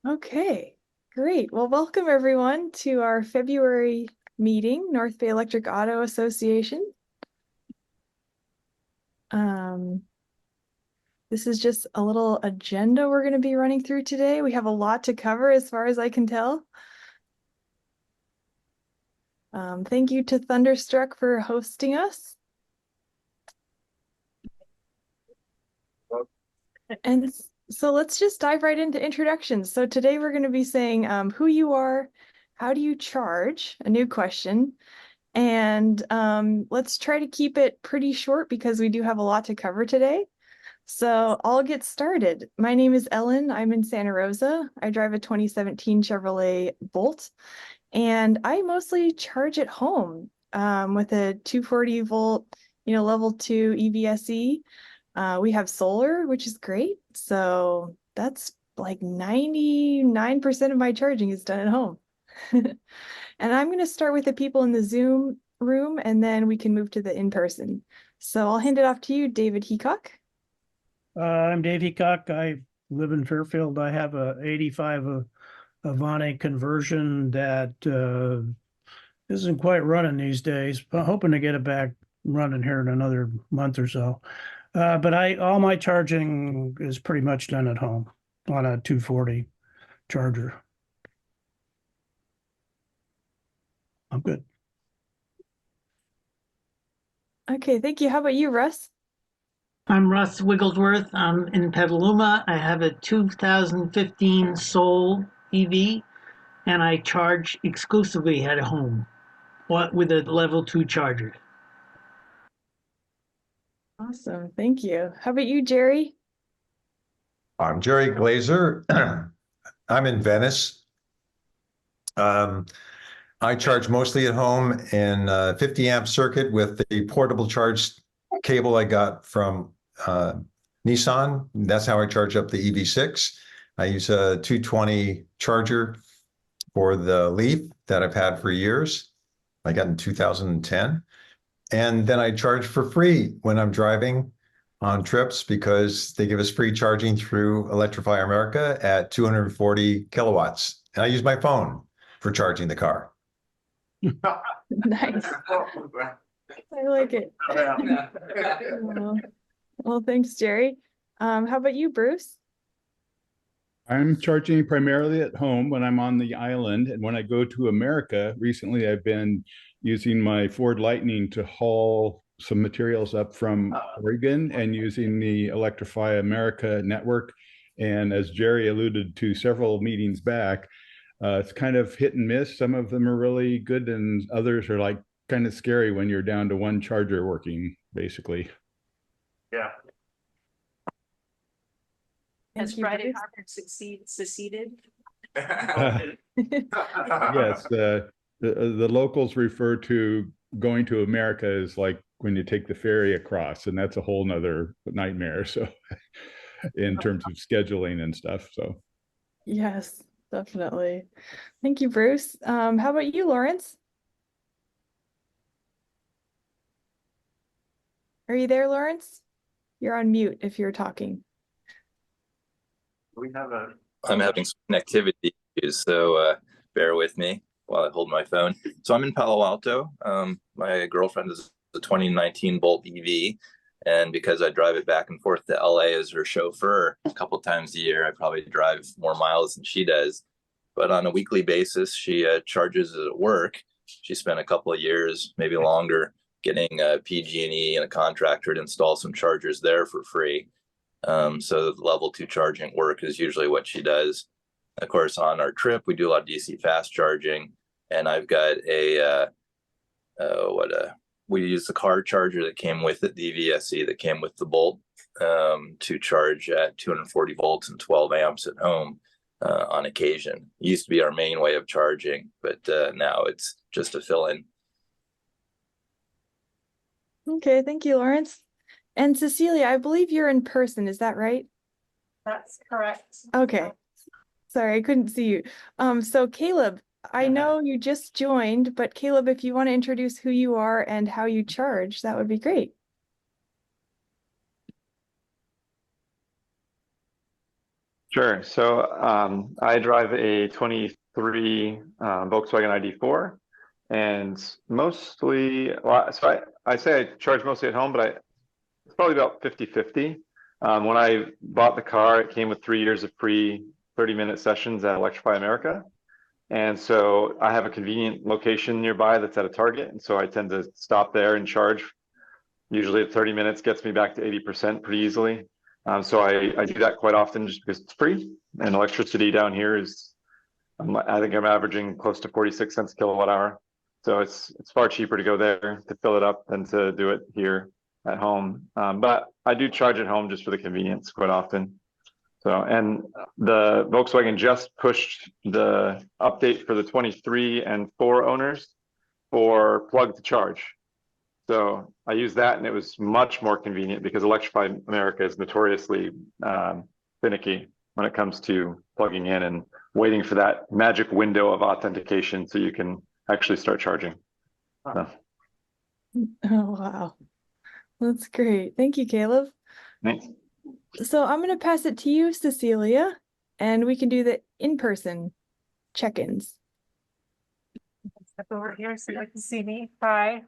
Okay, great. Well, welcome everyone to our February meeting, North Bay Electric Auto Association. Um, this is just a little agenda we're going to be running through today. We have a lot to cover as far as I can tell. Thank you to Thunderstruck for hosting us. And so let's just dive right into introductions. So today we're going to be saying who you are, how do you charge, a new question, and let's try to keep it pretty short because we do have a lot to cover today. So I'll get started. My name is Ellen. I'm in Santa Rosa. I drive a 2017 Chevrolet Bolt, and I mostly charge at home with a 240 volt, level 2 EVSE. We have solar, which is great. So that's like 99% of my charging is done at home. And I'm going to start with the people in the Zoom room, and then we can move to the in-person. So I'll hand it off to you, David Heacock. I'm Dave Heacock. I live in Fairfield. I have a 85 Avani conversion that isn't quite running these days, but hoping to get it back running here in another month or so. But all my charging is pretty much done at home on a 240 charger. I'm good. Okay, thank you. How about you, Russ? I'm Russ Wigglesworth. I'm in Petaluma. I have a 2015 Soul EV, and I charge exclusively at home with a level 2 charger. Awesome, thank you. How about you, Jerry? I'm Jerry Glazer. I'm in Venice. I charge mostly at home in 50 amp circuit with the portable charge cable I got from Nissan. That's how I charge up the EV6. I use a 220 charger for the Leaf that I've had for years. I got in 2010. And then I charge for free when I'm driving on trips because they give us free charging through Electrify America at 240 kilowatts. And I use my phone for charging the car. Nice. I like it. Well, thanks, Jerry. How about you, Bruce? I'm charging primarily at home when I'm on the island. And when I go to America, recently I've been using my Ford Lightning to haul some materials up from Oregon and using the Electrify America network. And as Jerry alluded to several meetings back, it's kind of hit and miss. Some of them are really good and others are like kind of scary when you're down to one charger working, basically. Yeah. Has Friday Harvard seceded? Yes, the locals refer to going to America as like when you take the ferry across, and that's a whole nother nightmare. So in terms of scheduling and stuff. So Yes, definitely. Thank you, Bruce. How about you, Lawrence? Are you there, Lawrence? You're on mute if you're talking. I'm having some connectivity issues, so bear with me while I hold my phone. So I'm in Palo Alto. My girlfriend is a 2019 Bolt EV, and because I drive it back and forth to LA as her chauffeur a couple times a year, I probably drive more miles than she does. But on a weekly basis, she charges it at work. She spent a couple of years, maybe longer, getting a PG&E and a contractor to install some chargers there for free. So the level 2 charging work is usually what she does. Of course, on our trip, we do a lot of DC fast charging, and I've got we use the car charger that came with it, the EVSE that came with the Bolt, to charge at 240 volts and 12 amps at home on occasion. It used to be our main way of charging, but now it's just a fill-in. Okay, thank you, Lawrence. And Cecilia, I believe you're in person, is that right? That's correct. Okay. Sorry, I couldn't see you. So Caleb, I know you just joined, but Caleb, if you want to introduce who you are and how you charge, that would be great. Sure. So I drive a 23 Volkswagen ID4, and mostly, well, so I say I charge mostly at home, but it's probably about 50-50. When I bought the car, it came with 3 years of free 30-minute sessions at Electrify America. And so I have a convenient location nearby that's at a Target. And so I tend to stop there and charge. Usually 30 minutes gets me back to 80% pretty easily. So I do that quite often just because it's free, and electricity down here is, I think I'm averaging close to 46 cents a kilowatt hour. So it's far cheaper to go there to fill it up than to do it here at home. But I do charge at home just for the convenience quite often. So, and the Volkswagen just pushed the update for the 23 and 4 owners for plug to charge. So I used that, and it was much more convenient because Electrify America is notoriously finicky when it comes to plugging in and waiting for that magic window of authentication so you can actually start charging. So. Oh, wow. That's great. Thank you, Caleb. Thanks. So I'm going to pass it to you, Cecilia, and we can do the in-person check-ins. Step over here so you can see me. Hi,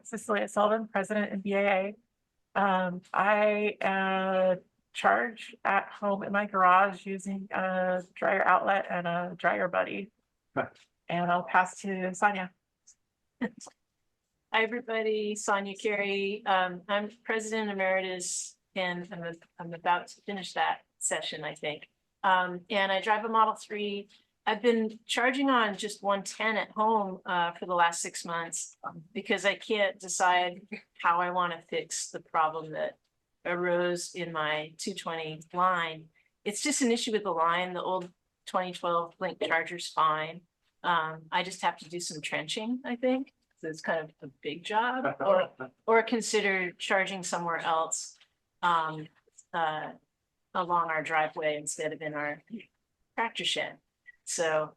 Cecilia Sullivan, President NBEAA. I charge at home in my garage using a dryer outlet and a dryer buddy. And I'll pass to Sonia. Hi, everybody. Sonia Carey. I'm President Emeritus, and I'm about to finish that session, I think. And I drive a Model 3. I've been charging on just 110 at home for the last 6 months because I can't decide how I want to fix the problem that arose in my 220 line. It's just an issue with the line. The old 2012 Blink charger's fine. I just have to do some trenching, I think. So it's kind of a big job, or consider charging somewhere else along our driveway instead of in our tractor shed. So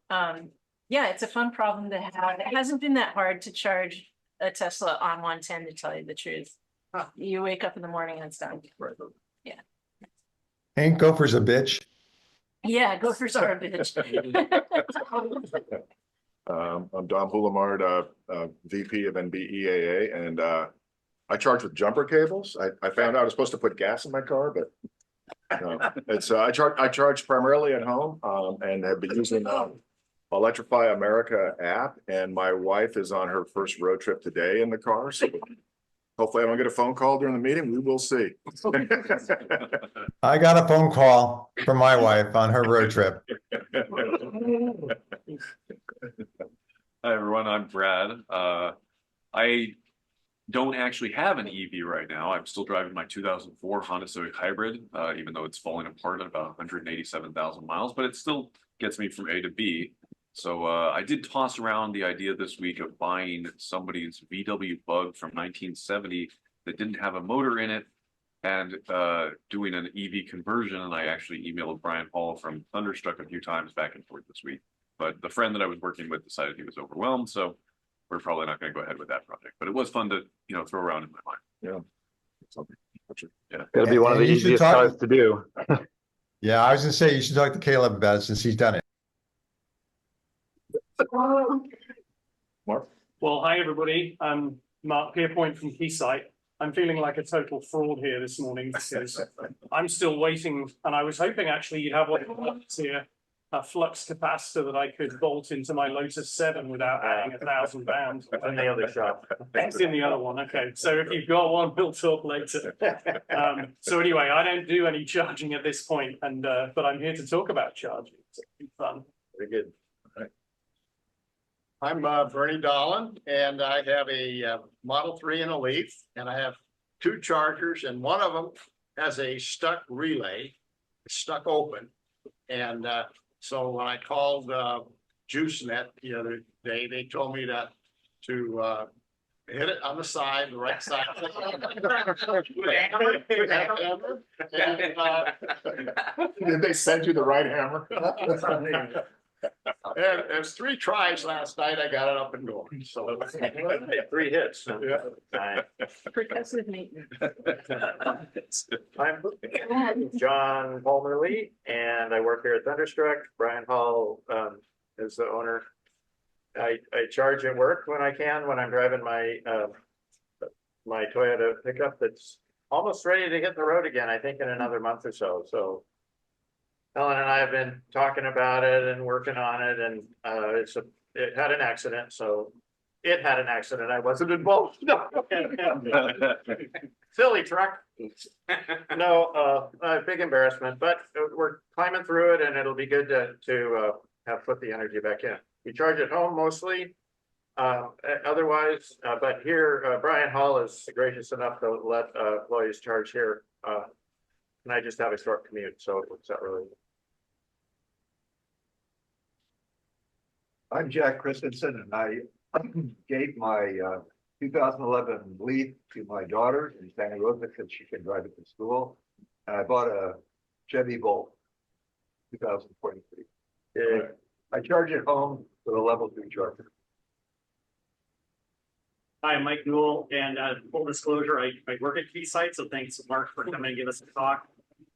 yeah, it's a fun problem to have. It hasn't been that hard to charge a Tesla on 110, to tell you the truth. You wake up in the morning and it's done. Yeah. Ain't Gopher's a bitch. Yeah, gophers are a bitch. I'm Dom Houlimard, VP of NBEAA, and I charge with jumper cables. I found out I was supposed to put gas in my car, but it's I charge primarily at home, and have been using Electrify America app. And my wife is on her first road trip today in the car, so hopefully I don't get a phone call during the meeting. We will see. I got a phone call from my wife on her road trip. Hi, everyone. I'm Brad. I don't actually have an EV right now. I'm still driving my 2004 Honda Civic Hybrid, even though it's falling apart at about 187,000 miles, but it still gets me from A to B. So I did toss around the idea this week of buying somebody's VW Bug from 1970 that didn't have a motor in it and doing an EV conversion. And I actually emailed Brian Hall from Thunderstruck a few times back and forth this week. But the friend that I was working with decided he was overwhelmed, so we're probably not going to go ahead with that project. But it was fun to, throw around in my mind. Yeah. Yeah. It'll be one of the easiest cars to do. Yeah, I was gonna say you should talk to Caleb about it since he's done it. Mark? Well, hi, everybody. I'm Mark Pierpoint from Keysight. I'm feeling like a total fraud here this morning because I'm still waiting, and I was hoping actually you'd have one here, a flux capacitor that I could bolt into my Lotus 7 without adding 1,000 pounds. In the other shop. It's in the other one. Okay, so if you've got one, we'll talk later. So anyway, I don't do any charging at this point, and but I'm here to talk about charging. So it'll be fun. Very good. I'm Bernie Dolan, and I have a Model 3 and a Leaf, and I have 2 chargers, and one of them has a stuck relay, stuck open. And so when I called JuiceNet the other day, they told me to hit it on the side, the right side. Did they send you the right hammer? And it was 3 tries last night. I got it up and going. So 3 hits. Percussive maintenance. I'm John Palmer Lee, and I work here at Thunderstruck. Brian Hall is the owner. I charge at work when I can, when I'm driving my my Toyota pickup that's almost ready to hit the road again, I think in another month or so. So Ellen and I have been talking about it and working on it, and it had an accident, so it had an accident. I wasn't involved. No. Silly truck. No, big embarrassment, but we're climbing through it, and it'll be good to have put the energy back in. We charge at home mostly. Otherwise, but here, Brian Hall is gracious enough to let employees charge here. And I just have a short commute, so it's not really. I'm Jack Christensen, and I gave my 2011 Leaf to my daughter in Santa Rosa because she can drive it to school. And I bought a Chevy Bolt 2023. Yeah. I charge it home with a level 2 charger. Hi, I'm Mike Newell, and full disclosure, I work at Keysight, so thanks Mark for coming and give us a talk.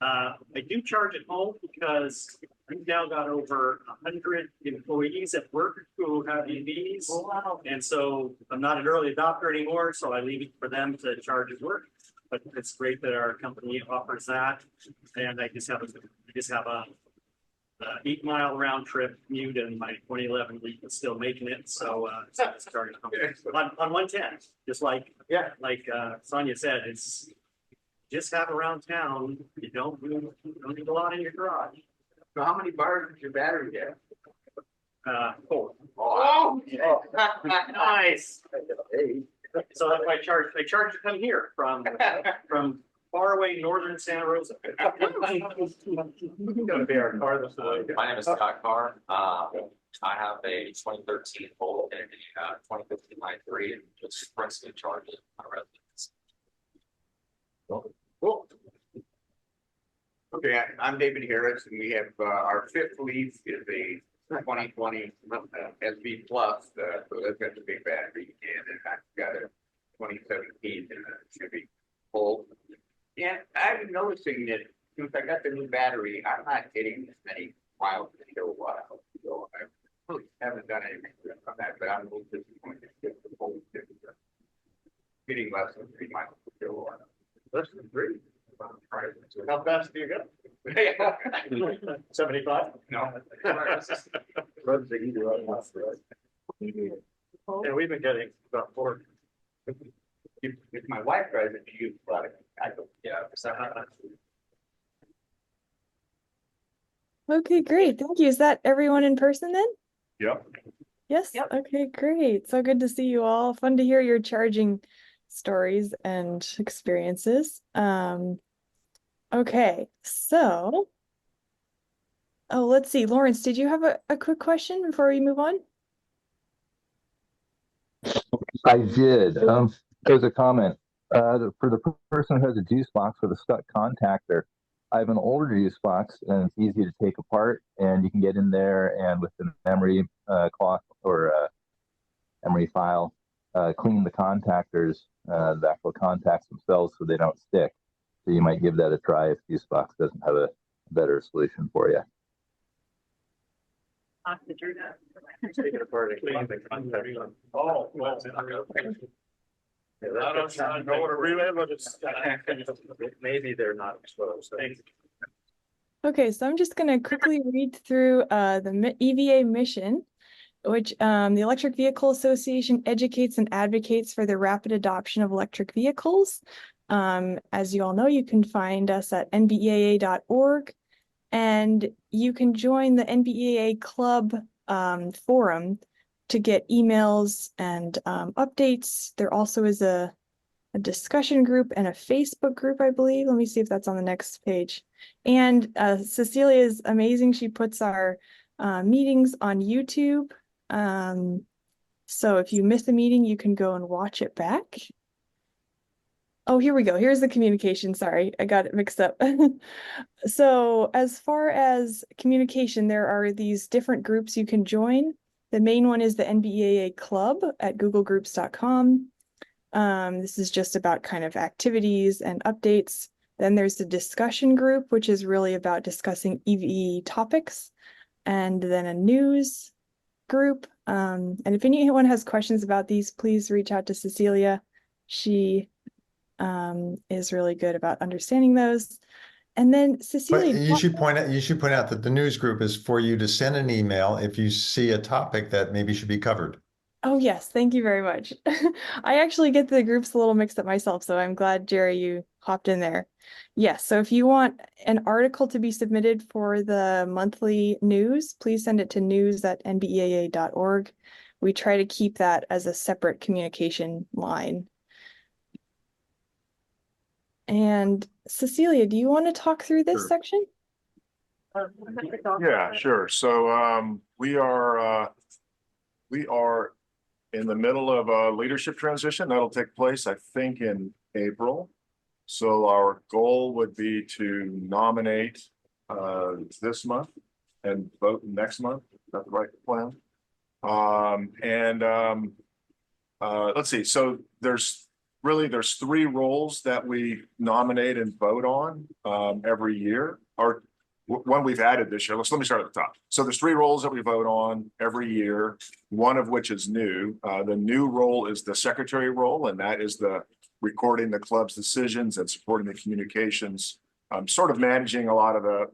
I do charge at home because we've now got over 100 employees at work who have EVs. Oh, wow. And so I'm not an early adopter anymore, so I leave it for them to charge at work. But it's great that our company offers that. And I just have a 8-mile round trip commute, and my 2011 Leaf is still making it. So it's charging on 110, just like Sonia said, it's just have around town. You don't need a lot in your garage. So how many bars does your battery get? 4. Oh, Nice. So that's why I charge to come here from far away northern Santa Rosa. Gonna be our car this way. My name is Scott Carr. I have a 2013 Volt and a 2015 i3, and just recently charged it my residence. Cool. Okay, I'm David Harris, and we have our 5th Leaf is a 2020 SV Plus, so that's got the big battery, and then I've got a 2017 Chevy Bolt. And I'm noticing that since I got the new battery, I'm not getting as many miles per kilowatt hour. So I really haven't done anything on that, but I'm a little disappointed with the Bolt. Getting less than 3 miles per kilowatt hour. Less than 3. How fast do you go? 75? No. Runs the either way, right? Yeah, we've been getting about 4. If my wife drives it, she uses a lot of, I don't. Yeah. Okay, great. Thank you. Is that everyone in person then? Yep. Yes. Yep. Okay, great. So good to see you all. Fun to hear your charging stories and experiences. Okay, so let's see. Lawrence, did you have a quick question before we move on? I did. There's a comment. For the person who has a juice box with a stuck contactor, I have an older juice box, and it's easy to take apart, and you can get in there and with the memory cloth or memory file, clean the contactors, the actual contacts themselves, so they don't stick. So you might give that a try if juice box doesn't have a better solution for you. Take it apart and clean the contact. Oh, well. I don't know what a relay, but it's maybe they're not exposed. Okay, so I'm just going to quickly read through the EVA mission, which the Electric Vehicle Association educates and advocates for the rapid adoption of electric vehicles. As you all know, you can find us at nbeaa.org, and you can join the NBEAA Club forum to get emails and updates. There also is a discussion group and a Facebook group, I believe. Let me see if that's on the next page. And Cecilia is amazing. She puts our meetings on YouTube. So if you miss a meeting, you can go and watch it back. Oh, here we go. Here's the communication. Sorry, I got it mixed up. So as far as communication, there are these different groups you can join. The main one is the NBEAA Club at googlegroups.com. This is just about kind of activities and updates. Then there's the discussion group, which is really about discussing EVE topics. And then a news group. And if anyone has questions about these, please reach out to Cecilia. She is really good about understanding those. And then But Cecilia, you should point out that the news group is for you to send an email if you see a topic that maybe should be covered. oh yes, thank you very much. I actually get the groups a little mixed up myself, so I'm glad, Jerry, you hopped in there. Yes, so if you want an article to be submitted for the monthly news, please send it to news@nbeaa.org. We try to keep that as a separate communication line. And Cecilia, do you want to talk through this section? Yeah, sure. So we are in the middle of a leadership transition that'll take place, I think, in April. So our goal would be to nominate this month and vote next month. Is that the right plan? Let's see. So there's three roles that we nominate and vote on every year, or one we've added this year. Let me start at the top. So there's three roles that we vote on every year, one of which is new. The new role is the secretary role, and that is the recording the club's decisions and supporting the communications, sort of managing a lot of the,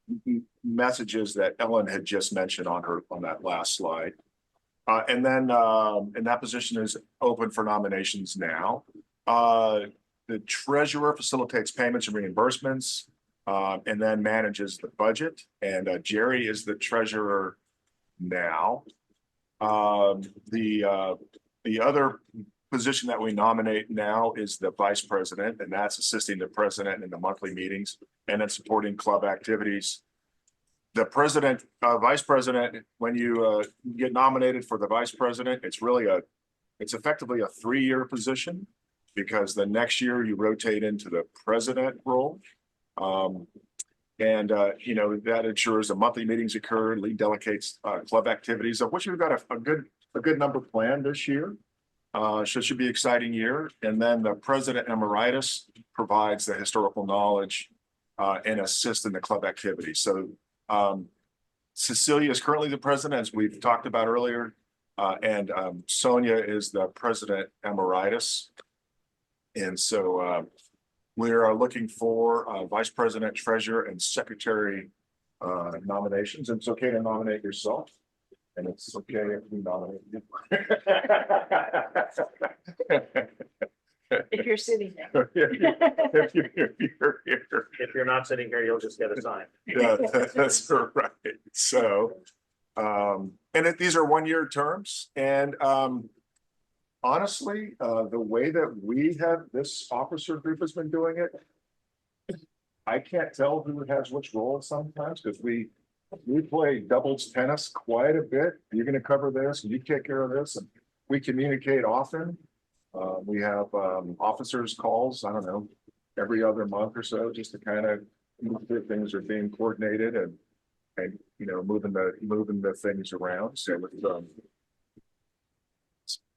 the messages that Ellen had just mentioned on that last slide. And that position is open for nominations now. The treasurer facilitates payments and reimbursements, and then manages the budget. And Jerry is the treasurer now. The other position that we nominate now is the vice president, and that's assisting the president in the monthly meetings and then supporting club activities. The president, vice president, when you get nominated for the vice president, it's effectively a 3-year position, because the next year you rotate into the president role. That ensures the monthly meetings occur, lead delegates club activities, of which we've got a good number planned this year. So it should be an exciting year. And then the president emeritus provides the historical knowledge and assists in the club activities. So Cecilia is currently the president, as we've talked about earlier, and Sonia is the president emeritus. And so we are looking for vice president, treasurer, and secretary nominations. And it's okay to nominate yourself, and it's okay if we nominate you. If you're sitting there. If you're not sitting here, you'll just get a sign. Yeah, that's right. So, these are 1-year terms, and honestly, the way that this officer group has been doing it, I can't tell who has which role sometimes, because we play doubles tennis quite a bit. You're going to cover this, and you take care of this, and we communicate often. We have officers calls, I don't know, every other month or so, just to kind of make sure things are being coordinated and moving the things around. So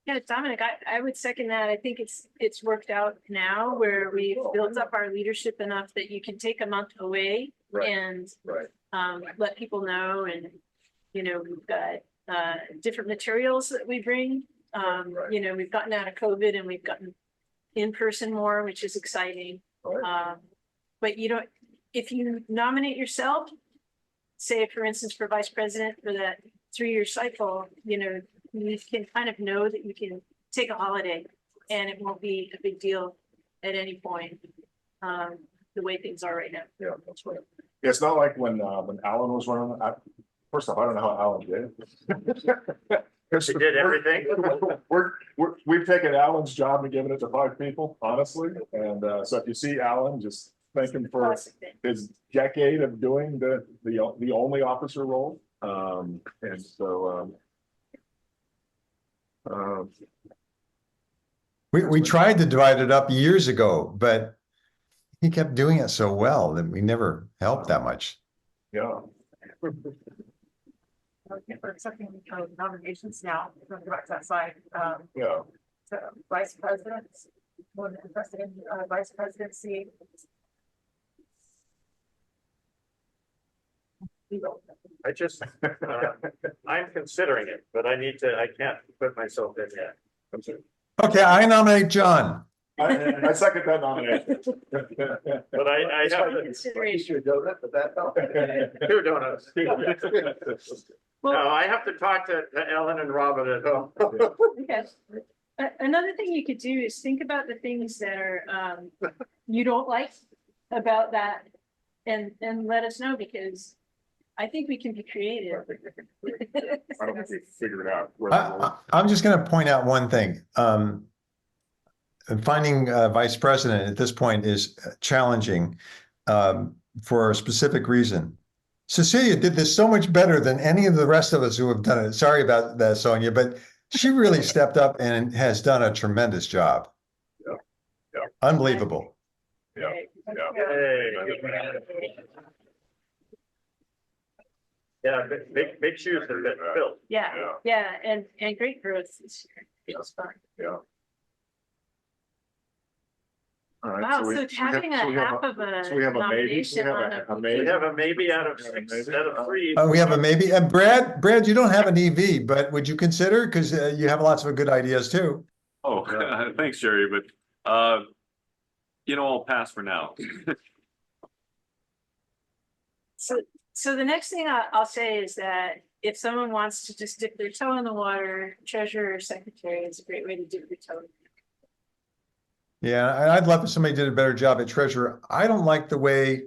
Yeah, Dominic, I would second that. I think it's worked out now where we've built up our leadership enough that you can take a month away and let people know. And, we've got different materials that we bring. We've gotten out of COVID and we've gotten in person more, which is exciting. But if you nominate yourself, say for instance, for vice president for that 3-year cycle, you can kind of know that you can take a holiday and it won't be a big deal at any point, the way things are right now. Yeah, that's right. Yeah, it's not like when Alan was running. First off, I don't know how Alan did. He did everything. We've taken Alan's job and given it to 5 people, honestly. And so if you see Alan, just thank him for his decade of doing the only officer role. We tried to divide it up years ago, but he kept doing it so well that we never helped that much. Yeah. Okay, we're accepting nominations now. We're going to go back to that side. Yeah. So vice president, vice presidency. I just, I'm considering it, but I can't put myself in yet. Okay, I nominate John. I second that nomination. But I have to. Consideration. Two donuts. No, I have to talk to Ellen and Robin at home. Okay. Another thing you could do is think about the things that are, you don't like about that and let us know, because I think we can be creative. I don't think we figured it out. I'm just going to point out one thing. Finding a vice president at this point is challenging for a specific reason. Cecilia did this so much better than any of the rest of us who have done it. Sorry about that, Sonia, but she really stepped up and has done a tremendous job. Yeah. Yeah. Unbelievable. Yeah. Yeah, big shoes have been filled. Yeah, and great growth this year. Feels fun. Yeah. All right, Wow, so having a half of a so we have a maybe. nomination on a. We have a maybe out of 6 instead of 3. We have a maybe. And Brad, you don't have an EV, but would you consider? Because you have lots of good ideas too. Oh, thanks, Jerry. But, I'll pass for now. So the next thing I'll say is that if someone wants to just dip their toe in the water, treasurer or secretary is a great way to dip your toe. Yeah, and I'd love if somebody did a better job at treasurer. I don't like the way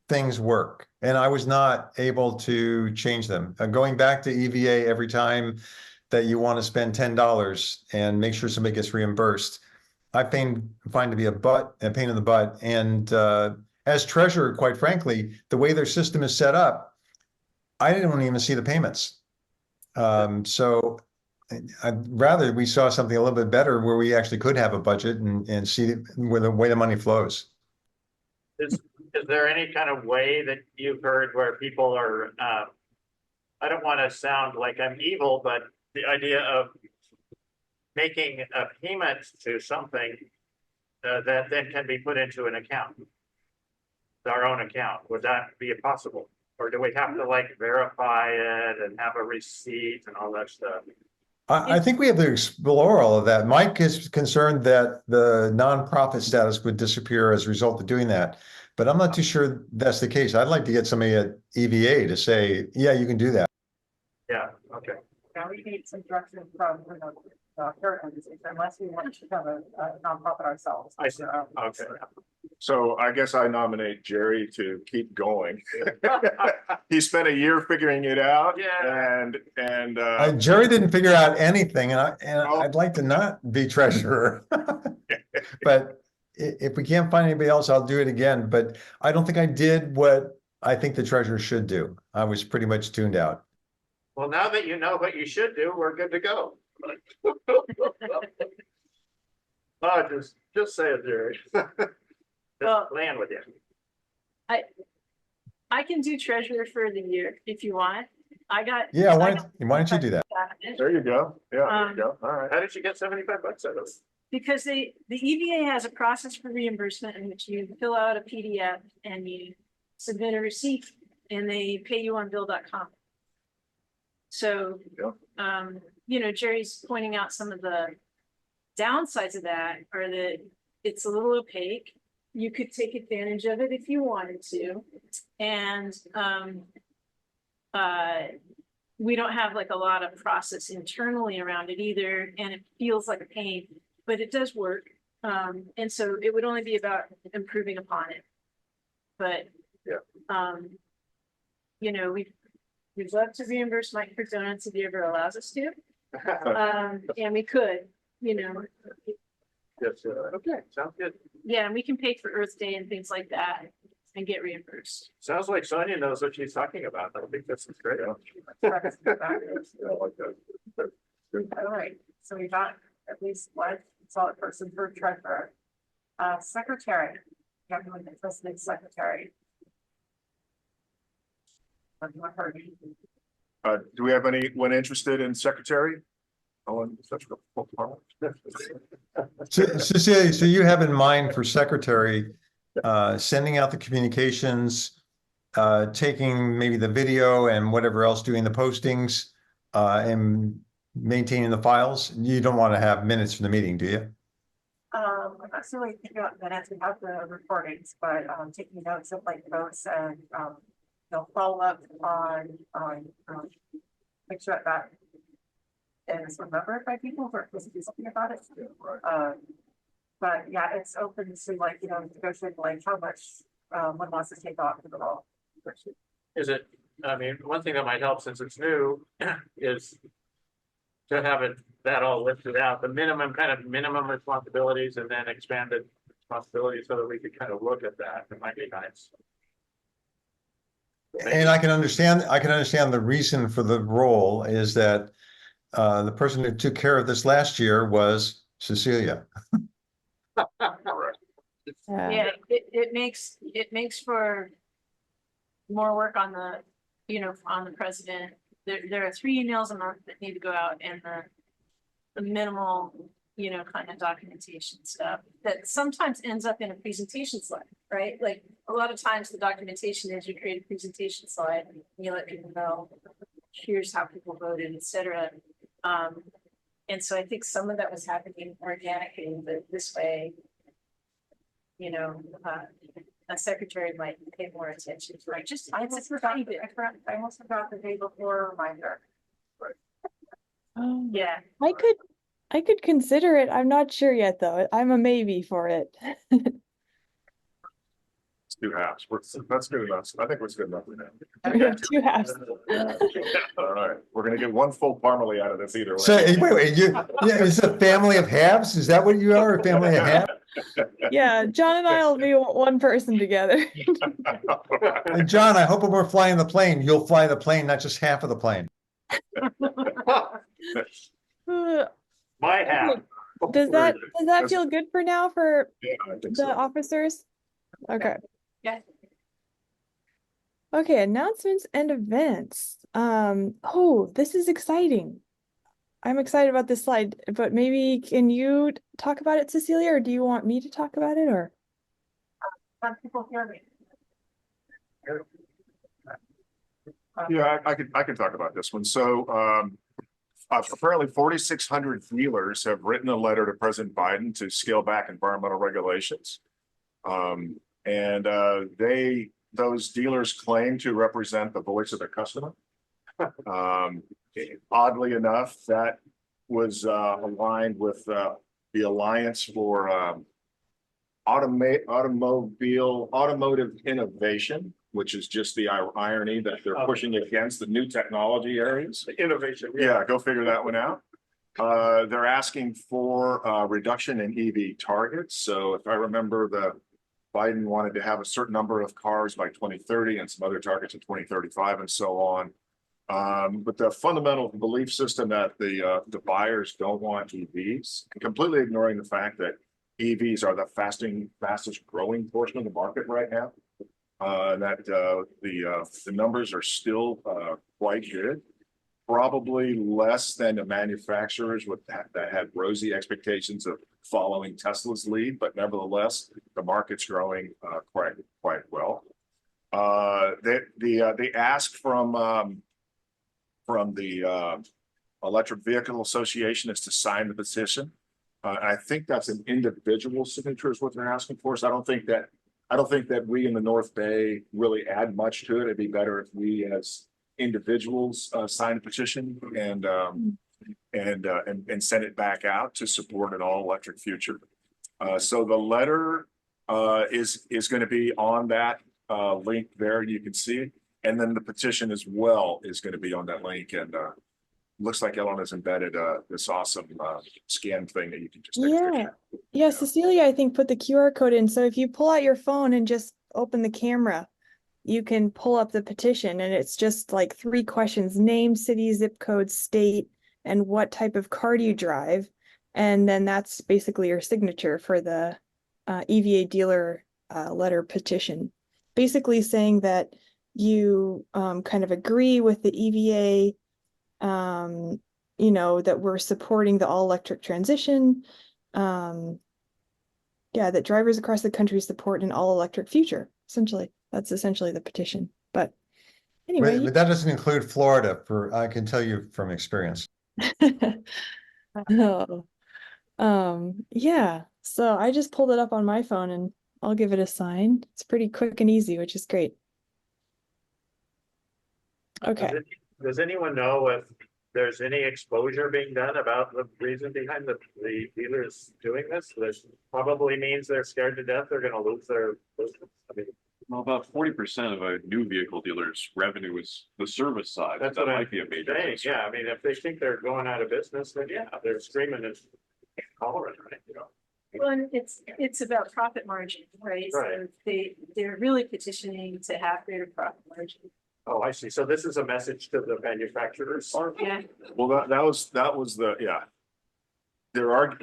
things work, and I was not able to change them. Going back to EVA every time that you want to spend $10 and make sure somebody gets reimbursed, I find to be a pain in the butt. And as treasurer, quite frankly, the way their system is set up, I didn't even see the payments. So I'd rather we saw something a little bit better where we actually could have a budget and see where the way the money flows. Is there any kind of way that you've heard where people are, I don't want to sound like I'm evil, but the idea of making a payment to something that then can be put into an account, our own account, would that be possible? Or do we have to verify it and have a receipt and all that stuff? I think we have to explore all of that. Mike is concerned that the nonprofit status would disappear as a result of doing that, but I'm not too sure that's the case. I'd like to get somebody at EVA to say, yeah, you can do that. Yeah, okay. Now we need some direction from current entities, unless we want to become a nonprofit ourselves. I see. Okay. So I guess I nominate Jerry to keep going. He spent a year figuring it out. Yeah. And Jerry didn't figure out anything, and I'd like to not be treasurer. But if we can't find anybody else, I'll do it again. But I don't think I did what I think the treasurer should do. I was pretty much tuned out. Well, now that you know what you should do, we're good to go. Oh, just say it, Jerry. Well, land with you. I can do treasurer for the year if you want. Yeah, why don't you do that? there you go. Yeah, there you go. All right. How did you get 75 bucks out of it? Because the EVA has a process for reimbursement in which you fill out a PDF and you submit a receipt and they pay you on bill.com. So, Jerry's pointing out some of the downsides of that are that it's a little opaque. You could take advantage of it if you wanted to. And we don't have a lot of process internally around it either. And it feels like a pain, but it does work. And so it would only be about improving upon it. But, we'd love to reimburse Mike for donuts if he ever allows us to. And we could, Yes, okay, sounds good. Yeah, and we can pay for Earth Day and things like that and get reimbursed. Sounds like Sonia knows what she's talking about. I think this is great. I like that. All right, so we got at least one solid person for treasurer. Secretary, government president's secretary. Do we have anyone interested in secretary? Cecilia, so you have in mind for secretary, sending out the communications, taking maybe the video and whatever else, doing the postings, and maintaining the files. You don't want to have minutes from the meeting, do you? I'm not necessarily thinking about minutes, we have the recordings, but taking notes of like votes and follow up on make sure that is remembered by people who are supposed to do something about it. But yeah, it's open to like, negotiate like how much one wants to take off of it all. Is it, I mean, one thing that might help since it's new is to have it, that all listed out, the minimum responsibilities and then expanded responsibilities so that we could kind of look at that. It might be nice. And I can understand the reason for the role is that the person who took care of this last year was Cecilia. Yeah, it makes for more work on the, on the president. There are 3 emails a month that need to go out, and the minimal, kind of documentation stuff that sometimes ends up in a presentation slide, right? Like a lot of times the documentation is you create a presentation slide and you let people know, here's how people voted, etc. And so I think some of that was happening organically, but this way, a secretary might pay more attention to like just I almost forgot the day before reminder. Oh, yeah. I could consider it. I'm not sure yet though. I'm a maybe for it. It's 2 halves. That's good enough. I think it's good enough for now. We have 2 halves. All right, we're gonna get 1 full Parmalee out of this either way. So wait, it's a family of halves? Is that what you are, a family of halves? Yeah, John and I will be one person together. And John, I hope when we're flying the plane, you'll fly the plane, not just half of the plane. My half. Does that feel good for now for I think the so. officers? Okay. Yeah. Okay, announcements and events. Oh, this is exciting. I'm excited about this slide, but maybe can you talk about it, Cecilia, or do you want me to talk about it, or? People hear me. Yeah, I can talk about this one. So apparently 4,600 dealers have written a letter to President Biden to scale back environmental regulations. And those dealers claim to represent the voice of the customer. Oddly enough, that was aligned with the Alliance for Automotive Innovation, which is just the irony that they're pushing against the new technology areas. Innovation. Yeah, go figure that one out. They're asking for a reduction in EV targets. So if I remember, Biden wanted to have a certain number of cars by 2030 and some other targets in 2035 and so on. But the fundamental belief system that the buyers don't want EVs, completely ignoring the fact that EVs are the fastest growing portion of the market right now. That the numbers are still quite good, probably less than the manufacturers that had rosy expectations of following Tesla's lead, but nevertheless, the market's growing quite well. They ask from the Electric Vehicle Association is to sign the petition. I think that's an individual signature is what they're asking for. So I don't think that we in the North Bay really add much to it. It'd be better if we as individuals sign a petition and send it back out to support an all-electric future. So the letter is going to be on that link there. You can see it. And then the petition as well is going to be on that link. And looks like Ellen has embedded this awesome scan thing that you can just take a picture. Yeah, Cecilia, I think, put the QR code in. So if you pull out your phone and just open the camera, you can pull up the petition, and it's just like 3 questions: name, city, zip code, state, and what type of car do you drive. And then that's basically your signature for the EVA dealer letter petition, basically saying that you kind of agree with the EVA, you know, that we're supporting the all-electric transition. Yeah, that drivers across the country support an all-electric future. Essentially, that's essentially the petition. But anyway, But that doesn't include Florida, I can tell you from experience. oh, yeah. So I just pulled it up on my phone and I'll give it a sign. It's pretty quick and easy, which is great. Okay. Does anyone know if there's any exposure being done about the reason behind the dealers doing this? This probably means they're scared to death they're gonna lose their business. I mean, Well, about 40% of a new vehicle dealer's revenue is the service side. that's That what might I'm be a major saying. concern. Yeah, I mean, if they think they're going out of business, then yeah, they're screaming and hollering, right? You know. Well, and it's about profit margin, right? Right. So they're really petitioning to have greater profit margin. Oh, I see. So this is a message to the manufacturers. Yeah. Well, that was the, yeah. There are,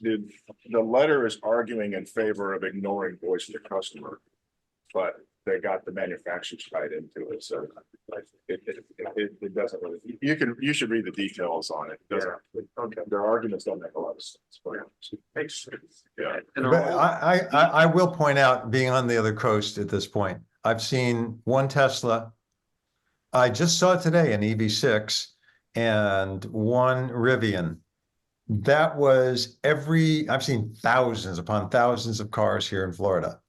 the letter is arguing in favor of ignoring voice of the customer, but they got the manufacturers tied into it, so it doesn't really, you should read the details on it. It doesn't, okay, their arguments don't make a lot of sense, but Makes sense. yeah. But I will point out, being on the other coast at this point, I've seen one Tesla. I just saw today an EV6 and one Rivian. That was I've seen thousands upon thousands of cars here in Florida.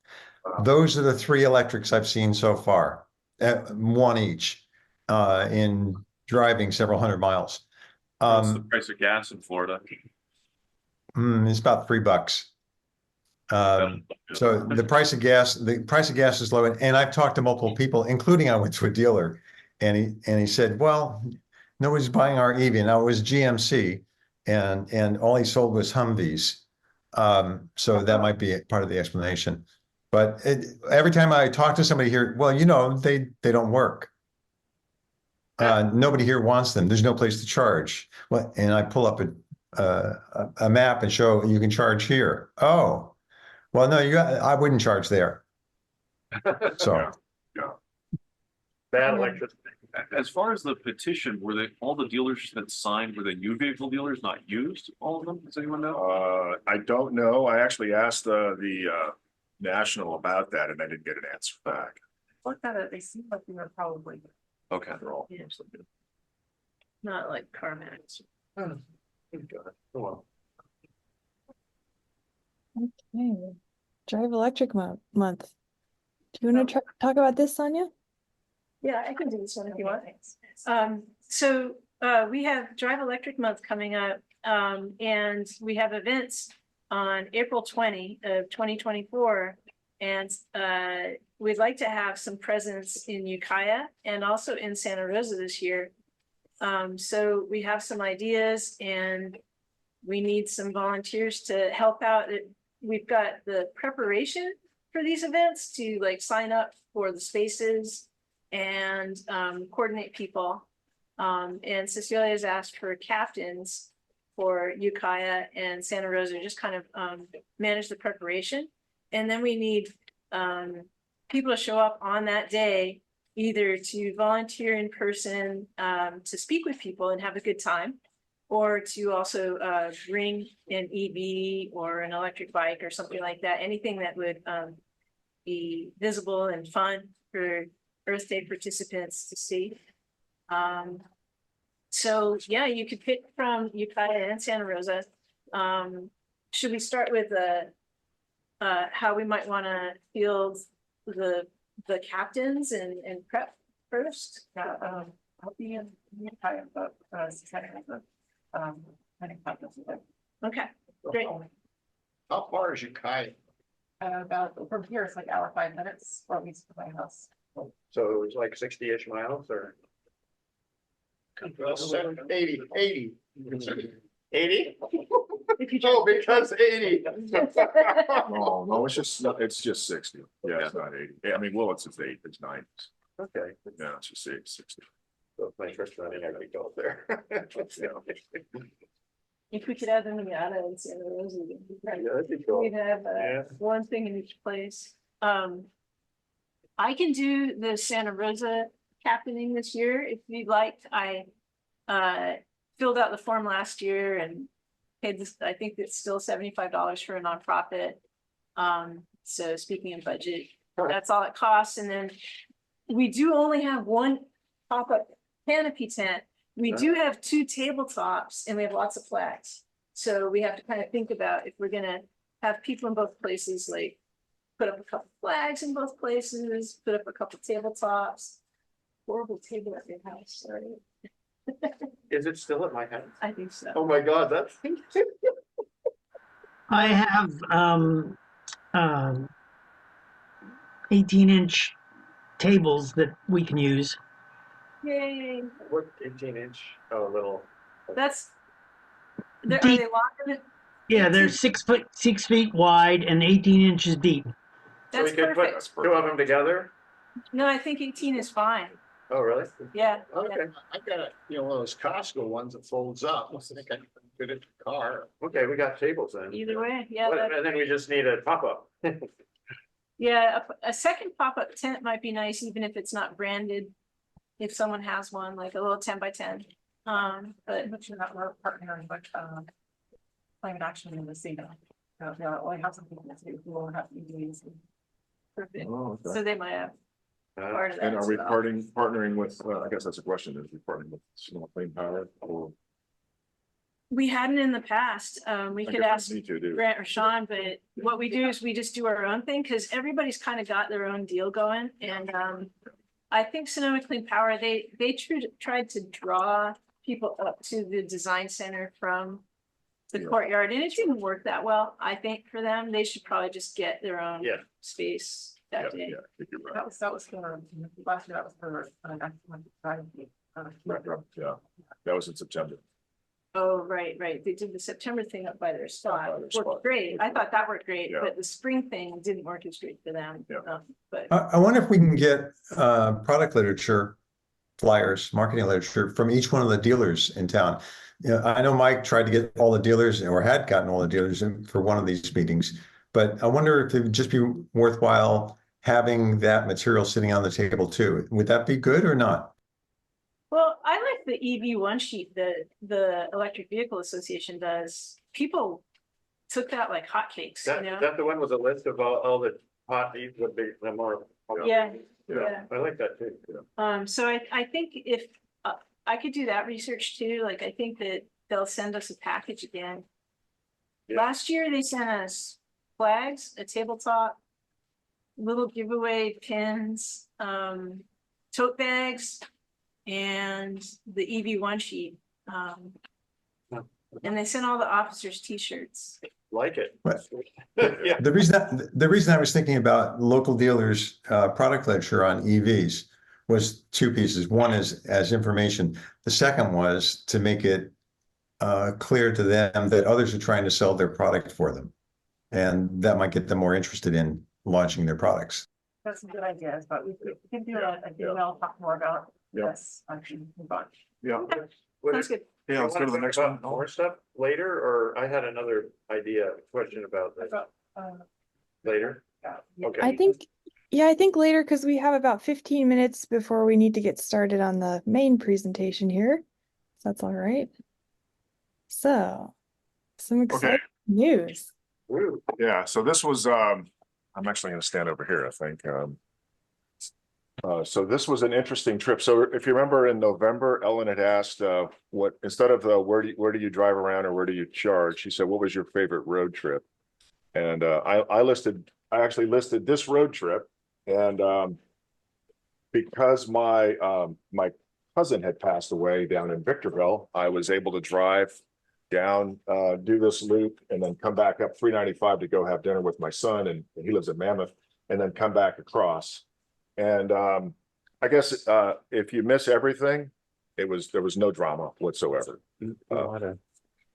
Those are the three electrics I've seen so far, one each, in driving several hundred miles. What's the price of gas in Florida? It's about $3. So the price of gas is low, and I've talked to multiple people, including I went to a dealer, and he said, well, nobody's buying our EV. Now it was GMC, and all he sold was Humvees. So that might be part of the explanation. But every time I talk to somebody here, well, you know, they don't work. Nobody here wants them. There's no place to charge. Well, and I pull up a map and show you can charge here. Oh, well, no, I wouldn't charge there. So, yeah. Bad electricity. As far as the petition, were they all the dealers that signed, were they new vehicle dealers, not used? All of them? Does anyone know? I don't know. I actually asked the national about that, and I didn't get an answer back. Looked at it, they seem like they were probably. Okay. They're all Yeah. Not like CarMax. Well, Okay. Drive Electric Month. Do you want to talk about this, Sonia? Yeah, I can do this one if you want. So we have Drive Electric Month coming up, and we have events on April 20 of 2024. And we'd like to have some presence in Ukiah and also in Santa Rosa this year. So we have some ideas and we need some volunteers to help out. We've got the preparation for these events to like sign up for the spaces and coordinate people. And Cecilia has asked for captains for Ukiah and Santa Rosa, just kind of manage the preparation. And then we need people to show up on that day, either to volunteer in person to speak with people and have a good time, or to also bring an EV or an electric bike or something like that, anything that would be visible and fun for Earth Day participants to see. So yeah, you could pick from Ukiah and Santa Rosa. Should we start with how we might want to field the captains and prep first? I'll be in Ukiah, but Okay, great. How far is Ukiah? about from here, it's like hour 5 minutes, or at least from my house. So it's like 60-ish miles or? 80. 80? Oh, because 80. No, it's just 60. Yeah, it's not 80. I mean, Willits is 8, it's 9. Okay. Yeah, it's just 60. So my first running, I could go there. If we could have them in Miata and Santa Rosa, it'd be great. Yeah, that'd be cool. We'd have Yeah. one thing in each place. I can do the Santa Rosa happening this year if you'd like. I filled out the form last year and paid this, I think it's still $75 for a nonprofit. So speaking of budget, that's all it costs. And then we do only have one pop-up canopy tent. We do have 2 tabletops and we have lots of flags. So we have to kind of think about if we're gonna have people in both places, like put up a couple flags in both places, put up a couple tabletops. Horrible table at your house, sorry. Is it still at my house? I think so. Oh my God, that's. I have 18-inch tables that we can use. Yay. What 18-inch? Oh, a little. That's, are Deep. they longer? Yeah, they're 6 feet wide and 18 inches deep. So we That's could put perfect. 2 of them together? No, I think 18 is fine. Oh, really? Yeah. Okay, I've got a, one of those Costco ones that folds up. I think I can fit it in the car. Okay, we got tables then. Either way, yeah. And then we just need a pop-up. Yeah, a second pop-up tent might be nice, even if it's not branded. If someone has one, like a little 10 by 10. But you're not partnering with, climate action in the city. We have some people that do who will have EVs. perfect. Oh, okay. So they might have part of that. And are as we well. partnering with, I guess that's a question, is we partnering with Sonoma Clean Power or? We hadn't in the past. We I could guess ask we need to do. Grant or Sean, but what we do is we just do our own thing because everybody's kind of got their own deal going. And I think Sonoma Clean Power, they tried to draw people up to the design center from the courtyard, and it didn't work that well. I think for them, they should probably just get their own space that day. I think you're right. That was for, last year, that was for, Yeah, that was in September. Oh, right. They did the September thing up by their spot. By their spot. Worked great. I thought that worked great, Yeah. but the spring thing didn't work as great for them. But I wonder if we can get product literature, flyers, marketing literature from each one of the dealers in town. I know Mike tried to get all the dealers or had gotten all the dealers in for one of these meetings, but I wonder if it would just be worthwhile having that material sitting on the table too. Would that be good or not? well, I like the EV one sheet that the Electric Vehicle Association does. People took that like hotcakes, you know? That the one with a list of all the hot needs would be the more. Yeah. I like that too. So I think if I could do that research too, like I think that they'll send us a package again. Last year they sent us flags, a tabletop, little giveaway pins, tote bags, and the EV one sheet. And they sent all the officers t-shirts. Like it. Yeah. The reason I was thinking about local dealers' product literature on EVs was 2 pieces. One is as information. The second was to make it clear to them that others are trying to sell their product for them. And that might get them more interested in launching their products. That's some good ideas, but we can do a email, talk more about this. Move on. Yeah. Sounds good. Yeah, let's go to the next one. More stuff later, or I had another question about that later. Okay. I think later, because we have about 15 minutes before we need to get started on the main presentation here. So that's all right. So, some exciting news. Yeah, so this was, I'm actually going to stand over here, I think. So this was an interesting trip. So if you remember in November, Ellen had asked what, instead of where do you drive around or where do you charge? She said, what was your favorite road trip? And I actually listed this road trip. And because my cousin had passed away down in Victorville, I was able to drive down, do this loop, and then come back up 395 to go have dinner with my son, and he lives in Mammoth, and then come back across. And I guess if you miss everything, there was no drama whatsoever. I don't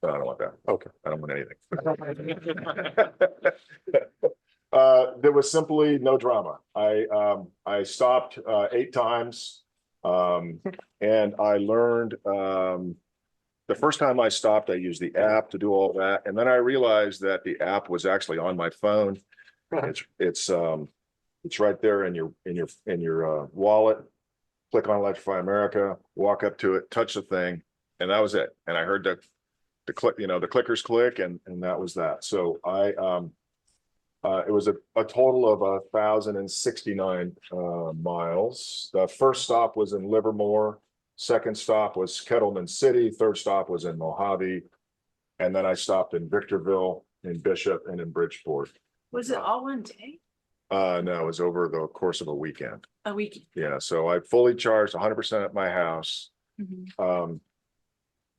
want that. Okay, I don't want anything. There was simply no drama. I stopped 8 times, and I learned the first time I stopped, I used the app to do all that. And then I realized that the app was actually on my phone. It's right there in your wallet. Click on Electrify America, walk up to it, touch the thing, and that was it. And I heard the click, the clickers click, and that was that. So it was a total of 1,069 miles. The first stop was in Livermore. Second stop was Kettleman City. Third stop was in Mojave. And then I stopped in Victorville, in Bishop, and in Bridgeport. Was it all one day? No, it was over the course of a weekend. A week. Yeah, so I fully charged 100% at my house. Mhm.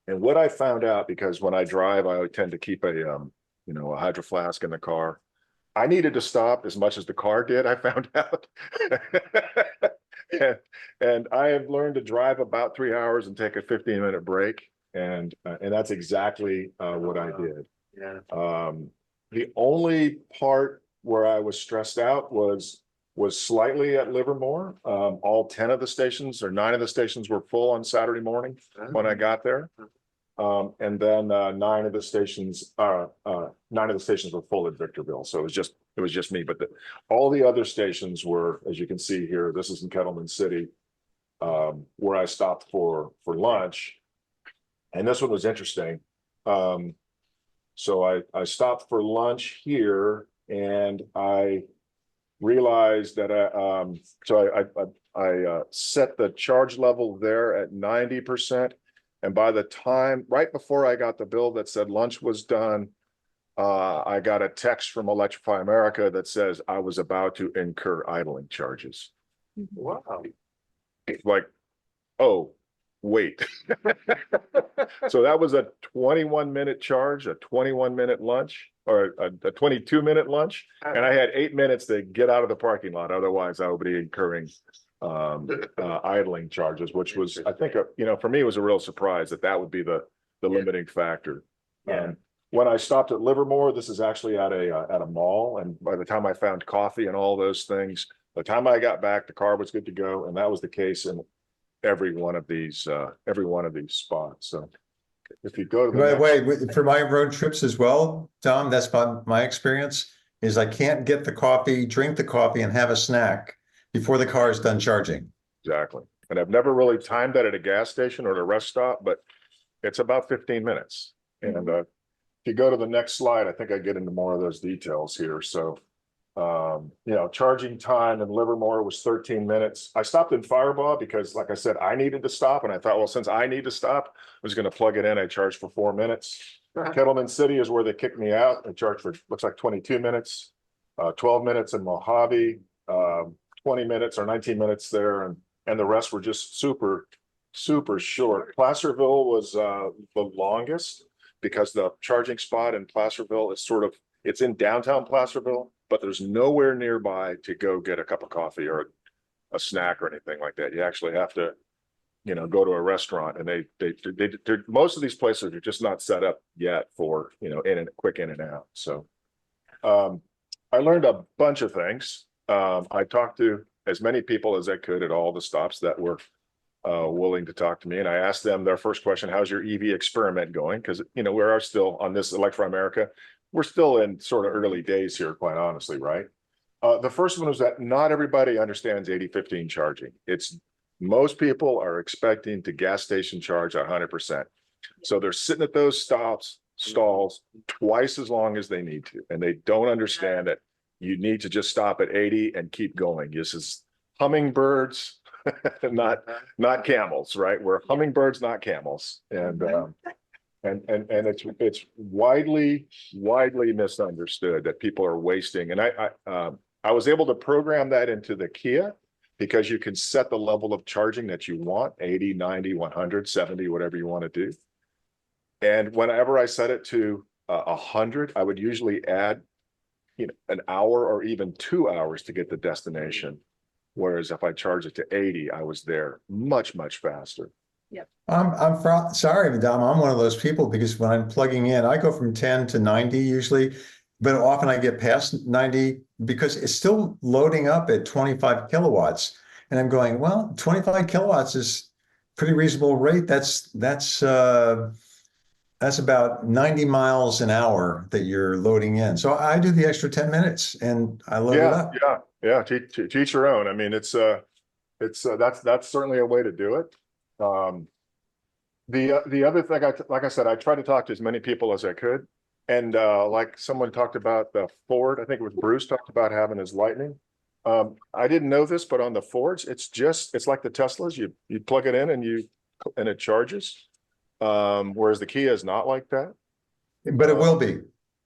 And what I found out, because when I drive, I tend to keep a hydro flask in the car. I needed to stop as much as the car did, I found out. and I have learned to drive about 3 hours and take a 15-minute break. And that's exactly what I did. Yeah. The only part where I was stressed out was slightly at Livermore. All 10 of the stations or 9 of the stations were full on Saturday morning when I got there. And then 9 of the stations were full at Victorville. So it was just me, but all the other stations were, as you can see here, this is in Kettleman City, where I stopped for lunch. And this one was interesting. So I stopped for lunch here, and I realized that I set the charge level there at 90%. And by the time, right before I got the bill that said lunch was done, I got a text from Electrify America that says I was about to incur idling charges. Wow. Like, oh, wait. So that was a 21-minute charge, a 21-minute lunch, or a 22-minute lunch. And I had 8 minutes to get out of the parking lot. Otherwise, I would be incurring idling charges, which was, I think, for me, it was a real surprise that would be the limiting factor. Yeah. When I stopped at Livermore, this is actually at a mall. And by the time I found coffee and all those things, by the time I got back, the car was good to go. And that was the case in every one of these spots. So if you go to the By the way, for my road trips as well, Tom, that's my experience, is I can't get the coffee, drink the coffee, and have a snack before the car is done charging. Exactly. And I've never really timed that at a gas station or at a rest stop, but it's about 15 minutes. And if you go to the next slide, I think I get into more of those details here. So, charging time in Livermore was 13 minutes. I stopped in Firebaugh because, like I said, I needed to stop. And I thought, well, since I need to stop, I was going to plug it in. I charged for 4 minutes. Kettleman City is where they kicked me out. I charged for, looks like 22 minutes, 12 minutes in Mojave, 20 minutes or 19 minutes there. And the rest were just super, super short. Placerville was the longest because the charging spot in Placerville is it's in downtown Placerville, but there's nowhere nearby to go get a cup of coffee or a snack or anything like that. You actually have to, go to a restaurant, and they're most of these places are just not set up yet for, quick in and out. So I learned a bunch of things. I talked to as many people as I could at all the stops that were willing to talk to me. And I asked them their first question, how's your EV experiment going? Because, we are still on this Electrify America. We're still in sort of early days here, quite honestly, right? The first one was that not everybody understands 80/15 charging. Most people are expecting to gas station charge 100%. So they're sitting at those stalls twice as long as they need to. And they don't understand that you need to just stop at 80 and keep going. This is hummingbirds, not camels, right? We're hummingbirds, not camels. And it's widely misunderstood that people are wasting. And I was able to program that into the Kia because you can set the level of charging that you want, 80, 90, 100, 70, whatever you want to do. And whenever I set it to 100, I would usually add an hour or even 2 hours to get the destination. Whereas if I charge it to 80, I was there much faster. Yep. Sorry, Madame, I'm one of those people because when I'm plugging in, I go from 10 to 90 usually, but often I get past 90 because it's still loading up at 25 kilowatts. And I'm going, well, 25 kilowatts is pretty reasonable rate. That's that's about 90 miles an hour that you're loading in. So I do the extra 10 minutes and I load it Yeah, up. yeah. To each your own. I mean, it's that's certainly a way to do it. The other thing, like I said, I tried to talk to as many people as I could. And like someone talked about the Ford, I think it was Bruce talked about having his Lightning. I didn't know this, but on the Fords, it's like the Teslas. You plug it in and it charges. Whereas the Kia is not like that. But it will be.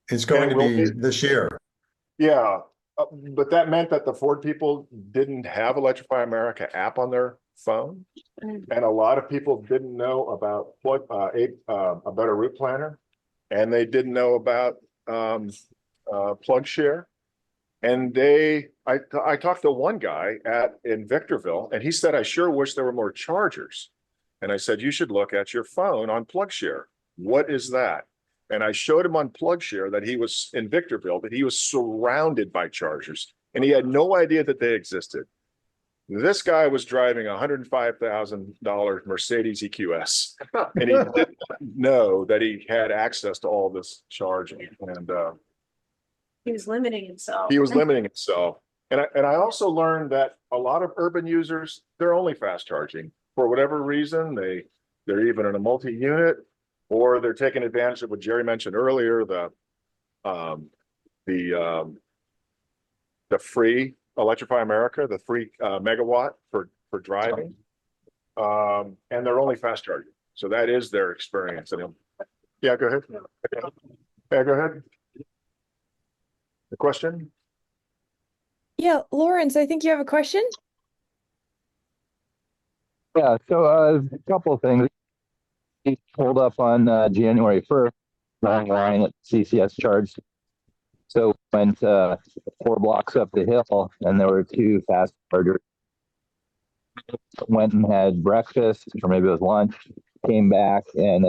It's going to will be this year. Yeah, but that meant that the Ford people didn't have Electrify America app on their phone, and a lot of people didn't know about a better route planner, and they didn't know about plug share. And I talked to one guy in Victorville, and he said, "I sure wish there were more chargers." And I said, "You should look at your phone on plug share. What is that?" And I showed him on PlugShare that he was in Victorville, that he was surrounded by chargers, and he had no idea that they existed. This guy was driving a $105,000 Mercedes EQS, and he didn't know that he had access to all this charging. And He was limiting himself. he was limiting himself. And I also learned that a lot of urban users, they're only fast charging for whatever reason. They're even in a multi-unit, or they're taking advantage of what Jerry mentioned earlier, the free Electrify America, the free megawatt for driving, and they're only fast charging. So that is their experience. And yeah, go ahead. Yeah, go ahead. The question? Yeah, Lawrence, I think you have a question. Yeah, so a couple of things. He pulled up on January 1st, long line at CCS charged. So went 4 blocks up the hill, and there were 2 fast chargers. Went and had breakfast, or maybe it was lunch. Came back, and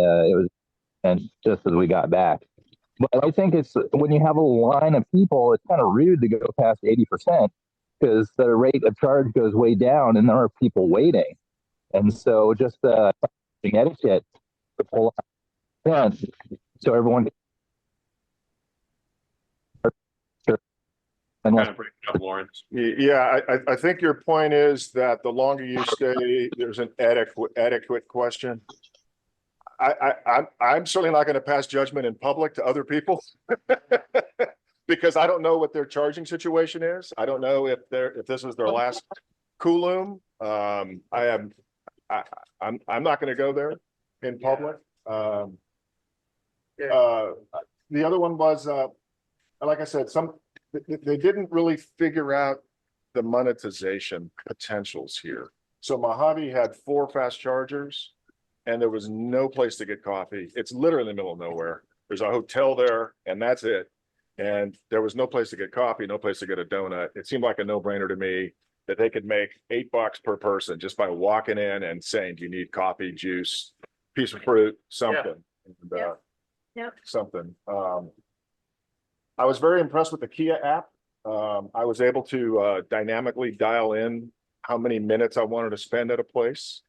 just as we got back. But I think it's when you have a line of people, it's kind of rude to go past 80% because the rate of charge goes way down, and there are people waiting. And so just etiquette to pull out, so everyone. Kind of breaking up, Lawrence. Yeah, I think your point is that the longer you stay, there's an etiquette question. I'm certainly not going to pass judgment in public to other people because I don't know what their charging situation is. I don't know if this is their last Cooloom. I'm not going to go there in public. The other one was, like I said, they didn't really figure out the monetization potentials here. So Mojave had 4 fast chargers, and there was no place to get coffee. It's literally in the middle of nowhere. There's a hotel there, and that's it. And there was no place to get coffee, no place to get a donut. It seemed like a no-brainer to me that they could make $8 per person just by walking in and saying, "Do you need coffee, juice, piece of fruit, something?" Yeah. And, something. I was very impressed with the Kia app. I was able to dynamically dial in how many minutes I wanted to spend at a place.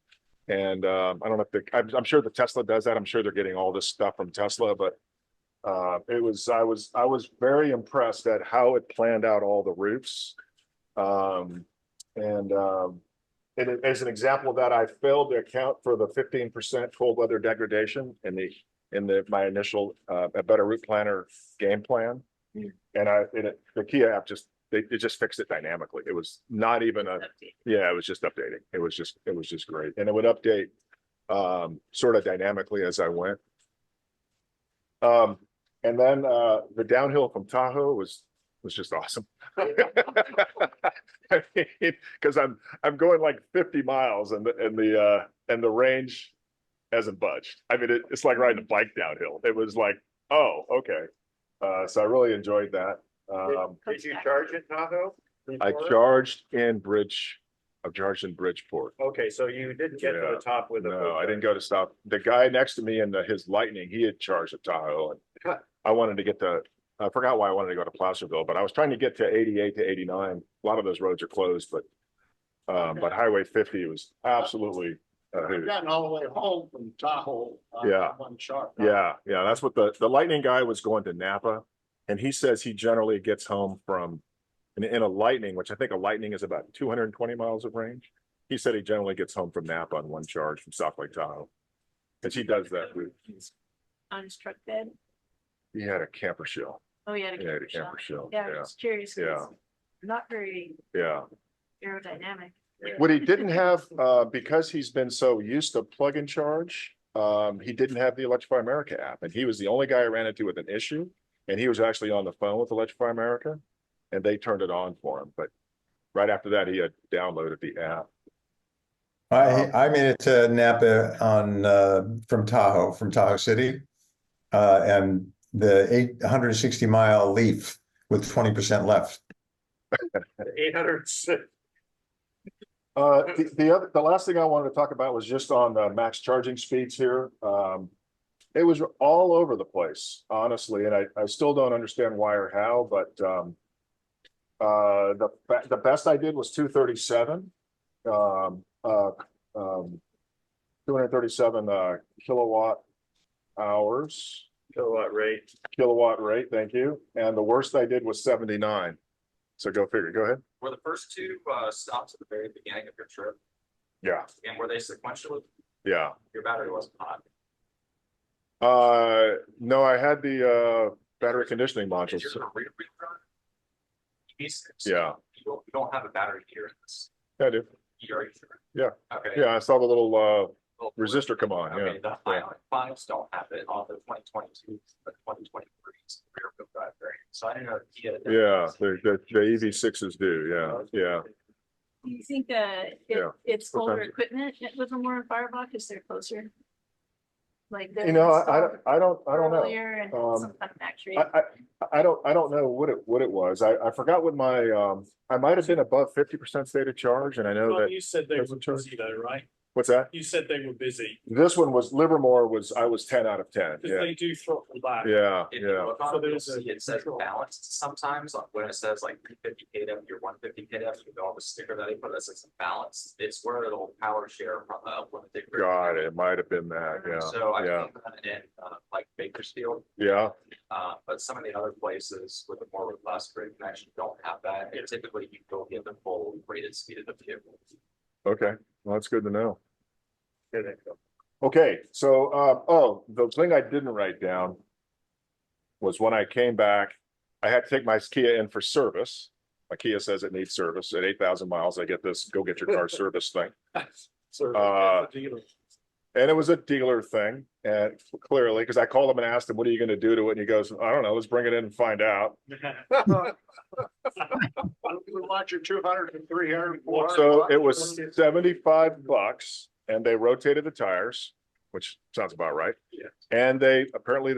And I don't know if I'm sure the Tesla does that. I'm sure they're getting all this stuff from Tesla, but I was very impressed at how it planned out all the routes. As an example of that, I failed to account for the 15% cold weather degradation in my initial a better route planner game plan. And the Kia app it just fixed it dynamically. It was not even it was just updating. It was just great. And it would update sort of dynamically as I went. And then the downhill from Tahoe was just awesome. Because I'm going like 50 miles and the range hasn't budged. I mean, it's like riding a bike downhill. It was like, oh, okay. So I really enjoyed that. Did you charge in Tahoe? I charged in Bridgeport. Okay, so you didn't get to the top with No, I didn't go to stop. The guy next to me in his Lightning, he had charged at Tahoe, and I wanted to get I forgot why I wanted to go to Placerville, but I was trying to get to 88 to 89. A lot of those roads are closed, but Highway 50 was absolutely I've gotten all the way home from Tahoe. Yeah. One charge. Yeah, that's what the Lightning guy was going to Napa, and he says he generally gets home from in a Lightning, which I think a Lightning is about 220 miles of range. He said he generally gets home from Napa on one charge from South Lake Tahoe, because he does that. On his truck bed. He had a camper shell. Oh, yeah. He had a camper shell. Yeah, I was curious. 'Cause Yeah. Not very Yeah. aerodynamic. What he didn't have, because he's been so used to plug and charge, he didn't have the Electrify America app, and he was the only guy I ran into with an issue. And he was actually on the phone with Electrify America, and they turned it on for him. But right after that, he had downloaded the app. I made it to Napa from Tahoe City, and the 860-mile Leaf with 20% left. 806. The last thing I wanted to talk about was just on max charging speeds here. It was all over the place, honestly, and I still don't understand why or how, but the best I did was 237. 237 kilowatt hours. Kilowatt rate, thank you. And the worst I did was 79. So go figure. Go ahead. Were the first two stops at the very beginning of your trip? Yeah. And were they sequentially? Yeah. Your battery wasn't hot. No, I had the battery conditioning modules. Is your rear wheel drive? E6. Yeah. You don't have a battery heater in this. I do. Are you sure? Yeah. Okay. Yeah, I saw the little resistor come on. Okay, Yeah. the Ioniq 5s don't have it on the 2022s, but 2023s rear wheel drive variant. So I didn't know if Kia. Yeah, the EV6s do. Yeah. Do you think it's older equipment with them more in Fireball because they're closer? Like I don't know. Earlier and some kind of factory. I don't know what it was. I forgot what my I might have been above 50% state of charge, and I know that You said they were busy though, right? What's that? You said they were busy. This one was Livermore I was 10 out of 10. Because Yeah. they do throttle back. Yeah. If you look on it, you'll see it says balanced sometimes when it says like 350 kW or 150 kW, you know, the sticker that they put that says balanced. It's where it'll power share from the unlimited grid. God, it might have been that. Yeah. So I think that in like Bakersfield. Yeah. But some of the other places with a more robust grid connection don't have that. And typically you go get the full rated speed of the vehicle. Okay, well, that's good to know. Okay, so the thing I didn't write down was when I came back, I had to take my Kia in for service. My Kia says it needs service. At 8,000 miles, I get this go get your car service thing. And it was a dealer thing, and clearly, because I called him and asked him, what are you going to do to it? And he goes, I don't know, let's bring it in and find out. We want your 200 and 300. So it was $75, and they rotated the tires, which sounds about right. Yeah. And they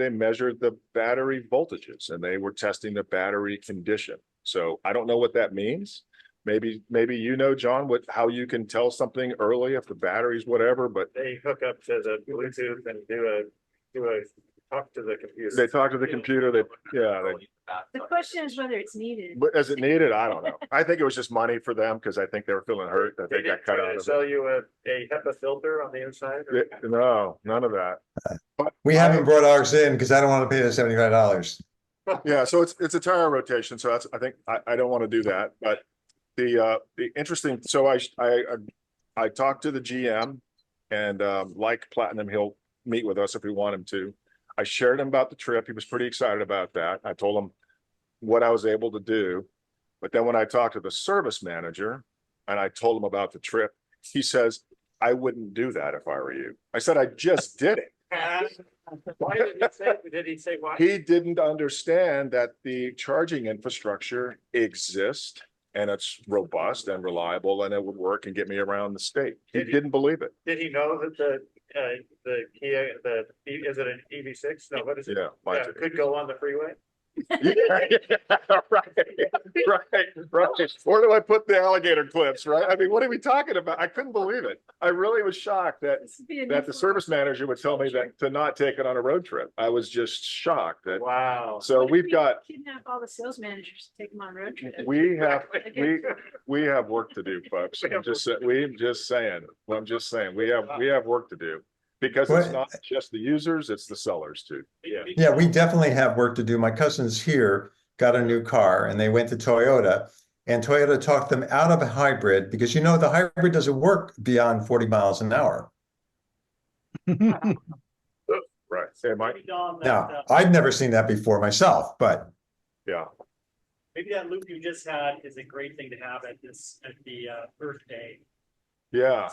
measured the battery voltages, and they were testing the battery condition. So I don't know what that means. Maybe you know, John, how you can tell something early if the battery's whatever, but They hook up to the Bluetooth and do a talk to the computer. they talk to the computer. The question is whether it's needed. But is it needed? I don't know. I think it was just money for them because I think they were feeling hurt that they got cut out of Sell it. you a HEPA filter on the inside? No, none of that. We haven't brought ours in because I don't want to pay the $75. Yeah, so it's a tire rotation. So I think I don't want to do that. But the interesting. So I talked to the GM, and like Platinum, he'll meet with us if we want him to. I shared him about the trip. He was pretty excited about that. I told him what I was able to do. But then when I talked to the service manager and I told him about the trip, he says, I wouldn't do that if I were you. I said, I just did it. Why did he say why? He didn't understand that the charging infrastructure exists and it's robust and reliable and it would work and get me around the state. He didn't believe it. Did he know that the Kia, is it an EV6? No, what is it? Yeah, Could go on the freeway? Right. Where do I put the alligator clips, right? I mean, what are we talking about? I couldn't believe it. I really was shocked that the service manager would tell me that to not take it on a road trip. I was just shocked that. Wow. So What if we've we got, Kidnap all the sales managers, to take them on road trips. we have work to do, folks. I'm just saying, we have work to do. Because it's not just the users, it's the sellers too. Yeah, we definitely have work to do. My cousins here got a new car and they went to Toyota, and Toyota talked them out of a hybrid because the hybrid doesn't work beyond 40 miles an hour. Right. Hey, Mike. Now, I'd never seen that before myself, but yeah. Maybe that loop you just had is a great thing to have at the Earth Day. Yeah.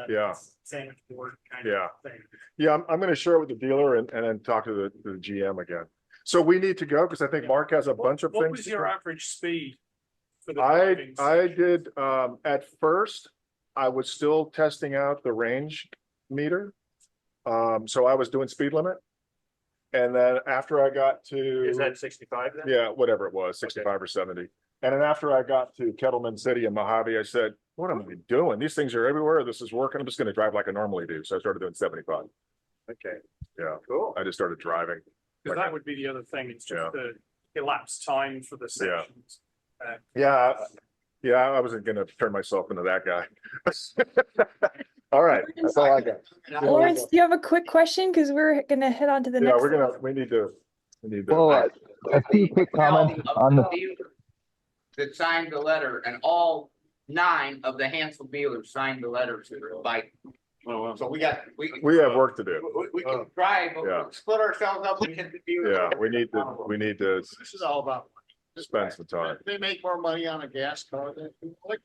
Yeah. Sandwich board kind Yeah. of thing. Yeah, I'm going to share it with the dealer and then talk to the GM again. So we need to go because I think Mark has a bunch of What things. was your average speed for the I driving? did at first, I was still testing out the range meter. So I was doing speed limit. And then after I got to, Is that 65 then? yeah, whatever it was, 65 or 70. And then after I got to Kettleman City and Mojave, I said, what am I doing? These things are everywhere. This is working. I'm just going to drive like I normally do. So I started doing 75. Okay. Yeah. Cool. I just started driving. Because that would be the other thing. It's just the elapsed time for the sections. Yeah. Yeah. I wasn't going to turn myself into that guy. All right. That's all I got. Lawrence, do you have a quick question? Because we're gonna head on to the Yeah, next. we need to. Well, a few quick comments on the. That signed the letter, and all 9 of the Hansel dealers signed the letter to the bike. So we have work to do. We can drive, but Yeah. we'll split ourselves up and hit the dealer. Yeah, we need to This is all about. spend some time. They make more money on a gas car than like.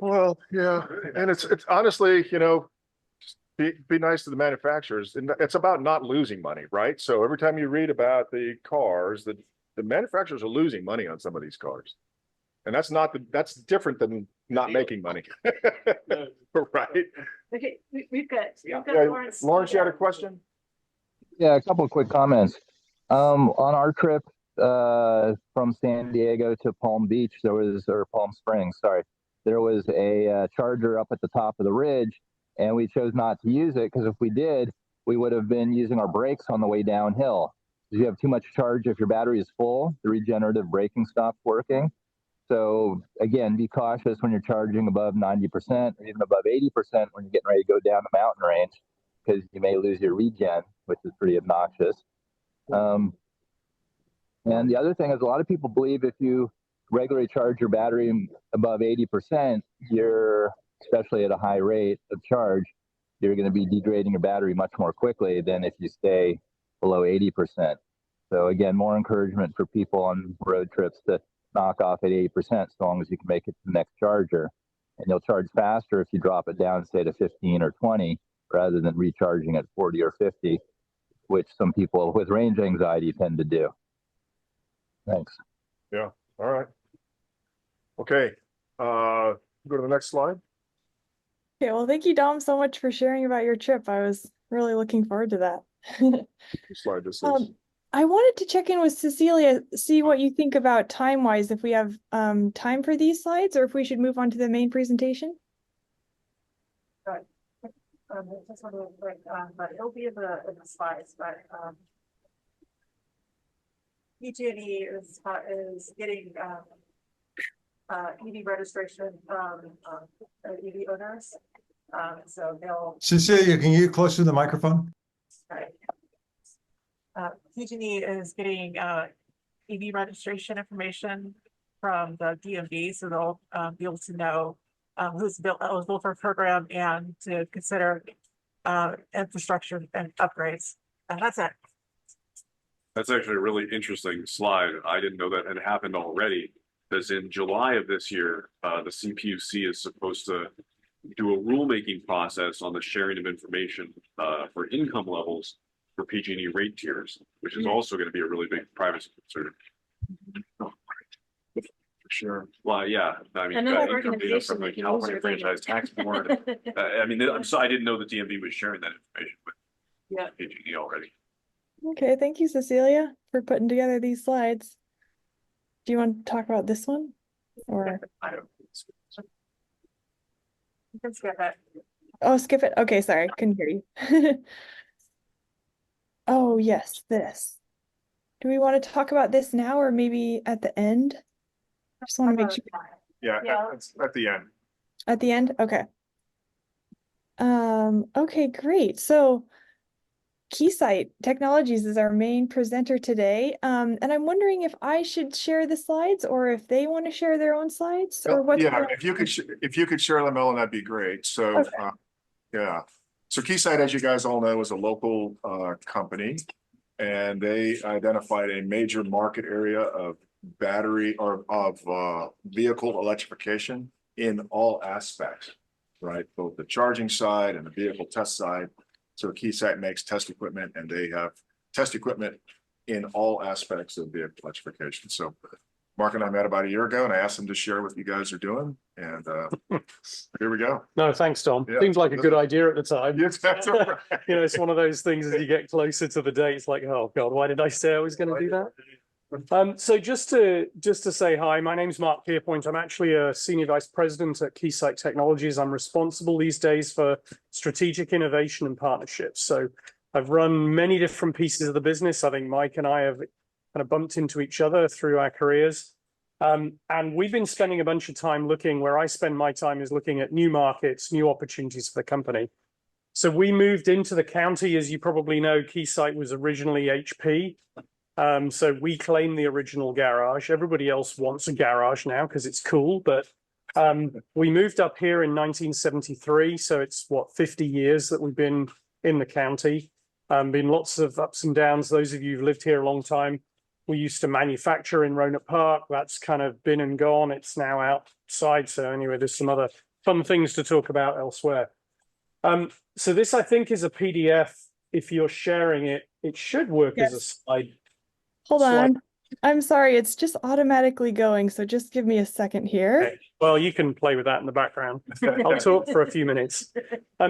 Well, yeah, and it's honestly, just be nice to the manufacturers. And it's about not losing money, right? So every time you read about the cars, the manufacturers are losing money on some of these cars. And that's different than not making money. Right? Okay, we've got Yeah. Lawrence. Lawrence, you had a question? Yeah, a couple of quick comments. On our trip from San Diego to Palm Beach, or Palm Springs, sorry, there was a charger up at the top of the ridge, and we chose not to use it because if we did, we would have been using our brakes on the way downhill. If you have too much charge, if your battery is full, the regenerative braking stops working. So again, be cautious when you're charging above 90% or even above 80% when you're getting ready to go down the mountain range, because you may lose your regen, which is pretty obnoxious. And the other thing is, a lot of people believe if you regularly charge your battery above 80%, especially at a high rate of charge, you're going to be degrading your battery much more quickly than if you stay below 80%. So again, more encouragement for people on road trips to knock off at 80% as long as you can make it to the next charger. And you'll charge faster if you drop it down, say, to 15 or 20, rather than recharging at 40 or 50, which some people with range anxiety tend to do. Thanks. Yeah. All right. Okay. Go to the next slide. Okay, well, thank you, Dom, so much for sharing about your trip. I was really looking forward to that. Slide this is. I wanted to check in with Cecilia, see what you think about time-wise, if we have time for these slides, or if we should move on to the main presentation. Just want to quick, but it'll be in the slides, but PG&E is getting EV registration from EV owners. So they'll. Cecilia, can you get closer to the microphone? Sorry. PG&E is getting EV registration information from the DMV, so they'll be able to know who's eligible for a program and to consider infrastructure and upgrades. And that's it. That's actually a really interesting slide. I didn't know that had happened already, because in July of this year, the CPUC is supposed to do a rulemaking process on the sharing of information for income levels for PG&E rate tiers, which is also going to be a really big privacy concern. For sure. Well, yeah, I mean, Another income data from organization the that can use California your Franchise Tax Board. I mean, I didn't know the DMV was sharing that information with PG&E already. Okay, thank you, Cecilia, for putting together these slides. Do you want to talk about this one? Or You can skip it. oh, skip it. Okay, sorry, couldn't hear you. Oh, yes, this. Do we want to talk about this now or maybe at the end? I just want to make sure. Yeah, Yeah. at the end. At the end? Okay. Okay, great. So Keysight Technologies is our main presenter today. And I'm wondering if I should share the slides or if they want to share their own slides or what's Yeah, going on? if you could share them, Ellen, that'd be great. So, Okay. yeah. So Keysight, as you guys all know, is a local company, and they identified a major market area of battery or of vehicle electrification in all aspects, right? Both the charging side and the vehicle test side. So Keysight makes test equipment, and they have test equipment in all aspects of vehicle electrification. So Mark and I met about a year ago, and I asked them to share what you guys are doing, and here we go. No, thanks, Tom. Yeah. Seems like a good idea at the time. Yes, that's all right. You know, it's one of those things as you get closer to the date, it's like, oh God, why did I say I was going to do that? So just to say hi, my name's Mark Pierpoint. I'm actually a senior vice president at Keysight Technologies. I'm responsible these days for strategic innovation and partnerships. So I've run many different pieces of the business. I think Mike and I have kind of bumped into each other through our careers. And we've been spending a bunch of time looking, where I spend my time is looking at new markets, new opportunities for the company. So we moved into the county. As you probably know, Keysight was originally HP. So we claim the original garage. Everybody else wants a garage now because it's cool. But we moved up here in 1973. So it's what, 50 years that we've been in the county. Been lots of ups and downs. Those of you who've lived here a long time, we used to manufacture in Roanoke Park. That's kind of been and gone. It's now outside. So anyway, there's some other fun things to talk about elsewhere. So this, I think, is a PDF. If you're sharing it, it should work as a slide. Hold on. I'm sorry, it's just automatically going, so just give me a second here. Okay. Well, you can play with that in the background. I'll talk for a few minutes.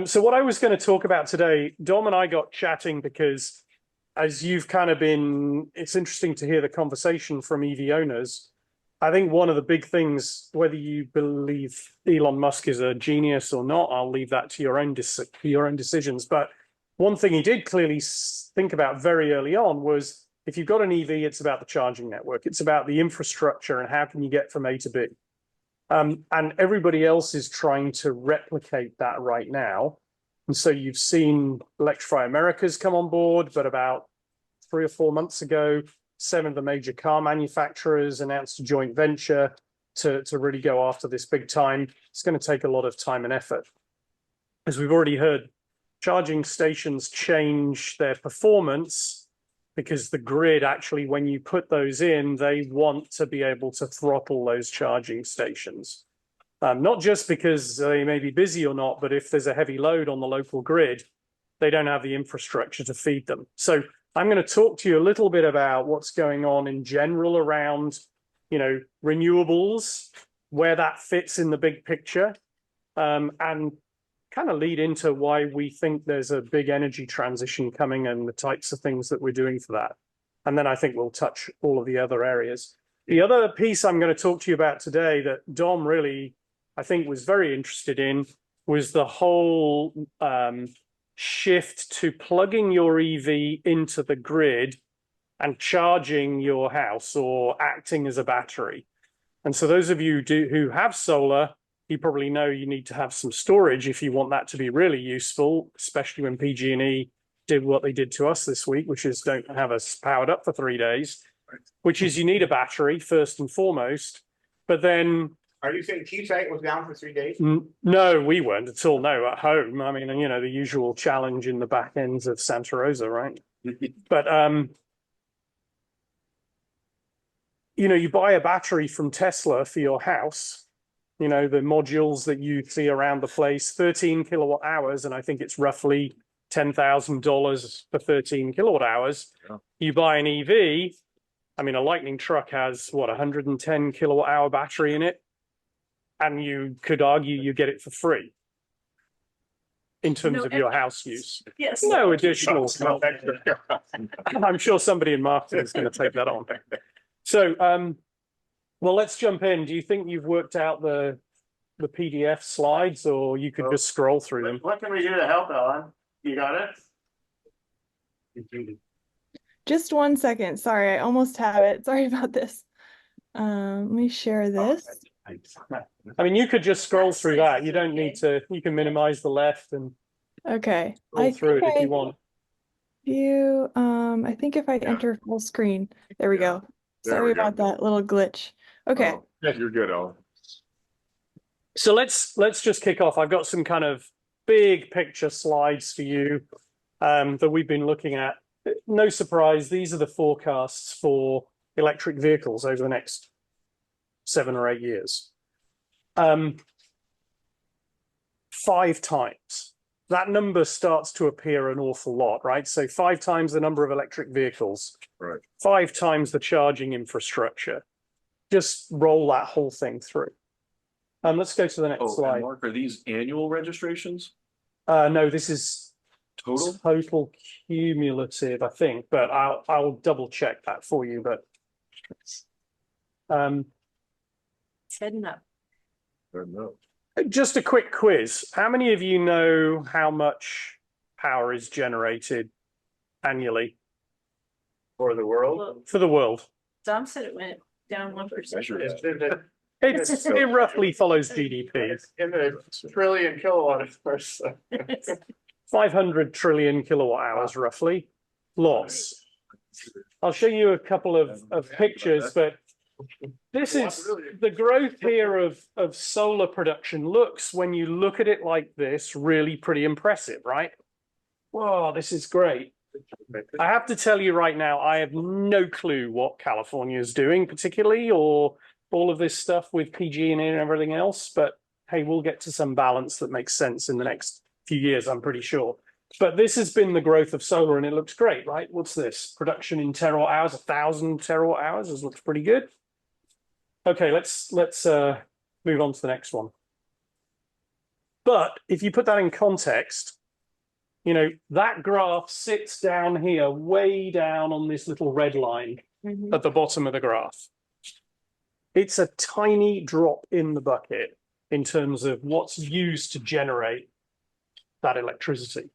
So what I was going to talk about today, Dom and I got chatting because as you've kind of been, it's interesting to hear the conversation from EV owners. I think one of the big things, whether you believe Elon Musk is a genius or not, I'll leave that to your own decisions. But one thing he did clearly think about very early on was, if you've got an EV, it's about the charging network. It's about the infrastructure and how can you get from A to B. And everybody else is trying to replicate that right now. And so you've seen Electrify America's come on board, but about 3 or 4 months ago, 7 of the major car manufacturers announced a joint venture to really go after this big time. It's going to take a lot of time and effort. As we've already heard, charging stations change their performance because the grid actually, when you put those in, they want to be able to throttle those charging stations. Not just because they may be busy or not, but if there's a heavy load on the local grid, they don't have the infrastructure to feed them. So I'm going to talk to you a little bit about what's going on in general around, you know, renewables, where that fits in the big picture, and kind of lead into why we think there's a big energy transition coming and the types of things that we're doing for that. And then I think we'll touch all of the other areas. The other piece I'm going to talk to you about today that Dom really, I think, was very interested in was the whole shift to plugging your EV into the grid and charging your house or acting as a battery. And so those of you who have solar, you probably know you need to have some storage if you want that to be really useful, especially when PG&E did what they did to us this week, which is don't have us powered up for 3 days, which is you need a battery first and foremost. But then... Are you saying Keysight was down for 3 days? No, we weren't at all. No, at home. I mean, you know, the usual challenge in the back ends of Santa Rosa, right? But, you know, you buy a battery from Tesla for your house, you know, the modules that you see around the place, 13 kilowatt hours, and I think it's roughly $10,000 for 13 kilowatt hours. Yeah. You buy an EV, I mean, a Lightning truck has, what, 110 kilowatt hour battery in it? And you could argue you get it for free in terms of your house use. Yes. No additional. I'm sure somebody in marketing is going to take that on. So, Well, let's jump in. Do you think you've worked out the PDF slides, or you could just scroll through them? What can we do to help, Ellen? You got it? Just 1 second. Sorry, I almost have it. Sorry about this. Let me share this. I mean, you could just scroll through that. You don't need to. You can minimize the left and Okay. scroll through it if you want. I think if I enter full screen, there we go. There Sorry we go. about that little glitch. Okay. Oh, you're good, Ellen. So let's just kick off. I've got some kind of big picture slides for you that we've been looking at. No surprise, these are the forecasts for electric vehicles over the next 7 or 8 years. 5 times. That number starts to appear an awful lot, right? So 5 times the number of electric vehicles, Right. 5 times the charging infrastructure. Just roll that whole thing through. Let's go to the next Oh, slide. and Mark, are these annual registrations? No, this is Total cumulative, I think, but I'll double check that for you. But It's heading up. just a quick quiz. How many of you know how much power is generated annually For the world? Well, for the world? Dom said it went down 1%. It roughly follows GDP. In the trillion kilowatt hours. 500 trillion kilowatt hours, roughly. Lots. I'll show you a couple of pictures, but this is the growth here of solar production. Looks, when you look at it like this, really pretty impressive, right? Whoa, this is great. I have to tell you right now, I have no clue what California is doing particularly, or all of this stuff with PG and everything else, but hey, we'll get to some balance that makes sense in the next few years, I'm pretty sure. But this has been the growth of solar, and it looks great, right? What's this? Production in terawatt hours, 1,000 terawatt hours. This looks pretty good. Okay, let's move on to the next one. But if you put that in context, you know, that graph sits down here, way down on this little red line at the bottom of the graph. It's a tiny drop in the bucket in terms of what's used to generate that electricity.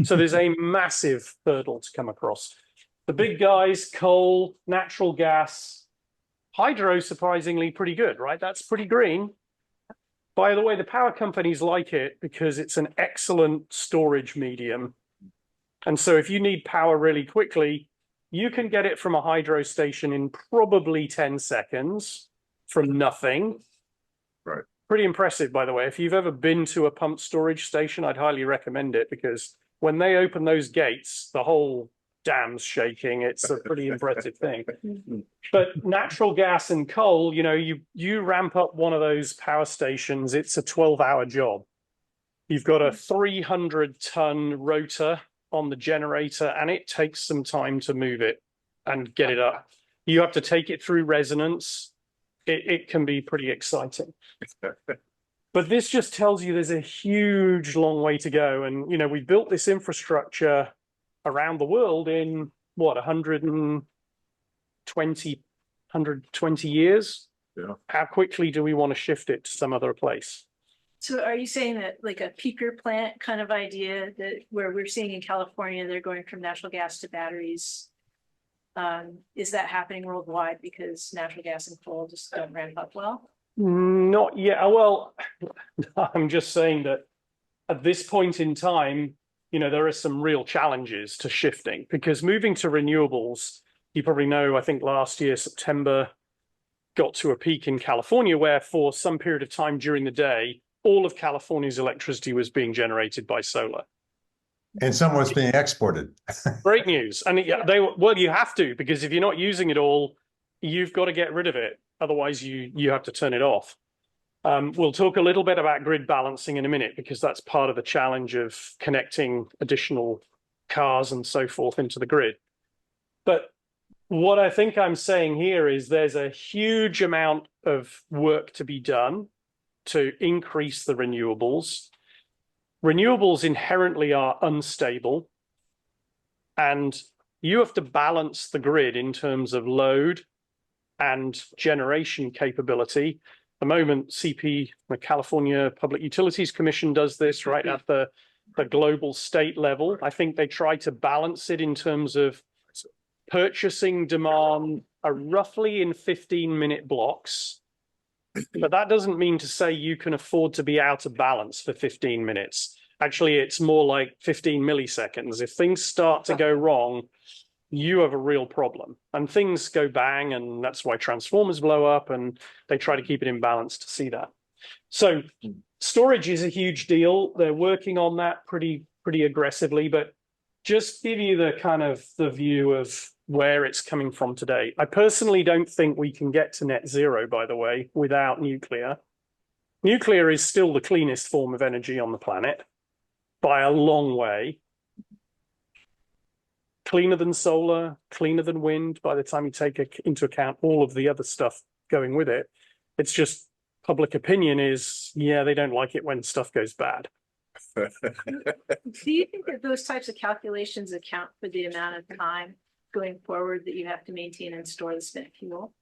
So there's a massive hurdle to come across. The big guys, coal, natural gas, hydro, surprisingly pretty good, right? That's pretty green. By the way, the power companies like it because it's an excellent storage medium. And so if you need power really quickly, you can get it from a hydro station in probably 10 seconds from nothing. Right. Pretty impressive, by the way. If you've ever been to a pump storage station, I'd highly recommend it, because when they open those gates, the whole dam's shaking. It's a pretty impressive thing. But natural gas and coal, you know, you ramp up one of those power stations, it's a 12-hour job. You've got a 300-ton rotor on the generator, and it takes some time to move it and get it up. You have to take it through resonance. It can be pretty exciting. But this just tells you there's a huge long way to go. And, you know, we built this infrastructure around the world in what, 120 years? Yeah. How quickly do we want to shift it to some other place? So are you saying that like a peaker plant kind of idea, that where we're seeing in California, they're going from natural gas to batteries? Is that happening worldwide because natural gas and coal just don't ramp up well? Not yet. Well, I'm just saying that at this point in time, you know, there are some real challenges to shifting, because moving to renewables, you probably know, I think last year, September, got to a peak in California where for some period of time during the day, all of California's electricity was being generated by solar. And some was being exported. Great news. And well, you have to, because if you're not using it all, you've got to get rid of it. Otherwise, you have to turn it off. We'll talk a little bit about grid balancing in a minute, because that's part of the challenge of connecting additional cars and so forth into the grid. But what I think I'm saying here is there's a huge amount of work to be done to increase the renewables. Renewables inherently are unstable, and you have to balance the grid in terms of load and generation capability. At the moment, CP, the California Public Utilities Commission, does this right at the global state level. I think they try to balance it in terms of purchasing demand roughly in 15-minute blocks. But that doesn't mean to say you can afford to be out of balance for 15 minutes. Actually, it's more like 15 milliseconds. If things start to go wrong, you have a real problem. And things go bang, and that's why transformers blow up, and they try to keep it in balance to see that. So storage is a huge deal. They're working on that pretty aggressively, but just give you the kind of the view of where it's coming from today. I personally don't think we can get to net zero, by the way, without nuclear. Nuclear is still the cleanest form of energy on the planet by a long way. Cleaner than solar, cleaner than wind, by the time you take into account all of the other stuff going with it. It's just public opinion is, yeah, they don't like it when stuff goes bad. Do you think that those types of calculations account for the amount of time going forward that you have to maintain and store the spent fuel?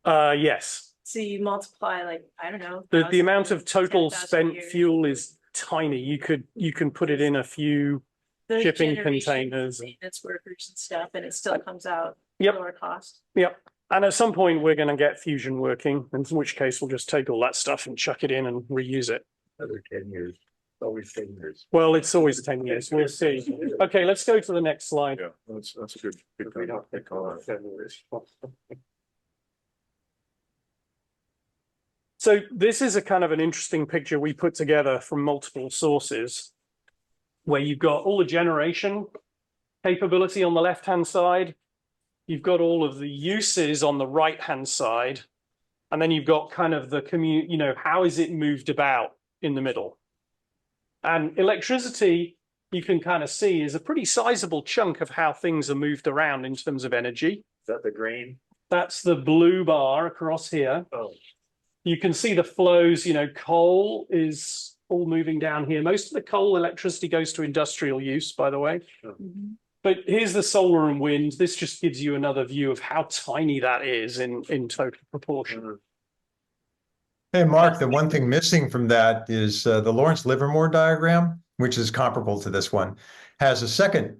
Yes. So you multiply, like, I don't know. The amount of total 10,000 spent years. fuel is tiny. You can put it in a few Those shipping generation containers. maintenance workers and stuff, and it still comes out Yep. lower cost. Yep. And at some point we're going to get fusion working, in which case we'll just take all that stuff and chuck it in and reuse it. Another 10 years, always 10 years. Well, it's always 10 years. We'll see. Okay, let's go to the next slide. Yeah, that's a good. If we don't pick on 10 years. So this is a kind of an interesting picture we put together from multiple sources, where you've got all the generation capability on the left-hand side, you've got all of the uses on the right-hand side, and then you've got kind of the how is it moved about in the middle. And electricity, you can kind of see, is a pretty sizable chunk of how things are moved around in terms of energy. Is that the green? That's the blue bar across here. Oh. You can see the flows, coal is all moving down here. Most of the coal electricity goes to industrial use, by the way. Mm-hmm. But here's the solar and wind. This just gives you another view of how tiny that is in total proportion. Hey, Mark, the one thing missing from that is the Lawrence Livermore diagram, which is comparable to this one, has a second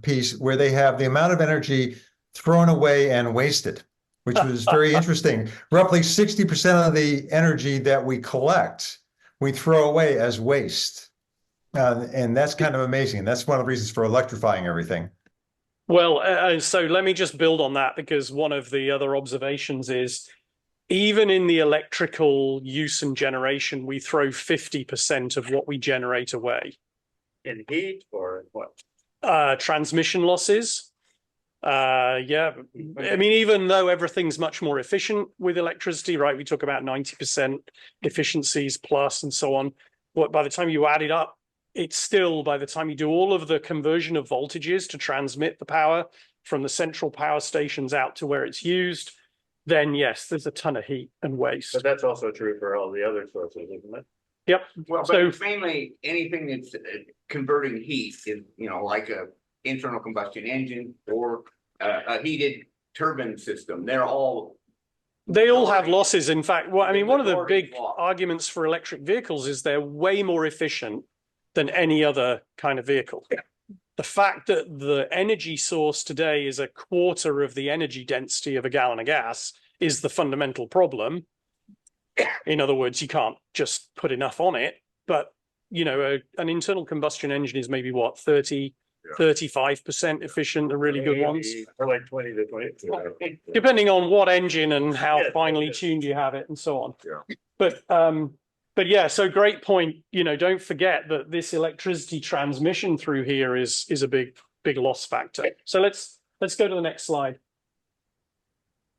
piece where they have the amount of energy thrown away and wasted, which was very interesting. Roughly 60% of the energy that we collect, we throw away as waste. And that's kind of amazing. That's one of the reasons for electrifying everything. Well, so let me just build on that, because one of the other observations is even in the electrical use and generation, we throw 50% of what we generate away. In heat or in what? Transmission losses. Yeah, I mean, even though everything's much more efficient with electricity, right? We talk about 90% efficiencies plus and so on. But by the time you add it up, it's still, by the time you do all of the conversion of voltages to transmit the power from the central power stations out to where it's used, then yes, there's a ton of heat and waste. But that's also true for all the other sources, isn't it? Yep. Well, but So it's mainly anything that's converting heat is, like a internal combustion engine or a heated turbine system. They all have losses. In fact, I mean, one of the big arguments for electric vehicles is they're way more efficient than any other kind of vehicle. The fact that the energy source today is a quarter of the energy density of a gallon of gas is the fundamental problem. In other words, you can't just put enough on it, but an internal combustion engine is maybe what, 35% efficient, the really good ones. Or like 20 to 22. Depending on what engine and how finely tuned you have it and so on. Yeah. But yeah, so great point. Don't forget that this electricity transmission through here is a big loss factor. So let's go to the next slide.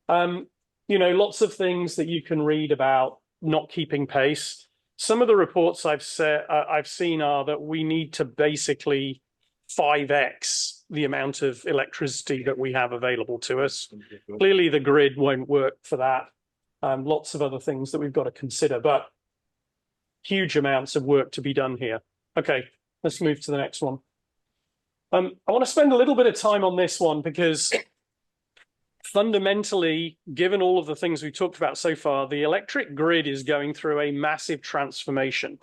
Lots of things that you can read about not keeping pace. Some of the reports I've seen are that we need to basically 5x the amount of electricity that we have available to us. Clearly, the grid won't work for that. Lots of other things that we've got to consider, but huge amounts of work to be done here. Okay, let's move to the next one. I want to spend a little bit of time on this one because fundamentally, given all of the things we've talked about so far, the electric grid is going through a massive transformation.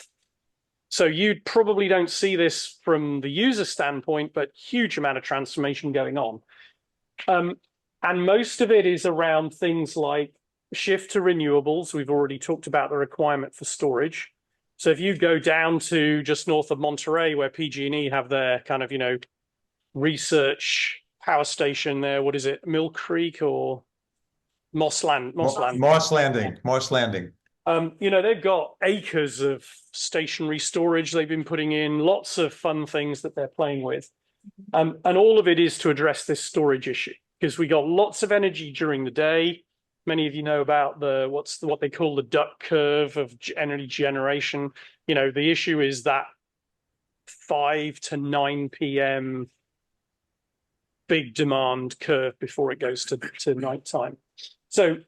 So you probably don't see this from the user standpoint, but huge amount of transformation going on. And most of it is around things like shift to renewables. We've already talked about the requirement for storage. So if you go down to just north of Monterey, where PG&E have their kind of, research power station there, what is it, Mill Creek or Moss Landing? Moss Landing. They've got acres of stationary storage they've been putting in, lots of fun things that they're playing with. And all of it is to address this storage issue, because we got lots of energy during the day. Many of you know about what they call the duck curve of energy generation. The issue is that 5 to 9 p.m. big demand curve before it goes to nighttime. So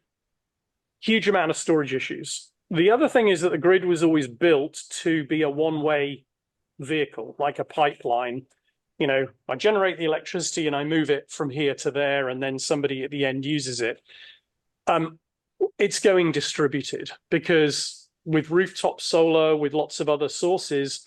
huge amount of storage issues. The other thing is that the grid was always built to be a one-way vehicle, like a pipeline. I generate the electricity and I move it from here to there, and then somebody at the end uses it. It's going distributed, because with rooftop solar, with lots of other sources,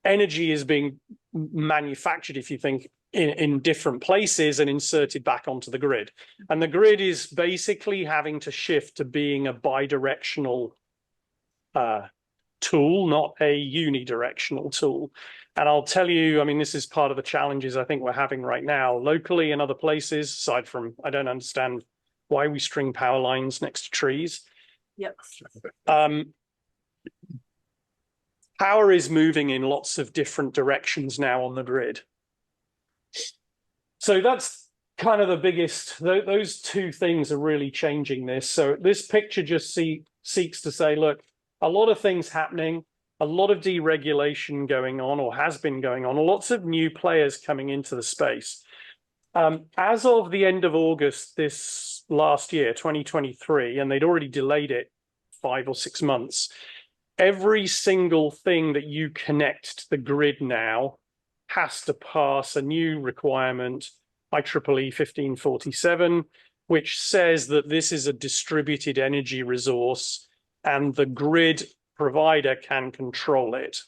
energy is being manufactured, if you think, in different places and inserted back onto the grid. And the grid is basically having to shift to being a bidirectional tool, not a unidirectional tool. And I'll tell you, this is part of the challenges I think we're having right now, locally and other places, aside from, I don't understand why we string power lines next to trees. Yep. Power is moving in lots of different directions now on the grid. So that's kind of the biggest, those two things are really changing this. So this picture just seeks to say, look, a lot of things happening, a lot of deregulation going on, or has been going on, lots of new players coming into the space. As of the end of August this last year, 2023, and they'd already delayed it 5 or 6 months, every single thing that you connect to the grid now has to pass a new requirement, IEEE 1547, which says that this is a distributed energy resource and the grid provider can control it.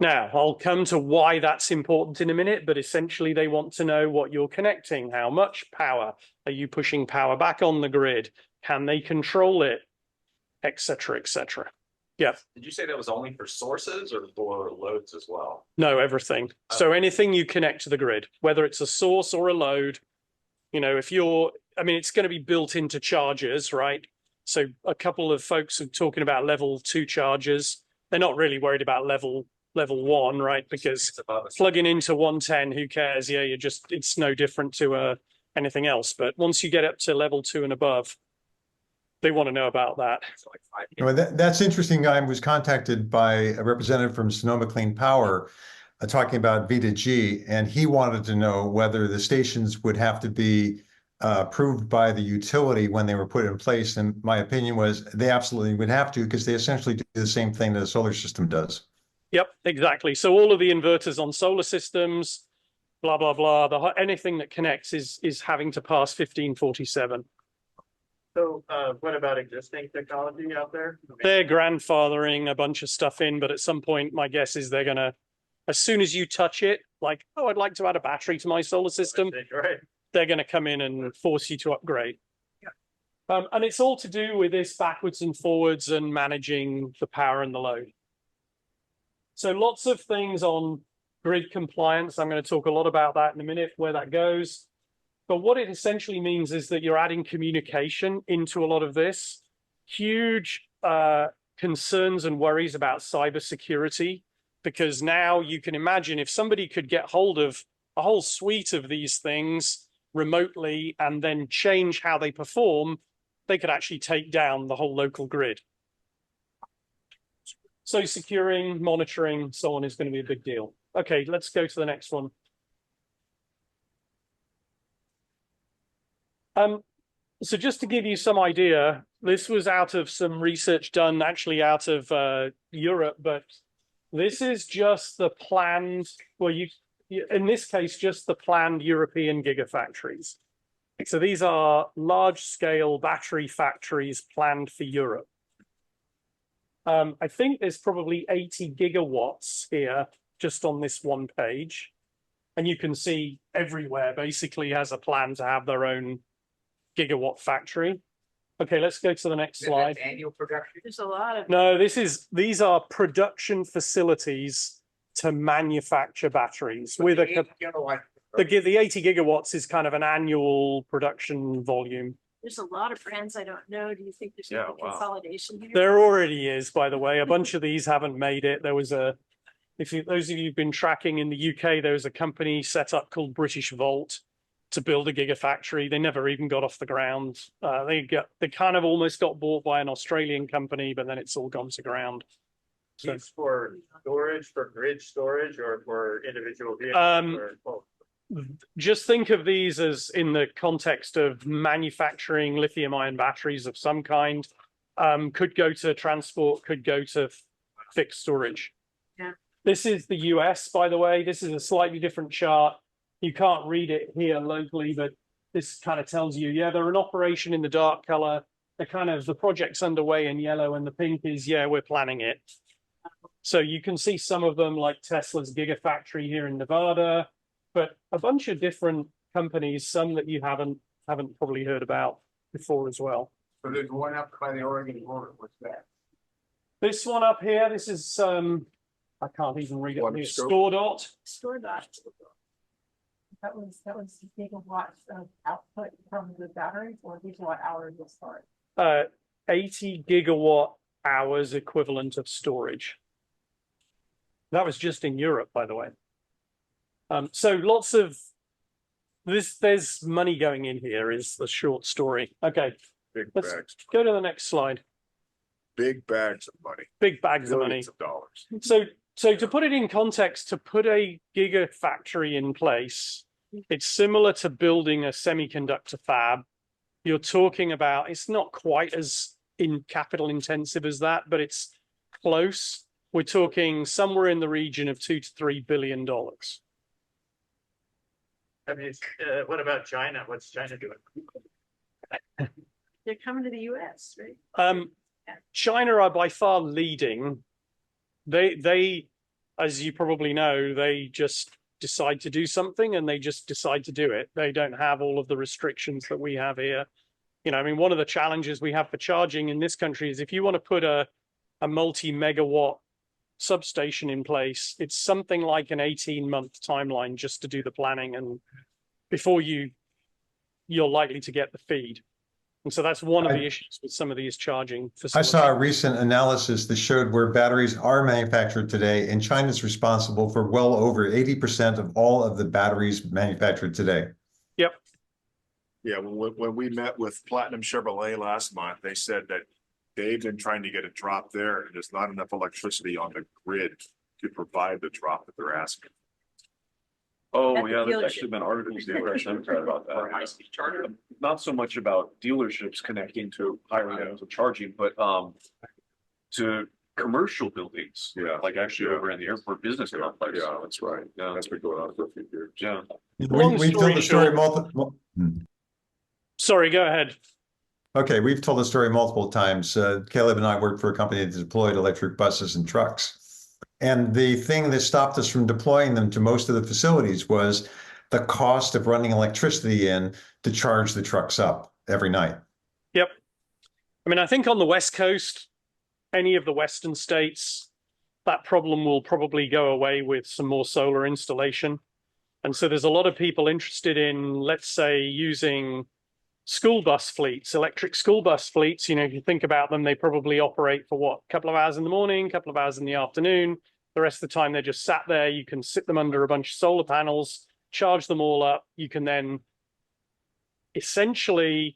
Now, I'll come to why that's important in a minute, but essentially they want to know what you're connecting, how much power, are you pushing power back on the grid, can they control it, etc., etc. Yeah. Did you say that was only for sources or for loads as well? No, everything. So anything you connect to the grid, whether it's a source or a load, if you're, it's going to be built into chargers, right? So a couple of folks are talking about level 2 chargers. They're not really worried about level 1, right? Because plugging into 110, who cares? Yeah, it's no different to anything else. But once you get up to level 2 and above, they want to know about that. That's interesting. I was contacted by a representative from Sonoma Clean Power talking about V2G, and he wanted to know whether the stations would have to be approved by the utility when they were put in place. And my opinion was they absolutely would have to, because they essentially do the same thing that a solar system does. Yep, exactly. So all of the inverters on solar systems, blah, blah, blah, anything that connects is having to pass 1547. So what about existing technology out there? They're grandfathering a bunch of stuff in, but at some point, my guess is they're going to, as soon as you touch it, like, oh, I'd like to add a battery to my solar system, right, they're going to come in and force you to upgrade. Yeah. And it's all to do with this backwards and forwards and managing the power and the load. So lots of things on grid compliance. I'm going to talk a lot about that in a minute, where that goes. But what it essentially means is that you're adding communication into a lot of this. Huge concerns and worries about cybersecurity, because now you can imagine if somebody could get hold of a whole suite of these things remotely and then change how they perform, they could actually take down the whole local grid. So securing, monitoring, so on is going to be a big deal. Okay, let's go to the next one. So just to give you some idea, this was out of some research done actually out of Europe, but this is just the planned, well, in this case, just the planned European gigafactories. So these are large-scale battery factories planned for Europe. I think there's probably 80 gigawatts here just on this one page. And you can see everywhere basically has a plan to have their own gigawatt factory. Okay, let's go to the next slide. Annual production. There's a lot of. No, these are production facilities to manufacture batteries with a the 80 gigawatts is kind of an annual production volume. There's a lot of brands I don't know. Do you think there's Yeah, gonna be consolidation here? There already is, by the way. A bunch of these haven't made it. There was a, those of you who've been tracking in the UK, there was a company set up called British Volt to build a gigafactory. They never even got off the ground. They kind of almost got bought by an Australian company, but then it's all gone to ground. So, These for storage, for grid storage, or for individual vehicles? Or both? just think of these as in the context of manufacturing lithium-ion batteries of some kind. Could go to transport, could go to fixed storage. Yeah. This is the US, by the way. This is a slightly different chart. You can't read it here locally, but this kind of tells you, yeah, they're an operation in the dark color. They're kind of, the project's underway in yellow, and the pink is, yeah, we're planning it. So you can see some of them like Tesla's Gigafactory here in Nevada, but a bunch of different companies, some that you haven't probably heard about before as well. So there's one up by the Oregon border. What's that? This one up here, this is, I can't even read it. It's StoreDot. StoreDot. That was gigawatts of output from the batteries or gigawatt hours of storage? 80 gigawatt hours equivalent of storage. That was just in Europe, by the way. So lots of this, there's money going in here is the short story. Okay, let's go to the next slide. Big bags of money. Big bags of money. Millions of dollars. So to put it in context, to put a gigafactory in place, it's similar to building a semiconductor fab. You're talking about, it's not quite as capital intensive as that, but it's close. We're talking somewhere in the region of $2 to $3 billion. I mean, what about China? What's China doing? They're coming to the US, right? China are by far leading. They, as you probably know, they just decide to do something and they just decide to do it. They don't have all of the restrictions that we have here. You know, I mean, one of the challenges we have for charging in this country is if you want to put a multi-megawatt substation in place, it's something like an 18-month timeline just to do the planning, and before you're likely to get the feed. And so that's one of the issues with some of these charging facilities. I saw a recent analysis that showed where batteries are manufactured today, and China's responsible for well over 80% of all of the batteries manufactured today. Yep. Yeah, when we met with Platinum Chevrolet last month, they said that they've been trying to get a drop there, and there's not enough electricity on the grid to provide the drop that they're asking. Oh, yeah, there's actually been articles in the Democrat about that. High-speed charger. Not so much about dealerships connecting to higher levels of charging, but to commercial buildings. Yeah. Like actually over in the airport business complex. Yeah, that's right. Yeah. That's been going on for a few years. Yeah. We've told the story multiple. Sorry, go ahead. Okay, we've told the story multiple times. Caleb and I worked for a company that deployed electric buses and trucks. And the thing that stopped us from deploying them to most of the facilities was the cost of running electricity in to charge the trucks up every night. Yep. I mean, I think on the West Coast, any of the Western states, that problem will probably go away with some more solar installation. And so there's a lot of people interested in, let's say, using school bus fleets, electric school bus fleets. You know, if you think about them, they probably operate for what, a couple of hours in the morning, a couple of hours in the afternoon. The rest of the time, they're just sat there. You can sit them under a bunch of solar panels, charge them all up. You can then essentially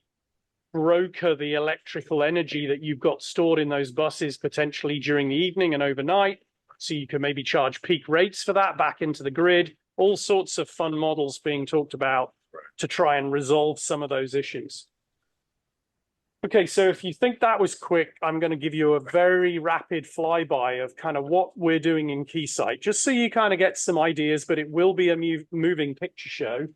broker the electrical energy that you've got stored in those buses potentially during the evening and overnight. So you can maybe charge peak rates for that back into the grid. All sorts of fun models being talked about to try and resolve some of those issues. Okay, so if you think that was quick, I'm going to give you a very rapid flyby of kind of what we're doing in Keysight, just so you kind of get some ideas, but it will be a moving picture show.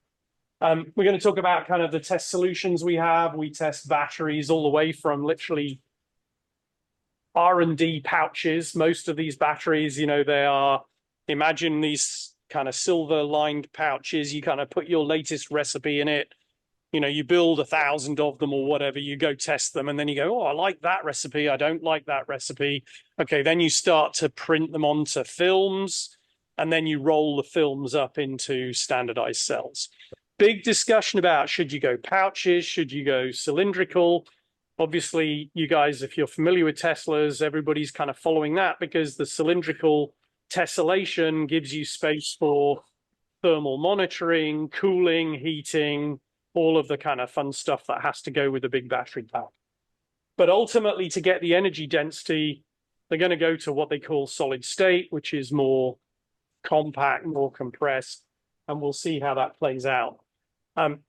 We're going to talk about kind of the test solutions we have. We test batteries all the way from literally R&D pouches. Most of these batteries, you know, they are, imagine these kind of silver lined pouches. You kind of put your latest recipe in it. You know, you build 1,000 of them or whatever, you go test them, and then you go, oh, I like that recipe. I don't like that recipe. Okay, then you start to print them onto films, and then you roll the films up into standardized cells. Big discussion about, should you go pouches? Should you go cylindrical? Obviously, you guys, if you're familiar with Teslas, everybody's kind of following that, because the cylindrical tessellation gives you space for thermal monitoring, cooling, heating, all of the kind of fun stuff that has to go with a big battery pack. But ultimately, to get the energy density, they're going to go to what they call solid state, which is more compact, more compressed, and we'll see how that plays out.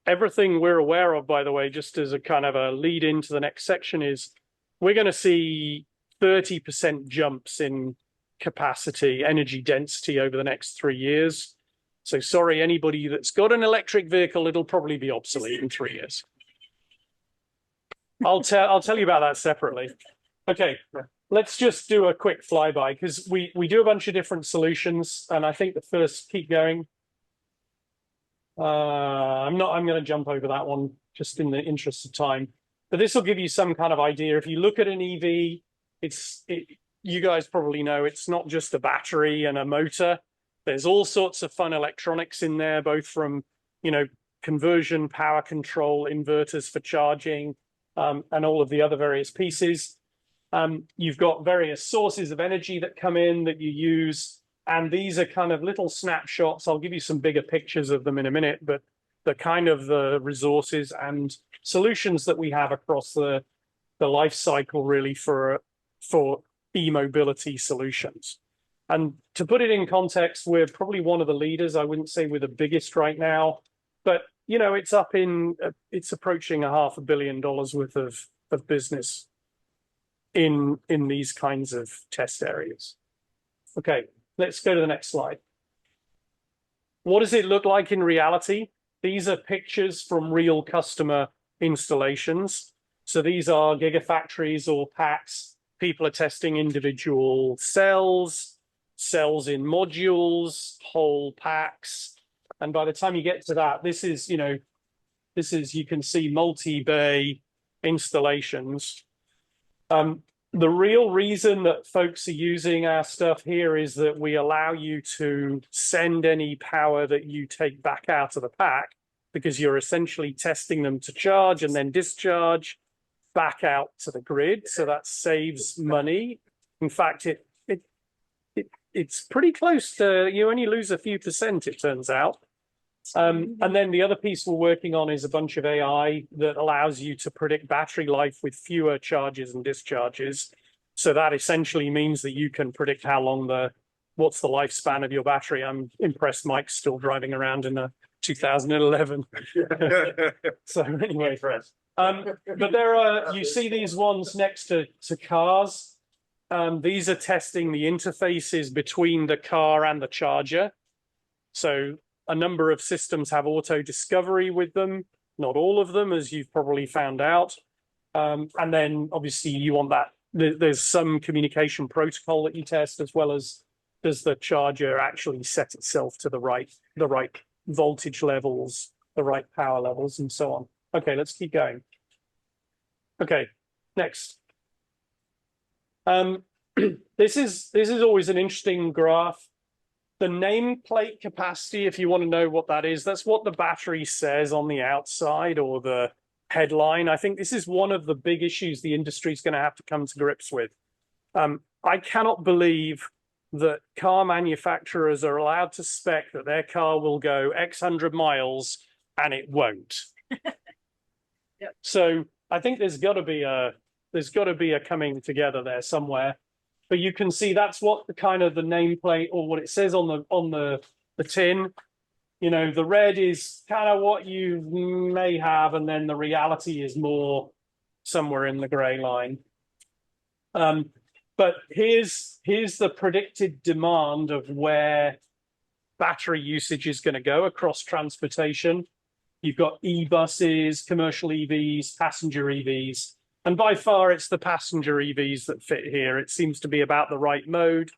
Everything we're aware of, by the way, just as a kind of a lead into the next section, is we're going to see 30% jumps in capacity, energy density over the next 3 years. So sorry, anybody that's got an electric vehicle, it'll probably be obsolete in 3 years. I'll tell you about that separately. Okay, let's just do a quick flyby, because we do a bunch of different solutions, and I think the first, keep going. I'm going to jump over that one just in the interest of time. But this will give you some kind of idea. If you look at an EV, you guys probably know it's not just a battery and a motor. There's all sorts of fun electronics in there, both from, you know, conversion, power control, inverters for charging, and all of the other various pieces. You've got various sources of energy that come in that you use. And these are kind of little snapshots. I'll give you some bigger pictures of them in a minute, but the kind of the resources and solutions that we have across the life cycle, really, for e-mobility solutions. And to put it in context, we're probably one of the leaders. I wouldn't say we're the biggest right now, but you know, it's approaching $500 million worth of business in these kinds of test areas. Okay, let's go to the next slide. What does it look like in reality? These are pictures from real customer installations. So these are gigafactories or packs. People are testing individual cells in modules, whole packs. And by the time you get to that, this is, you can see multi-bay installations. The real reason that folks are using our stuff here is that we allow you to send any power that you take back out of the pack, because you're essentially testing them to charge and then discharge back out to the grid. So that saves money. In fact, it's pretty close to, you only lose a few percent, it turns out. And then the other piece we're working on is a bunch of AI that allows you to predict battery life with fewer charges and discharges. So that essentially means that you can predict how long what's the lifespan of your battery. I'm impressed Mike's still driving around in a 2011. So anyway, but there are, you see these ones next to cars. These are testing the interfaces between the car and the charger. So a number of systems have auto discovery with them, not all of them, as you've probably found out. And then obviously you want that, there's some communication protocol that you test, as well as does the charger actually set itself to the right voltage levels, the right power levels, and so on. Okay, let's keep going. Okay, next. This is always an interesting graph. The nameplate capacity, if you want to know what that is, that's what the battery says on the outside, or the headline. I think this is one of the big issues the industry is going to have to come to grips with. I cannot believe that car manufacturers are allowed to spec that their car will go X hundred miles and it won't. Yep. So I think there's got to be a coming together there somewhere. But you can see that's what the kind of the nameplate, or what it says on the tin. You know, the red is kind of what you may have, and then the reality is more somewhere in the gray line. But here's the predicted demand of where battery usage is going to go across transportation. You've got e-buses, commercial EVs, passenger EVs, and by far it's the passenger EVs that fit here. It seems to be about the right mode.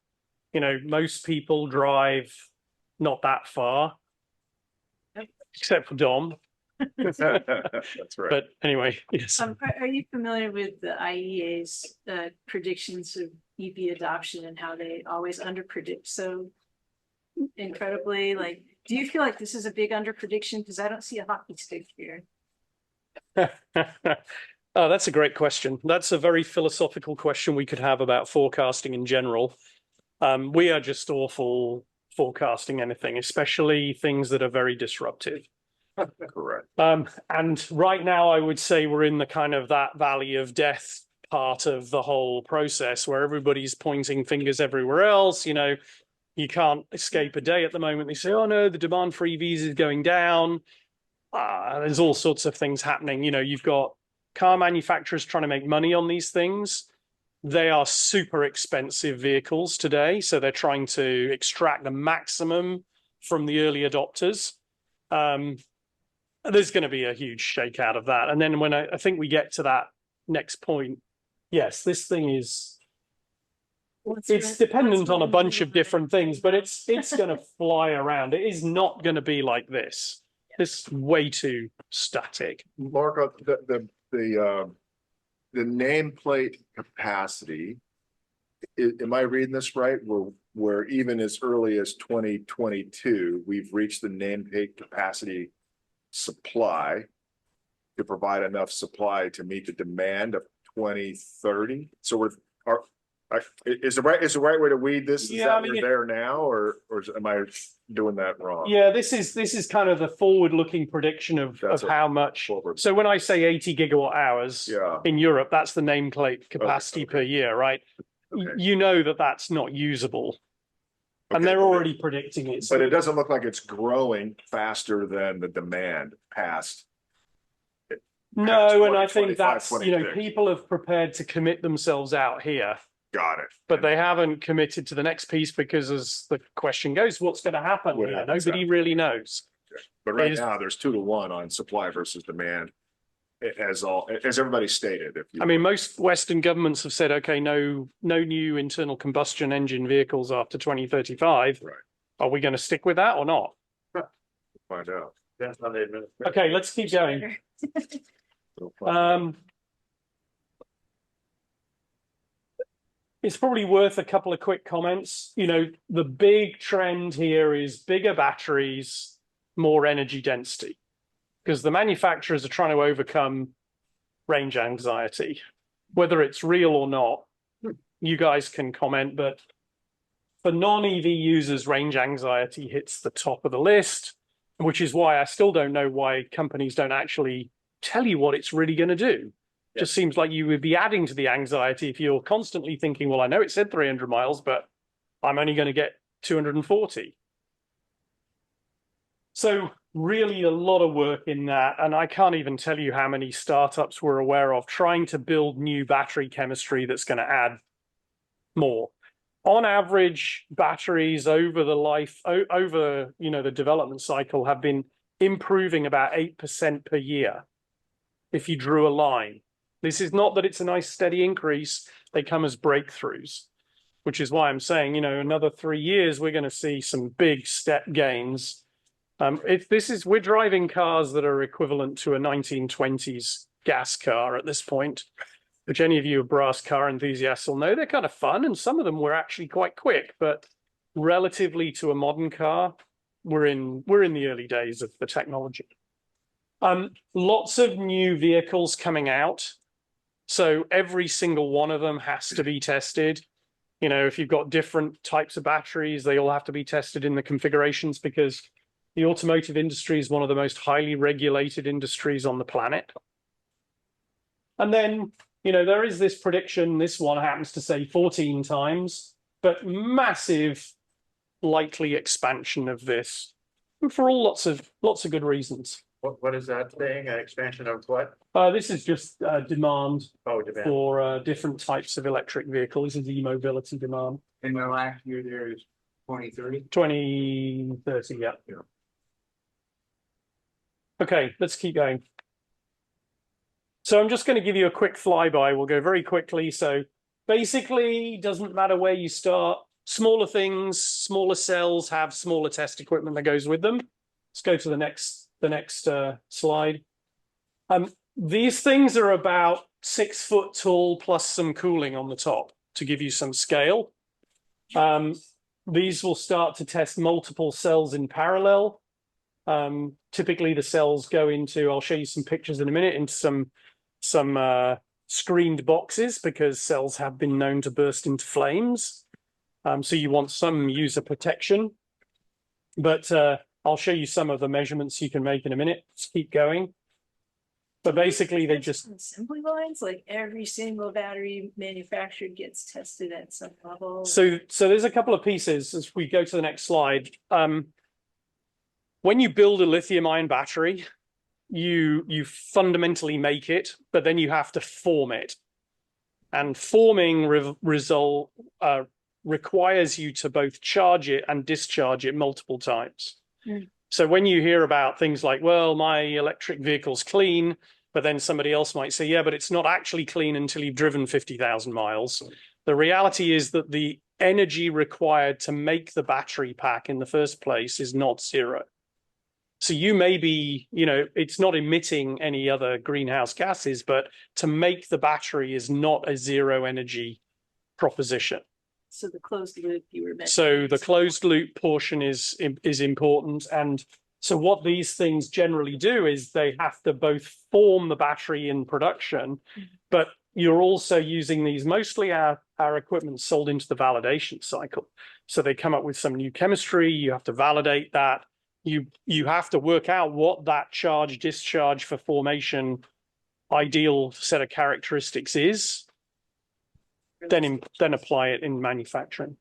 You know, most people drive not that far, except for Dom. That's right. But anyway, yes. Are you familiar with the IEA's predictions of EV adoption and how they always underpredict so incredibly? Like, do you feel like this is a big underprediction? Because I don't see a hockey stick here. Oh, that's a great question. That's a very philosophical question we could have about forecasting in general. We are just awful forecasting anything, especially things that are very disruptive. Correct. And right now, I would say we're in the kind of that valley of death part of the whole process where everybody's pointing fingers everywhere else. You know, you can't escape a day at the moment. They say, oh no, the demand for EVs is going down. There's all sorts of things happening. You know, you've got car manufacturers trying to make money on these things. They are super expensive vehicles today. So they're trying to extract the maximum from the early adopters. There's going to be a huge shakeout of that. And then when I think we get to that next point, yes, this thing is, it's dependent on a bunch of different things, but it's going to fly around. It is not going to be like this. It's way too static. Mark, the nameplate capacity, am I reading this right? Where even as early as 2022, we've reached the nameplate capacity supply to provide enough supply to meet the demand of 2030. So is the right way to read this? Is that we're there now, or am I doing that wrong? Yeah, this is kind of the forward-looking prediction of how much. So when I say 80 gigawatt hours in Europe, that's the nameplate capacity per year, right? You know that that's not usable. And they're already predicting it. But it doesn't look like it's growing faster than the demand past. No, and I think that's, you know, people have prepared to commit themselves out here. Got it. But they haven't committed to the next piece because, as the question goes, what's going to happen here? Nobody really knows. But right now, there's 2-to-1 on supply versus demand, as everybody stated. I mean, most Western governments have said, okay, no new internal combustion engine vehicles after 2035. Right. Are we going to stick with that or not? Find out. That's not the administration. Okay, let's keep going. It's probably worth a couple of quick comments. You know, the big trend here is bigger batteries, more energy density, because the manufacturers are trying to overcome range anxiety. Whether it's real or not, you guys can comment, but for non-EV users, range anxiety hits the top of the list, which is why I still don't know why companies don't actually tell you what it's really going to do. Just seems like you would be adding to the anxiety if you're constantly thinking, well, I know it said 300 miles, but I'm only going to get 240. So really a lot of work in that. And I can't even tell you how many startups we're aware of trying to build new battery chemistry that's going to add more. On average, batteries over the life, over the development cycle have been improving about 8% per year if you drew a line. This is not that it's a nice steady increase. They come as breakthroughs, which is why I'm saying, another 3 years, we're going to see some big step gains. We're driving cars that are equivalent to a 1920s gas car at this point, which any of you brass car enthusiasts will know. They're kind of fun, and some of them were actually quite quick, but relatively to a modern car, we're in the early days of the technology. Lots of new vehicles coming out. So every single one of them has to be tested. If you've got different types of batteries, they all have to be tested in the configurations because the automotive industry is one of the most highly regulated industries on the planet. And then, there is this prediction, this one happens to say 14 times, but massive likely expansion of this for all lots of good reasons. What is that saying? An expansion of what? This is just demand Oh, demand. for different types of electric vehicles. This is e-mobility demand. In the last year, there is 2030. 2030, yeah. Okay, let's keep going. So I'm just going to give you a quick flyby. We'll go very quickly. So basically, doesn't matter where you start. Smaller things, smaller cells have smaller test equipment that goes with them. Let's go to the next slide. These things are about 6 foot tall plus some cooling on the top to give you some scale. These will start to test multiple cells in parallel. Typically the cells go into, I'll show you some pictures in a minute, into some screened boxes because cells have been known to burst into flames. So you want some user protection, but I'll show you some of the measurements you can make in a minute. Let's keep going. But basically they just assembly lines, like every single battery manufactured gets tested at some level. So there's a couple of pieces as we go to the next slide. When you build a lithium-ion battery, you fundamentally make it, but then you have to form it. And forming requires you to both charge it and discharge it multiple times. Mm. So when you hear about things like, well, my electric vehicle's clean, but then somebody else might say, yeah, but it's not actually clean until you've driven 50,000 miles. The reality is that the energy required to make the battery pack in the first place is not zero. So you may be, it's not emitting any other greenhouse gases, but to make the battery is not a zero energy proposition. So the closed loop you were mentioning. So the closed loop portion is important. And so what these things generally do is they have to both form the battery in production, but you're also using these, mostly our equipment sold into the validation cycle. So they come up with some new chemistry, you have to validate that. You have to work out what that charge discharge for formation ideal set of characteristics is. Then apply it in manufacturing.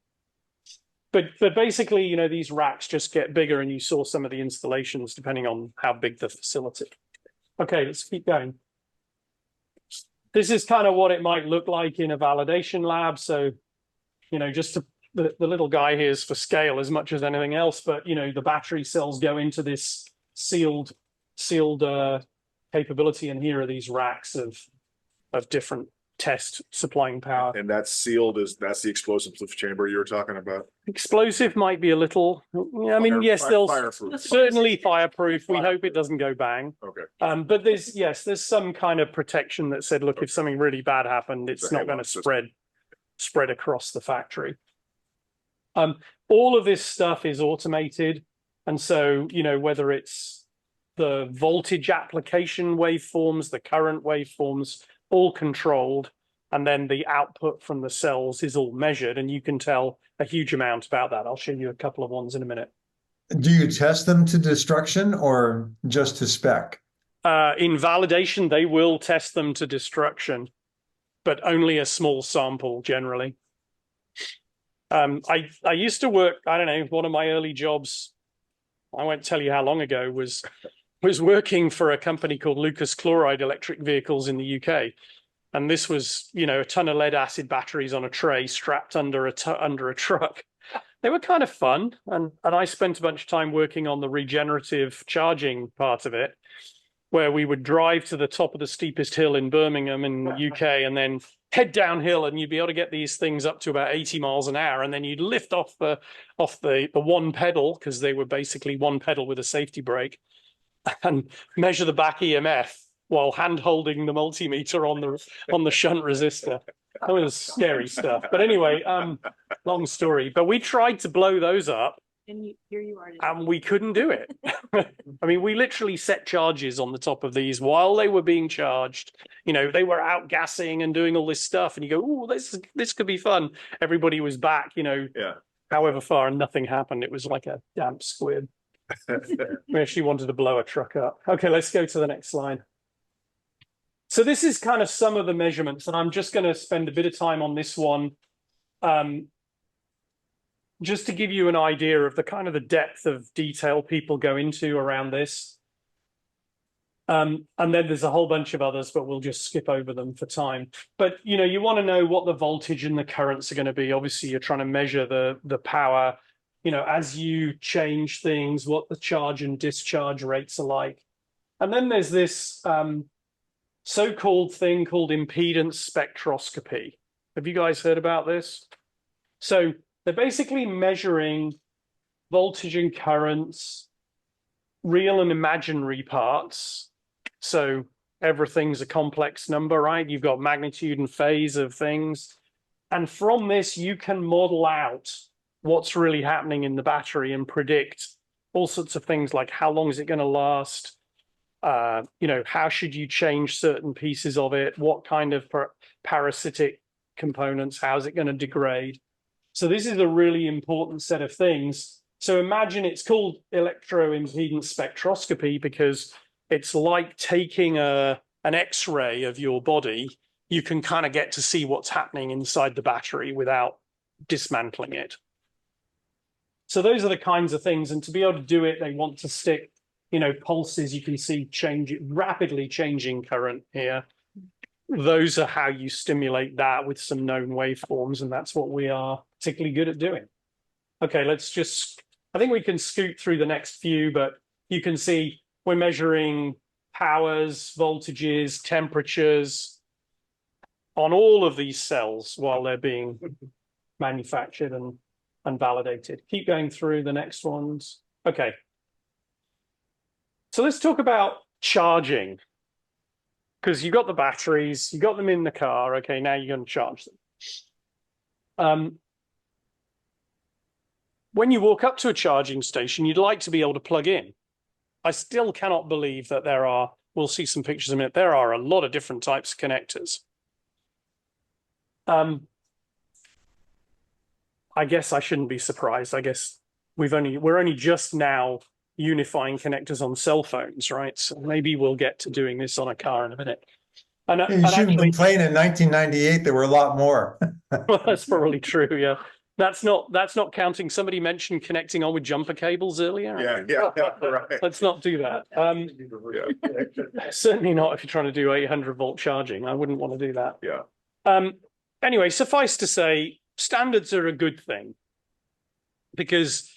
But basically, these racks just get bigger, and you saw some of the installations depending on how big the facility. Okay, let's keep going. This is kind of what it might look like in a validation lab. So, just the little guy here is for scale as much as anything else. But the battery cells go into this sealed capability, and here are these racks of different test supplying power. And that's sealed, that's the explosive chamber you were talking about? Explosive might be a little, yes, they'll certainly fireproof. We hope it doesn't go bang. Okay. But there's some kind of protection that said, look, if something really bad happened, it's not going to spread across the factory. All of this stuff is automated. And so, whether it's the voltage application waveforms, the current waveforms, all controlled, and then the output from the cells is all measured, and you can tell a huge amount about that. I'll show you a couple of ones in a minute. Do you test them to destruction or just to spec? In validation, they will test them to destruction, but only a small sample generally. I used to work, I don't know, one of my early jobs, I won't tell you how long ago, was working for a company called Lucas Chloride Electric Vehicles in the UK. And this was, a ton of lead acid batteries on a tray strapped under a truck. They were kind of fun. And I spent a bunch of time working on the regenerative charging part of it, where we would drive to the top of the steepest hill in Birmingham in the UK and then head downhill, and you'd be able to get these things up to about 80 miles an hour. And then you'd lift off the one pedal, because they were basically one pedal with a safety brake, and measure the back EMF while hand holding the multimeter on the shunt resistor. That was scary stuff. But anyway, long story. But we tried to blow those up. And here you are. And we couldn't do it. We literally set charges on the top of these while they were being charged. They were outgassing and doing all this stuff. And you go, oh, this could be fun. Everybody was back, however far, and nothing happened. It was like a damp squid. We actually wanted to blow a truck up. Okay, let's go to the next slide. So this is kind of some of the measurements, and I'm just going to spend a bit of time on this one, just to give you an idea of the kind of the depth of detail people go into around this. And then there's a whole bunch of others, but we'll just skip over them for time. But, you know, you want to know what the voltage and the currents are going to be. Obviously, you're trying to measure the power, you know, as you change things, what the charge and discharge rates are like. And then there's this so-called thing called impedance spectroscopy. Have you guys heard about this? So they're basically measuring voltage and currents, real and imaginary parts. So everything's a complex number, right? You've got magnitude and phase of things. And from this, you can model out what's really happening in the battery and predict all sorts of things like how long is it going to last? You know, how should you change certain pieces of it? What kind of parasitic components? How is it going to degrade? So this is a really important set of things. So imagine it's called electroimpedance spectroscopy because it's like taking an X-ray of your body. You can kind of get to see what's happening inside the battery without dismantling it. So those are the kinds of things. And to be able to do it, they want to stick, you know, pulses. You can see rapidly changing current here. Those are how you stimulate that with some known waveforms. And that's what we are particularly good at doing. Okay, let's just, I think we can scoot through the next few, but you can see we're measuring powers, voltages, temperatures on all of these cells while they're being manufactured and validated. Keep going through the next ones. Okay. So let's talk about charging. Because you got the batteries, you got them in the car. Okay, now you're going to charge them. When you walk up to a charging station, you'd like to be able to plug in. I still cannot believe that there are, we'll see some pictures in a minute, there are a lot of different types of connectors. I guess I shouldn't be surprised. I guess we're only just now unifying connectors on cell phones, right? So maybe we'll get to doing this on a car in a minute. And You shouldn't complain. In 1998, there were a lot more. Well, that's probably true. Yeah, that's not counting. Somebody mentioned connecting on with jumper cables earlier. Yeah, right. Let's not do that. Certainly not if you're trying to do 800-volt charging. I wouldn't want to do that. Yeah. Anyway, suffice to say, standards are a good thing because,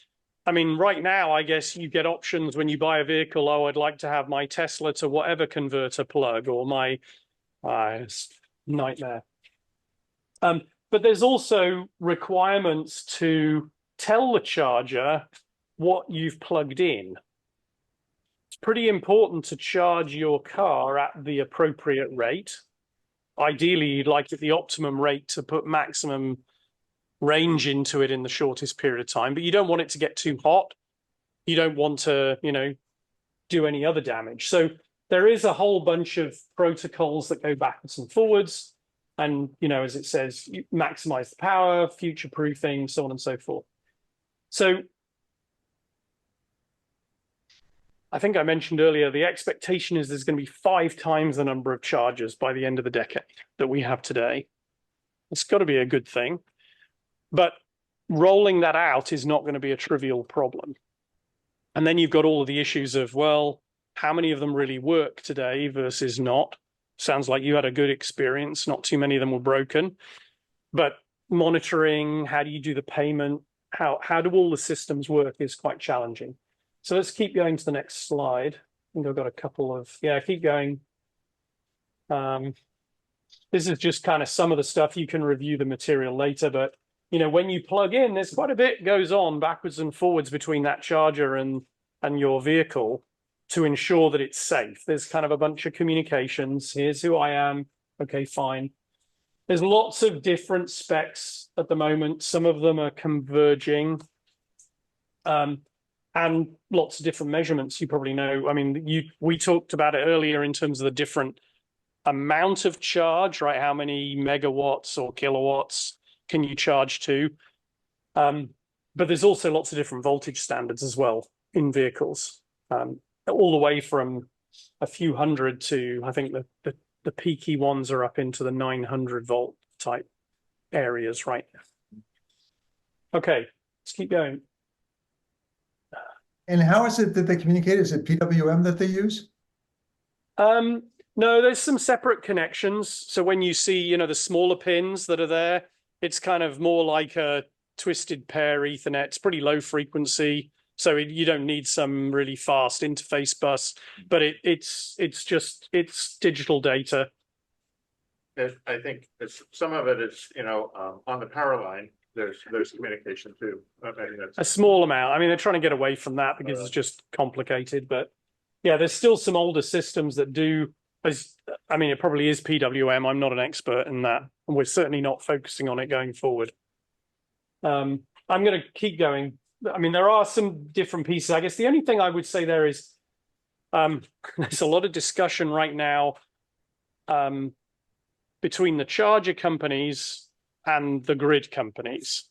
I mean, right now, I guess you get options when you buy a vehicle. Oh, I'd like to have my Tesla to whatever converter plug or my nightmare. But there's also requirements to tell the charger what you've plugged in. It's pretty important to charge your car at the appropriate rate. Ideally, you'd like it the optimum rate to put maximum range into it in the shortest period of time, but you don't want it to get too hot. You don't want to, you know, do any other damage. So there is a whole bunch of protocols that go backwards and forwards. And, you know, as it says, you maximize the power, future-proofing, so on and so forth. So I think I mentioned earlier, the expectation is there's going to be 5 times the number of chargers by the end of the decade that we have today. It's got to be a good thing. But rolling that out is not going to be a trivial problem. And then you've got all of the issues of, well, how many of them really work today versus not? Sounds like you had a good experience. Not too many of them were broken. But monitoring, how do you do the payment? How do all the systems work is quite challenging. So let's keep going to the next slide. I think I've got a couple of, yeah, keep going. This is just kind of some of the stuff. You can review the material later, but you know, when you plug in, there's quite a bit goes on backwards and forwards between that charger and your vehicle to ensure that it's safe. There's kind of a bunch of communications. Here's who I am. Okay, fine. There's lots of different specs at the moment. Some of them are converging. And lots of different measurements, you probably know. I mean, we talked about it earlier in terms of the different amount of charge, right? How many megawatts or kilowatts can you charge to? But there's also lots of different voltage standards as well in vehicles, all the way from a few hundred to, I think the peaky ones are up into the 900 volt type areas right now. Okay, let's keep going. And how is it that they communicate? Is it PWM that they use? No, there's some separate connections. So when you see, you know, the smaller pins that are there, it's kind of more like a twisted pair Ethernet. It's pretty low frequency, so you don't need some really fast interface bus. But it's digital data. I think some of it is, you know, on the power line. There's communication too. I mean, A small amount. I mean, they're trying to get away from that because it's just complicated. But yeah, there's still some older systems that do. I mean, it probably is PWM. I'm not an expert in that, and we're certainly not focusing on it going forward. I'm going to keep going. I mean, there are some different pieces. I guess the only thing I would say there is there's a lot of discussion right now between the charger companies and the grid companies.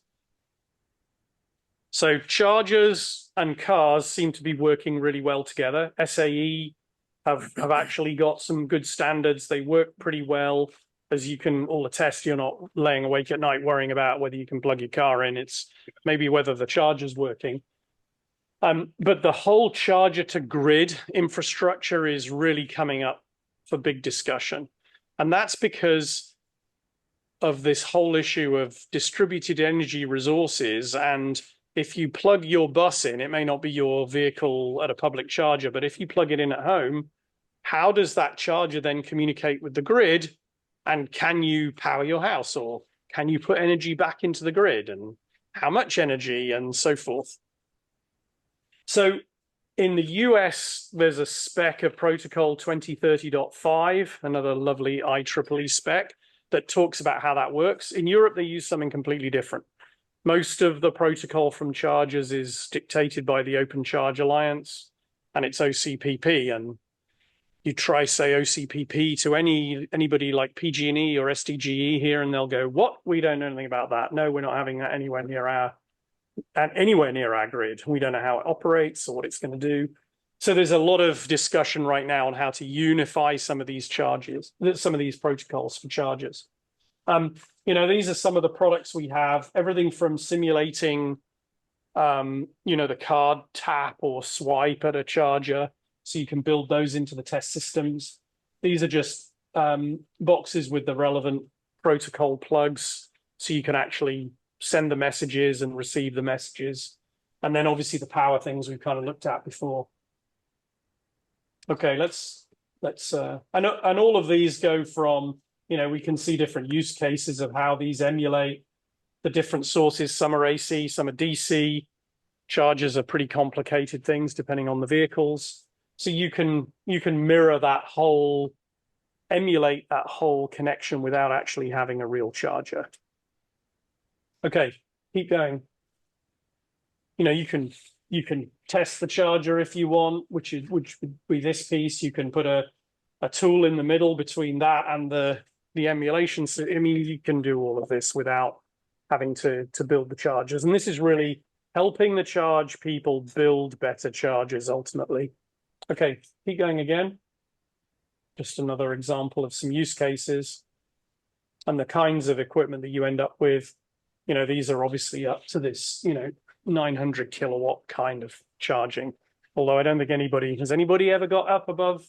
So chargers and cars seem to be working really well together. SAE have actually got some good standards. They work pretty well. As you can all attest, you're not laying awake at night worrying about whether you can plug your car in. It's maybe whether the charger's working. But the whole charger to grid infrastructure is really coming up for big discussion. And that's because of this whole issue of distributed energy resources. And if you plug your bus in, it may not be your vehicle at a public charger, but if you plug it in at home, how does that charger then communicate with the grid? And can you power your house, or can you put energy back into the grid, and how much energy, and so forth? So in the US, there's a spec of protocol 2030.5, another lovely IEEE spec that talks about how that works. In Europe, they use something completely different. Most of the protocol from chargers is dictated by the Open Charge Alliance, and it's OCPP. And you try say OCPP to anybody like PG&E or SDGE here, and they'll go, "What? We don't know anything about that. No, we're not having that anywhere near our grid. We don't know how it operates or what it's going to do." So there's a lot of discussion right now on how to unify some of these some of these protocols for chargers. You know, these are some of the products we have. Everything from simulating, you know, the card tap or swipe at a charger, so you can build those into the test systems. These are just boxes with the relevant protocol plugs, so you can actually send the messages and receive the messages. And then obviously the power things we've kind of looked at before. Okay, let's and all of these go from, you know, we can see different use cases of how these emulate the different sources. Some are AC, some are DC. Chargers are pretty complicated things depending on the vehicles. So you can mirror that whole, emulate that whole connection without actually having a real charger. Okay, keep going. You know, you can test the charger if you want, which would be this piece. You can put a tool in the middle between that and the emulation. So, I mean, you can do all of this without having to build the chargers. And this is really helping the charge people build better chargers ultimately. Okay, keep going again. Just another example of some use cases and the kinds of equipment that you end up with. You know, these are obviously up to this, you know, 900 kilowatt kind of charging. Although I don't think has anybody ever got up above?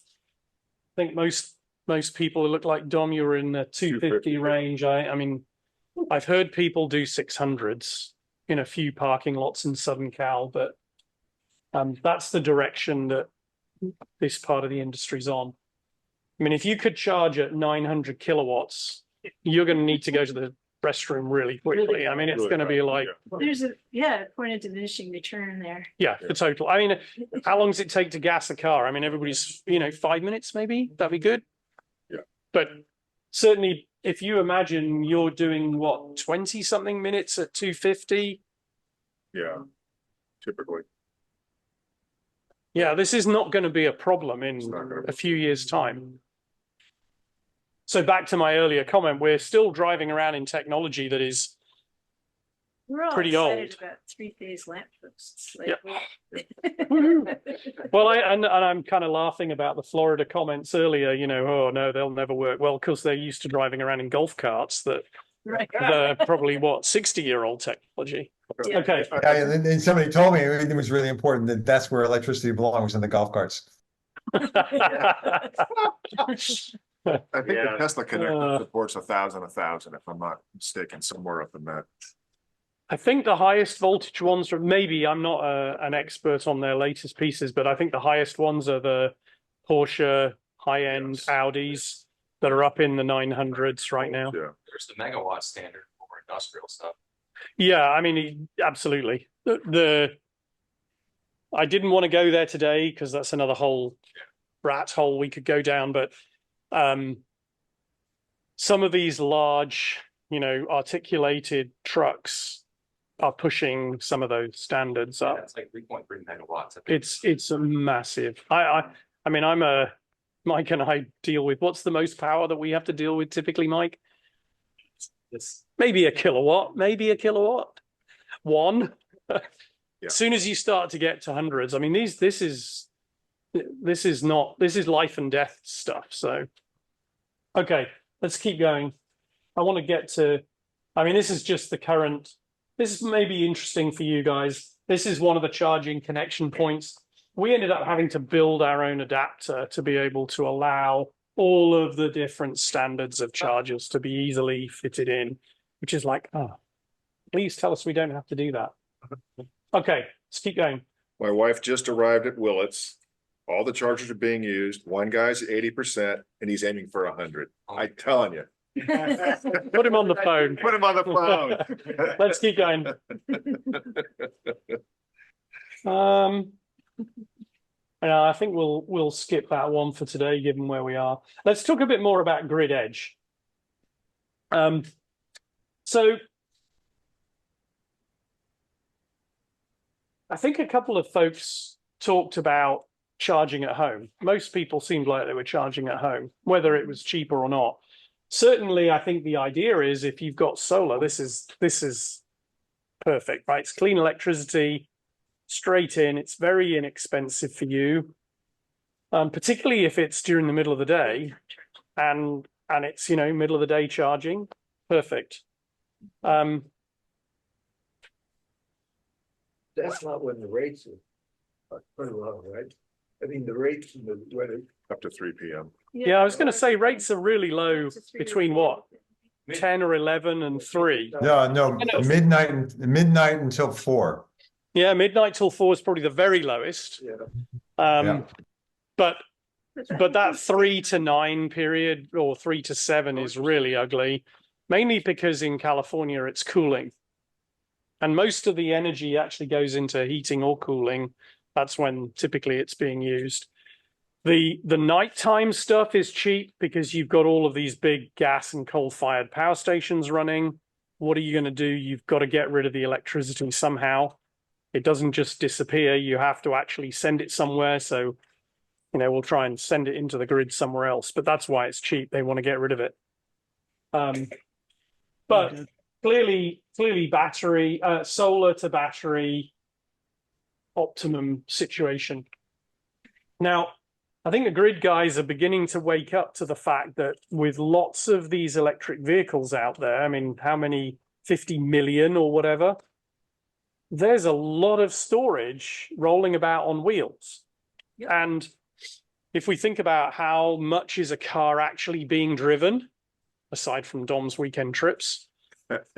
I think most people look like Dom, you were in the 250 range. I mean, I've heard people do 600s in a few parking lots in Southern Cal, but that's the direction that this part of the industry's on. I mean, if you could charge at 900 kilowatts, you're going to need to go to the restroom really quickly. I mean, it's going to be like, there's a point of diminishing return there. Yeah, the total. I mean, how long does it take to gas a car? I mean, everybody's, you know, 5 minutes maybe. That'd be good. Yeah. But certainly, if you imagine you're doing what, 20 something minutes at 250. Yeah, typically. Yeah, this is not going to be a problem in a few years' time. So back to my earlier comment, we're still driving around in technology that is pretty old. About three-phase lamp posts. Like, well, I'm kind of laughing about the Florida comments earlier. You know, oh no, they'll never work. Well, because they're used to driving around in golf carts that they're probably 60-year-old technology. Yeah. Okay. And somebody told me it was really important that that's where electricity belongs, in the golf carts. I think the Yeah. Tesla connector supports 1,000, if I'm not mistaken, somewhere up in that. I think the highest voltage ones are, maybe I'm not an expert on their latest pieces, but I think the highest ones are the Porsche high-end Audis that are up in the 900s right now. Yeah. There's the megawatt standard for industrial stuff. Yeah, I mean, absolutely. I didn't want to go there today because that's another whole rat hole we could go down, but some of these large, articulated trucks are pushing some of those standards up. Yeah, it's like 3.3 megawatts. It's a massive. I mean, Mike and I deal with, what's the most power that we have to deal with typically, Mike? Maybe a kilowatt, one. As soon as you start to get to hundreds, I mean, this is life and death stuff. So, okay, let's keep going. I want to get to, I mean, this is just the current, this may be interesting for you guys. This is one of the charging connection points. We ended up having to build our own adapter to be able to allow all of the different standards of chargers to be easily fitted in, which is like, please tell us we don't have to do that. Okay, let's keep going. My wife just arrived at Willits. All the chargers are being used. One guy's at 80% and he's aiming for 100. I'm telling you. Put him on the phone. Put him on the phone. Let's keep going. I think we'll skip that one for today, given where we are. Let's talk a bit more about grid edge. So I think a couple of folks talked about charging at home. Most people seemed like they were charging at home, whether it was cheaper or not. Certainly, I think the idea is if you've got solar, this is perfect, right? It's clean electricity, straight in. It's very inexpensive for you, particularly if it's during the middle of the day, and it's middle of the day charging. Perfect. That's not when the rates are pretty low, right? I mean, the rates in the weather. Up to 3 p.m. Yeah, I was going to say rates are really low between what? 10 or 11 and 3. No, midnight until 4. Yeah, midnight till 4 is probably the very lowest. Yeah. But that 3 to 9 period or 3 to 7 is really ugly, mainly because in California it's cooling. And most of the energy actually goes into heating or cooling. That's when typically it's being used. The nighttime stuff is cheap because you've got all of these big gas and coal-fired power stations running. What are you going to do? You've got to get rid of the electricity somehow. It doesn't just disappear. You have to actually send it somewhere. So, we'll try and send it into the grid somewhere else. But that's why it's cheap. They want to get rid of it. But clearly battery, solar to battery, optimum situation. Now, I think the grid guys are beginning to wake up to the fact that with lots of these electric vehicles out there, I mean, how many, 50 million or whatever, there's a lot of storage rolling about on wheels. Yep. And if we think about how much is a car actually being driven, aside from Dom's weekend trips,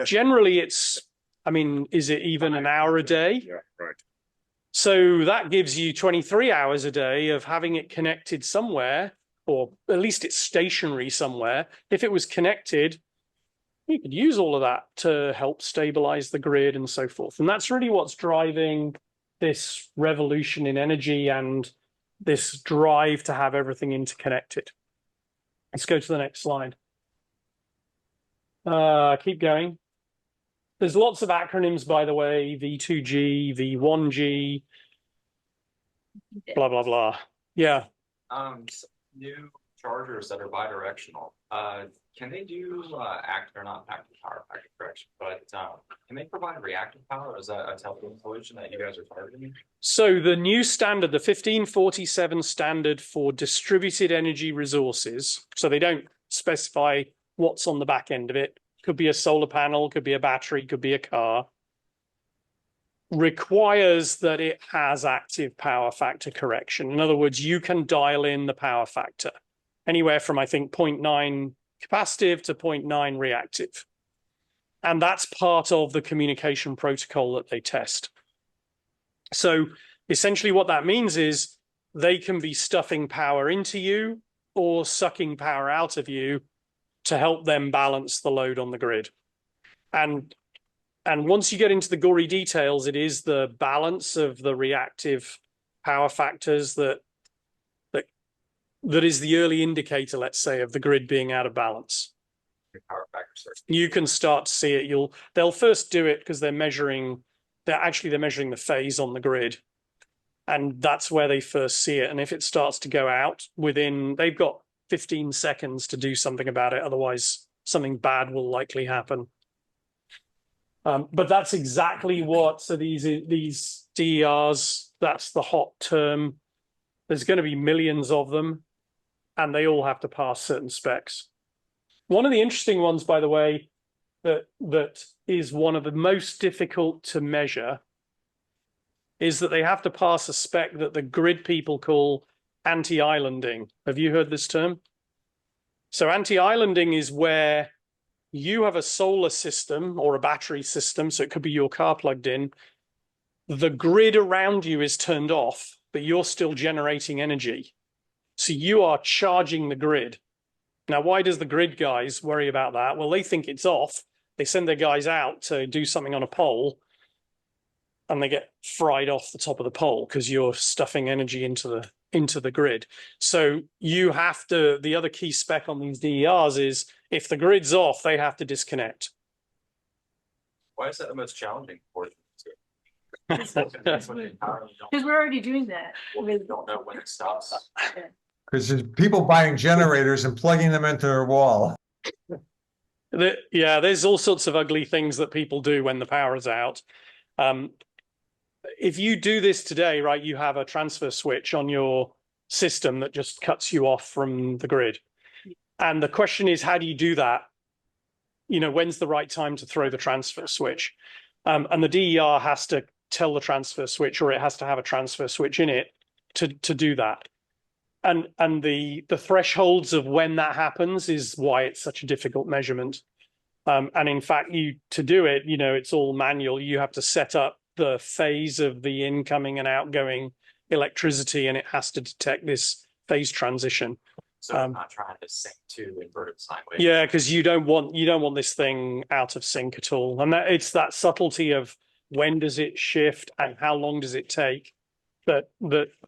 generally it's, I mean, is it even an hour a day? Yeah, right. So that gives you 23 hours a day of having it connected somewhere, or at least it's stationary somewhere. If it was connected, you could use all of that to help stabilize the grid and so forth. And that's really what's driving this revolution in energy and this drive to have everything interconnected. Let's go to the next slide. Keep going. There's lots of acronyms, by the way, V2G, V1G, blah, blah, blah. Yeah. New chargers that are bidirectional, can they do not active power, active correction, but can they provide reactive power? Is that a telco solution that you guys are targeting? So the new standard, the 1547 standard for distributed energy resources, so they don't specify what's on the back end of it. Could be a solar panel, could be a battery, could be a car. requires that it has active power factor correction. In other words, you can dial in the power factor anywhere from, I think, 0.9 capacitive to 0.9 reactive. And that's part of the communication protocol that they test. So essentially what that means is they can be stuffing power into you or sucking power out of you to help them balance the load on the grid. And once you get into the gory details, it is the balance of the reactive power factors that is the early indicator, let's say, of the grid being out of balance. Power factors. You can start to see it. They'll first do it because they're measuring the phase on the grid. And that's where they first see it. And if it starts to go out they've got 15 seconds to do something about it. Otherwise, something bad will likely happen. But that's exactly so these DERs, that's the hot term. There's going to be millions of them, and they all have to pass certain specs. One of the interesting ones, by the way, that is one of the most difficult to measure is that they have to pass a spec that the grid people call anti-islanding. Have you heard this term? So anti-islanding is where you have a solar system or a battery system, so it could be your car plugged in. The grid around you is turned off, but you're still generating energy. So you are charging the grid. Now, why does the grid guys worry about that? Well, they think it's off. They send their guys out to do something on a pole, and they get fried off the top of the pole because you're stuffing energy into the grid. So you have to, the other key spec on these DERs is if the grid's off, they have to disconnect. Why is that the most challenging for them? Because we're already doing that. We don't know when it stops. Because there's people buying generators and plugging them into their wall. Yeah, there's all sorts of ugly things that people do when the power is out. If you do this today, right, you have a transfer switch on your system that just cuts you off from the grid. And the question is, how do you do that? You know, when's the right time to throw the transfer switch? And the DER has to tell the transfer switch, or it has to have a transfer switch in it to do that. And the thresholds of when that happens is why it's such a difficult measurement. And in fact, to do it, you know, it's all manual. You have to set up the phase of the incoming and outgoing electricity, and it has to detect this phase transition. So I'm not trying to sync to inverted sine wave. Yeah, because you don't want this thing out of sync at all. And it's that subtlety of when does it shift and how long does it take that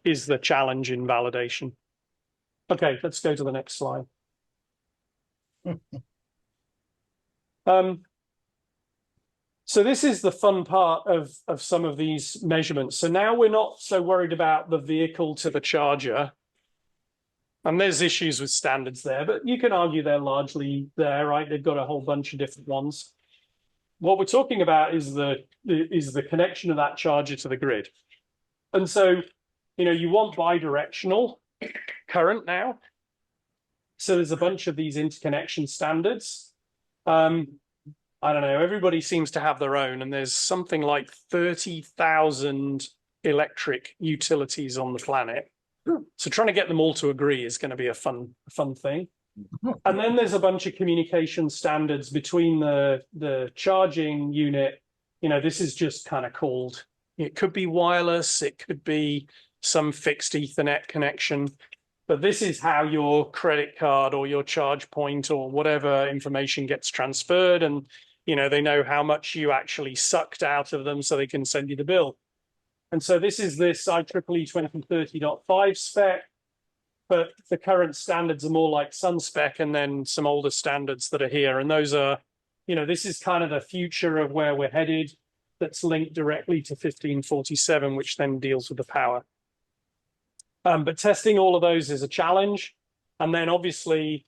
is the challenge in validation. Okay, let's go to the next slide. So this is the fun part of some of these measurements. So now we're not so worried about the vehicle to the charger. And there's issues with standards there, but you can argue they're largely there, right? They've got a whole bunch of different ones. What we're talking about is the connection of that charger to the grid. And so, you know, you want bidirectional current now. So there's a bunch of these interconnection standards. I don't know, everybody seems to have their own, and there's something like 30,000 electric utilities on the planet. So trying to get them all to agree is going to be a fun thing. And then there's a bunch of communication standards between the charging unit. You know, this is just kind of called, it could be wireless, it could be some fixed Ethernet connection, but this is how your credit card or your charge point or whatever information gets transferred. And, you know, they know how much you actually sucked out of them so they can send you the bill. And so this is this IEEE 2030.5 spec, but the current standards are more like Sun spec and then some older standards that are here. And those are, you know, this is kind of the future of where we're headed that's linked directly to 1547, which then deals with the power. But testing all of those is a challenge. And then obviously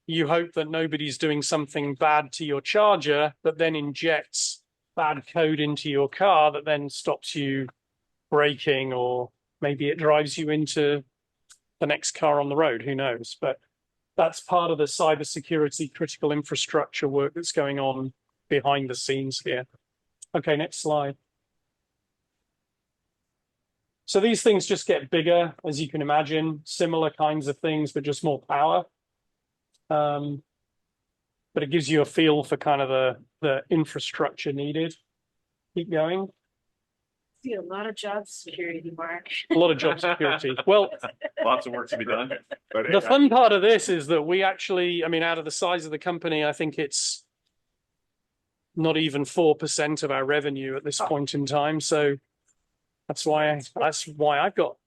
you hope that nobody's doing something bad to your charger that then injects bad code into your car that then stops you braking, or maybe it drives you into the next car on the road, who knows? But that's part of the cybersecurity critical infrastructure work that's going on behind the scenes here. Okay, next slide. So these things just get bigger, as you can imagine, similar kinds of things, but just more power. But it gives you a feel for kind of the infrastructure needed. Keep going. See a lot of job security, Mark. A lot of job security. Well, Lots of work to be done. But the fun part of this is that we actually, I mean, out of the size of the company, I think it's not even 4% of our revenue at this point in time. So that's why I've got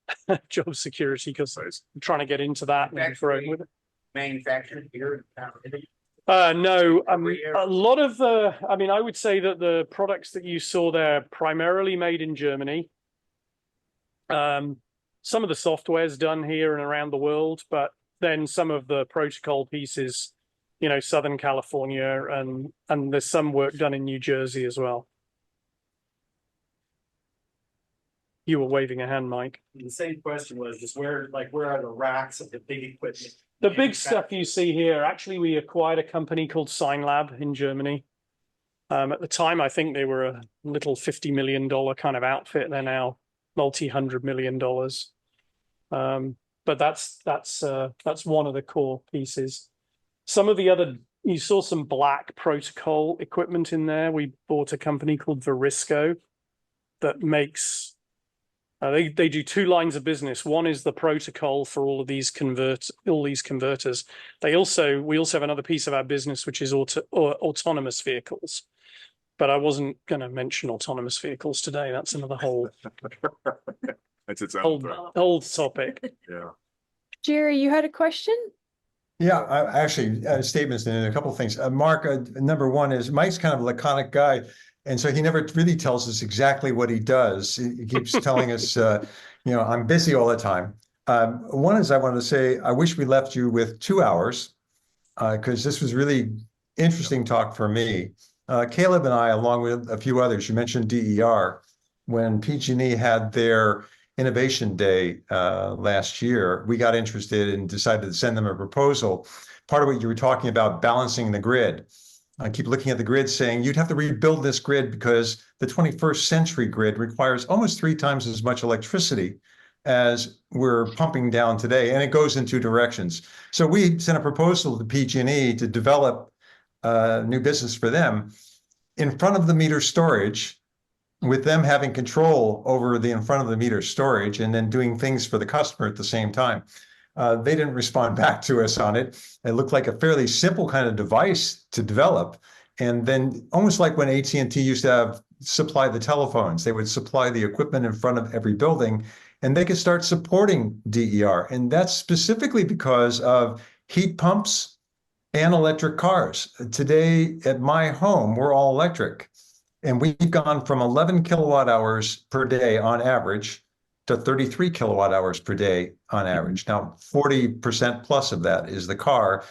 job security, because I'm trying to get into that and grow with it. Manufactured here in town. No, a lot of I mean, I would say that the products that you saw there primarily made in Germany. Some of the software is done here and around the world, but then some of the protocol pieces, you know, Southern California, and there's some work done in New Jersey as well. You were waving a hand, Mike. The same question was just where are the racks of the big equipment? The big stuff you see here, actually, we acquired a company called SignLab in Germany. At the time, I think they were a little $50 million kind of outfit. They're now multi-$100 million. But that's one of the core pieces. Some of the other, you saw some black protocol equipment in there. We bought a company called Verisco that makes. They do two lines of business. One is the protocol for all of these converters. We also have another piece of our business, which is autonomous vehicles. But I wasn't going to mention autonomous vehicles today. That's another whole That's its own whole topic. Yeah. Jerry, you had a question? Yeah, I actually statements and a couple of things. Mark, number one is Mike's kind of a laconic guy. And so he never really tells us exactly what he does. He keeps telling us, I'm busy all the time. One is I wanted to say, I wish we left you with 2 hours, because this was really interesting talk for me. Caleb and I, along with a few others, you mentioned DER, when PG&E had their Innovation Day last year, we got interested and decided to send them a proposal. Part of what you were talking about, balancing the grid. I keep looking at the grid saying you'd have to rebuild this grid because the 21st century grid requires almost 3 times as much electricity as we're pumping down today, and it goes in 2 directions. So we sent a proposal to PG&E to develop a new business for them in front of the meter storage, with them having control over the in front of the meter storage and then doing things for the customer at the same time. They didn't respond back to us on it. It looked like a fairly simple kind of device to develop. And then almost like when AT&T used to supply the telephones, they would supply the equipment in front of every building, and they could start supporting DER. And that's specifically because of heat pumps and electric cars. Today at my home, we're all electric. And we've gone from 11 kilowatt hours per day on average to 33 kilowatt hours per day on average. Now, 40% plus of that is the car.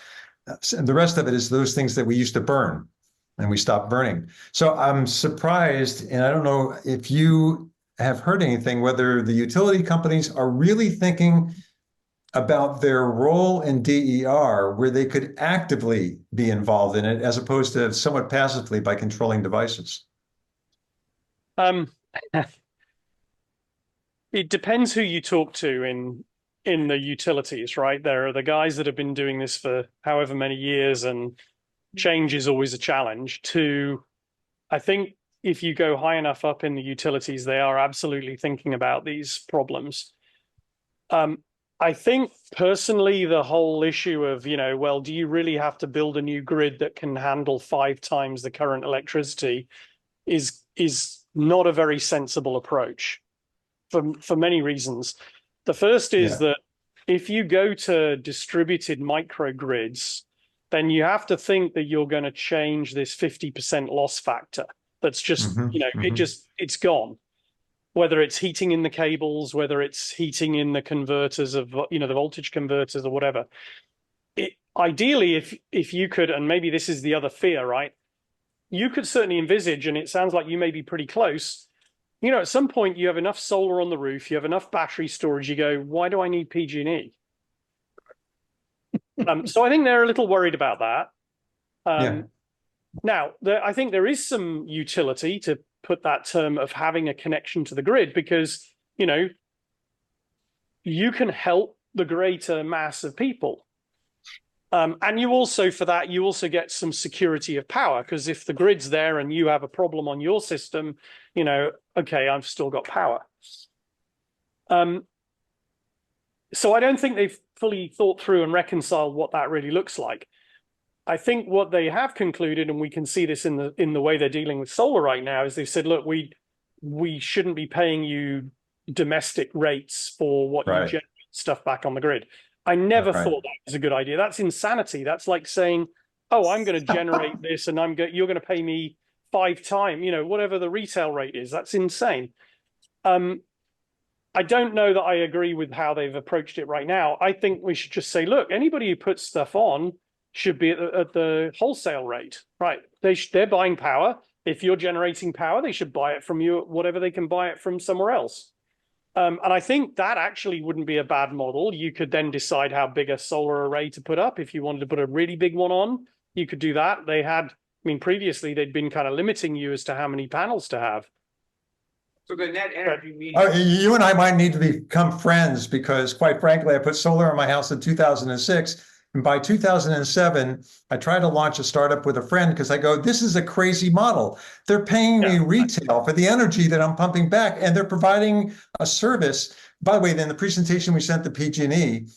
And the rest of it is those things that we used to burn and we stopped burning. So I'm surprised, and I don't know if you have heard anything, whether the utility companies are really thinking about their role in DER, where they could actively be involved in it, as opposed to somewhat passively by controlling devices. It depends who you talk to in the utilities, right? There are the guys that have been doing this for however many years, and change is always a challenge. I think if you go high enough up in the utilities, they are absolutely thinking about these problems. I think personally, the whole issue of, well, do you really have to build a new grid that can handle 5 times the current electricity is not a very sensible approach. For many reasons. The first is that if you go to distributed microgrids, then you have to think that you're going to change this 50% loss factor. That's just, it's gone. Whether it's heating in the cables, whether it's heating in the converters of, the voltage converters or whatever. Ideally, if you could, and maybe this is the other fear, right? You could certainly envisage, and it sounds like you may be pretty close, at some point you have enough solar on the roof, you have enough battery storage, you go, why do I need PG&E? So I think they're a little worried about that. Now, I think there is some utility, to put that term, of having a connection to the grid, because, you can help the greater mass of people. And you also, for that, you also get some security of power, because if the grid's there and you have a problem on your system, you know, okay, I've still got power. So I don't think they've fully thought through and reconciled what that really looks like. I think what they have concluded, and we can see this in the way they're dealing with solar right now, is they've said, look, we shouldn't be paying you domestic rates for what you generate stuff back on the grid. I never thought that was a good idea. That's insanity. That's like saying, oh, I'm going to generate this and you're going to pay me 5 times, you know, whatever the retail rate is. That's insane. I don't know that I agree with how they've approached it right now. I think we should just say, look, anybody who puts stuff on should be at the wholesale rate, right? They're buying power. If you're generating power, they should buy it from you, whatever they can buy it from somewhere else. And I think that actually wouldn't be a bad model. You could then decide how big a solar array to put up. If you wanted to put a really big one on, you could do that. They had, I mean, previously they'd been kind of limiting you as to how many panels to have. So the net energy meter. You and I might need to become friends, because quite frankly, I put solar on my house in 2006. And by 2007, I tried to launch a startup with a friend because I go, this is a crazy model. They're paying me retail for the energy that I'm pumping back, and they're providing a service. By the way, then the presentation we sent to PG&E,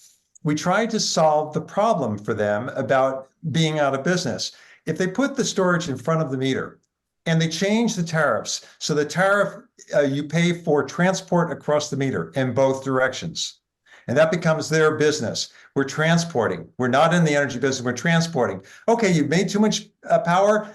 we tried to solve the problem for them about being out of business. If they put the storage in front of the meter and they change the tariffs, so the tariff you pay for transport across the meter in both directions, and that becomes their business. We're transporting. We're not in the energy business. We're transporting. Okay, you've made too much power.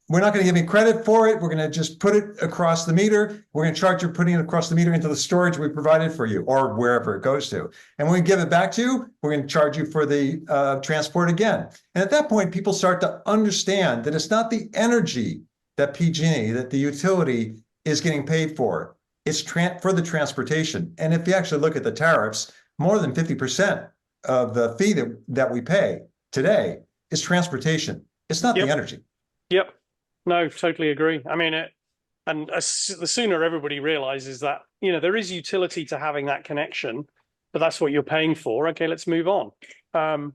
We're not going to give you credit for it. We're going to just put it across the meter. We're going to charge you putting it across the meter into the storage we provided for you, or wherever it goes to. And when we give it back to you, we're going to charge you for the transport again. And at that point, people start to understand that it's not the energy that PG&E, that the utility is getting paid for. It's for the transportation. And if you actually look at the tariffs, more than 50% of the fee that we pay today is transportation. It's not the energy. Yep. No, totally agree. I mean, the sooner everybody realizes that, you know, there is utility to having that connection, but that's what you're paying for. Okay, let's move on. And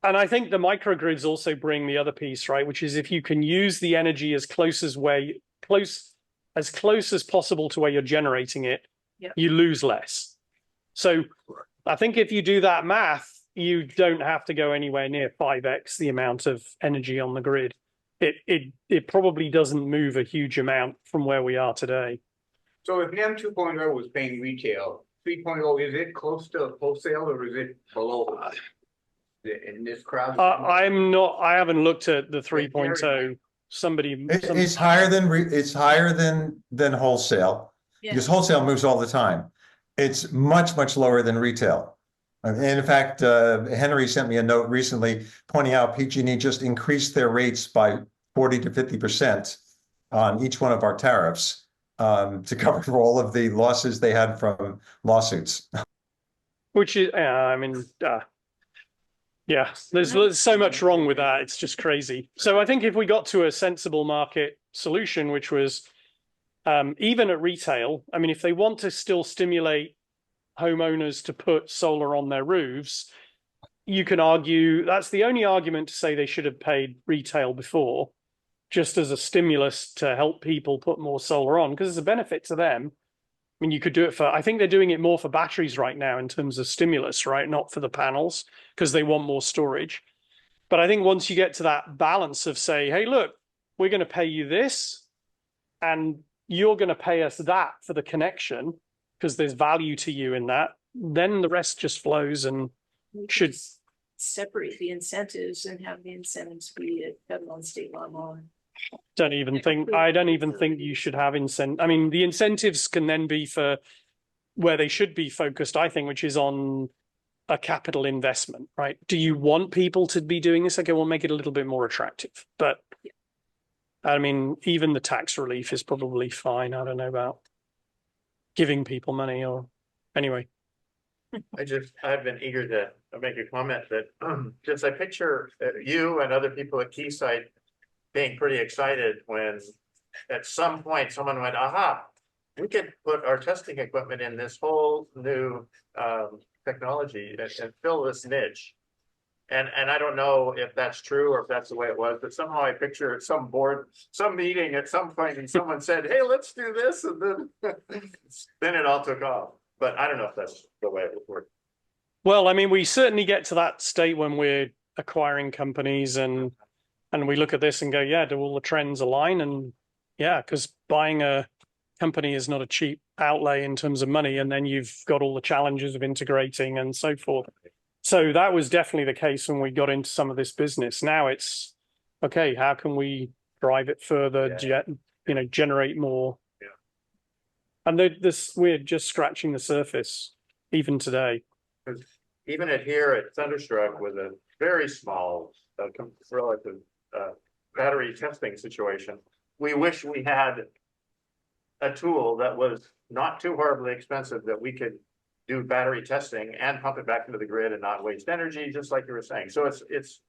I think the microgrids also bring the other piece, right? Which is if you can use the energy as close as possible to where you're generating it, you lose less. So I think if you do that math, you don't have to go anywhere near 5x the amount of energy on the grid. It probably doesn't move a huge amount from where we are today. So if NEM 2.0 was paying retail, 3.0, is it close to wholesale or is it below in this crowd? I haven't looked at the 3.0. It's higher than wholesale, because wholesale moves all the time. It's much, much lower than retail. And in fact, Henry sent me a note recently pointing out PG&E just increased their rates by 40 to 50% on each one of our tariffs to cover for all of the losses they had from lawsuits. Which is, I mean, yeah, there's so much wrong with that. It's just crazy. So I think if we got to a sensible market solution, which was even at retail, I mean, if they want to still stimulate homeowners to put solar on their roofs, you can argue that's the only argument to say they should have paid retail before, just as a stimulus to help people put more solar on, because there's a benefit to them. I mean, you could do it I think they're doing it more for batteries right now in terms of stimulus, right? Not for the panels, because they want more storage. But I think once you get to that balance of say, hey, look, we're going to pay you this, and you're going to pay us that for the connection, because there's value to you in that, then the rest just flows and should separate the incentives and have the incentives be at federal and state level. I don't even think you should have I mean, the incentives can then be for where they should be focused, I think, which is on a capital investment, right? Do you want people to be doing this? Okay, we'll make it a little bit more attractive. But I mean, even the tax relief is probably fine. I don't know about giving people money or anyway. I've been eager to make a comment that just I picture you and other people at Keysight being pretty excited when at some point someone went, aha, we could put our testing equipment in this whole new technology and fill this niche. And I don't know if that's true or if that's the way it was, but somehow I picture at some board, some meeting at some point, and someone said, "Hey, let's do this," and then it all took off. But I don't know if that's the way it would work. Well, I mean, we certainly get to that state when we're acquiring companies and we look at this and go, yeah, do all the trends align? And yeah, because buying a company is not a cheap outlay in terms of money, and then you've got all the challenges of integrating and so forth. So that was definitely the case when we got into some of this business. Now it's okay, how can we drive it further, generate more? Yeah. And we're just scratching the surface even today. Because even here at Thunderstruck with a very small relative battery testing situation, we wish we had a tool that was not too horribly expensive that we could do battery testing and pump it back into the grid and not waste energy, just like you were saying. So it's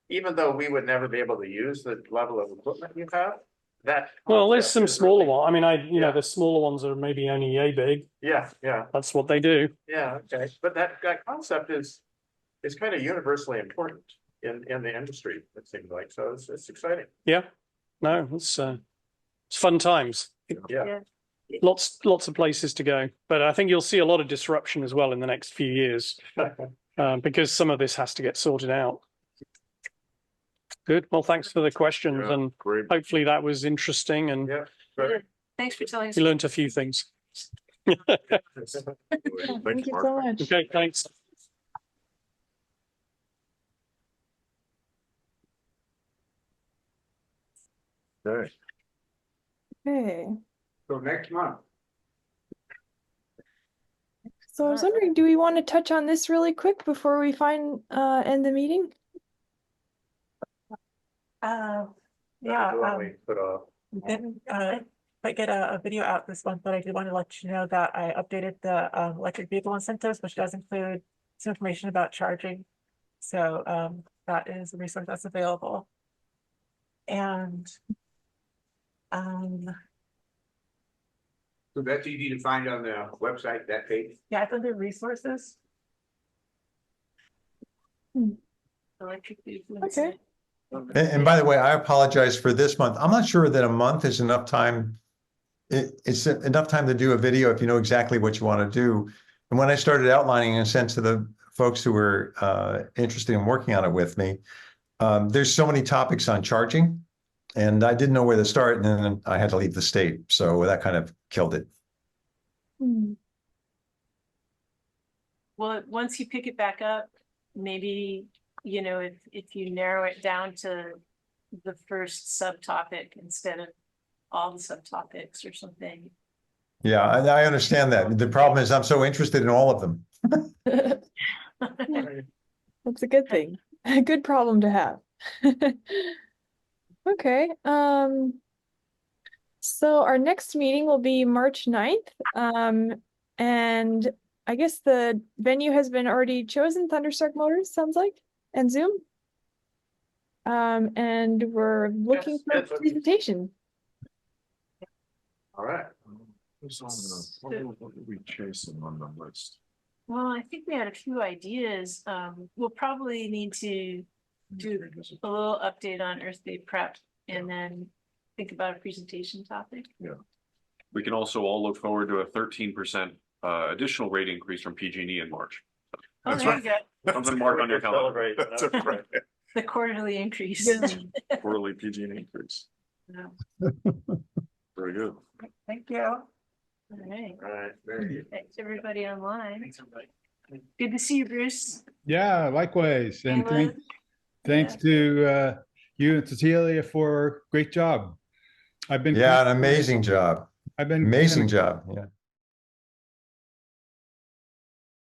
even though we would never be able to use the level of equipment you have, that well, there's some smaller one. I mean, the smaller ones are maybe only yay big. Yeah. That's what they do. Yeah, okay. But that concept is kind of universally important in the industry, it seems like. So it's exciting. Yeah. No, it's fun times. Yeah. Lots of places to go, but I think you'll see a lot of disruption as well in the next few years because some of this has to get sorted out. Good. Well, thanks for the questions, and hopefully that was interesting. And Thanks for telling us. you learned a few things. Thank you so much. Okay, thanks. Okay. Okay. So next month. So I was wondering, do we want to touch on this really quick before we end the meeting? Didn't quite get a video out this month, but I did want to let you know that I updated the electric vehicle incentives, which does include some information about charging. So that is a resource that's available. And So that's easy to find on the website, that page? yeah, it's under resources. Electric vehicle. Okay. And by the way, I apologize for this month. I'm not sure that a month is enough time. It's enough time to do a video if you know exactly what you want to do. And when I started outlining and sent to the folks who were interested in working on it with me, there's so many topics on charging, and I didn't know where to start, and then I had to leave the state. So that kind of killed it. Well, once you pick it back up, maybe, if you narrow it down to the first subtopic instead of all the subtopics or something. Yeah, I understand that. The problem is I'm so interested in all of them. That's a good thing. A good problem to have. Okay. So our next meeting will be March 9th. And I guess the venue has been already chosen, Thunderstruck Motors, sounds like, and Zoom. And we're looking for a presentation. All right. What did we chase them on the list? Well, I think we had a few ideas. We'll probably need to do a little update on Earth Day prep and then think about a presentation topic. Yeah. We can also all look forward to a 13% additional rate increase from PG&E in March. Oh, there you go. Something mark on your calendar. That's right. The quarterly increase. Quarterly PG&E increase. Yeah. Very good. Thank you. All right. All right. Very good. Thanks everybody online. Thanks everybody. Good to see you, Bruce. Yeah, likewise. And Ayla. thanks to you and Cecilia for a great job. An amazing job. I've been amazing job. Yeah.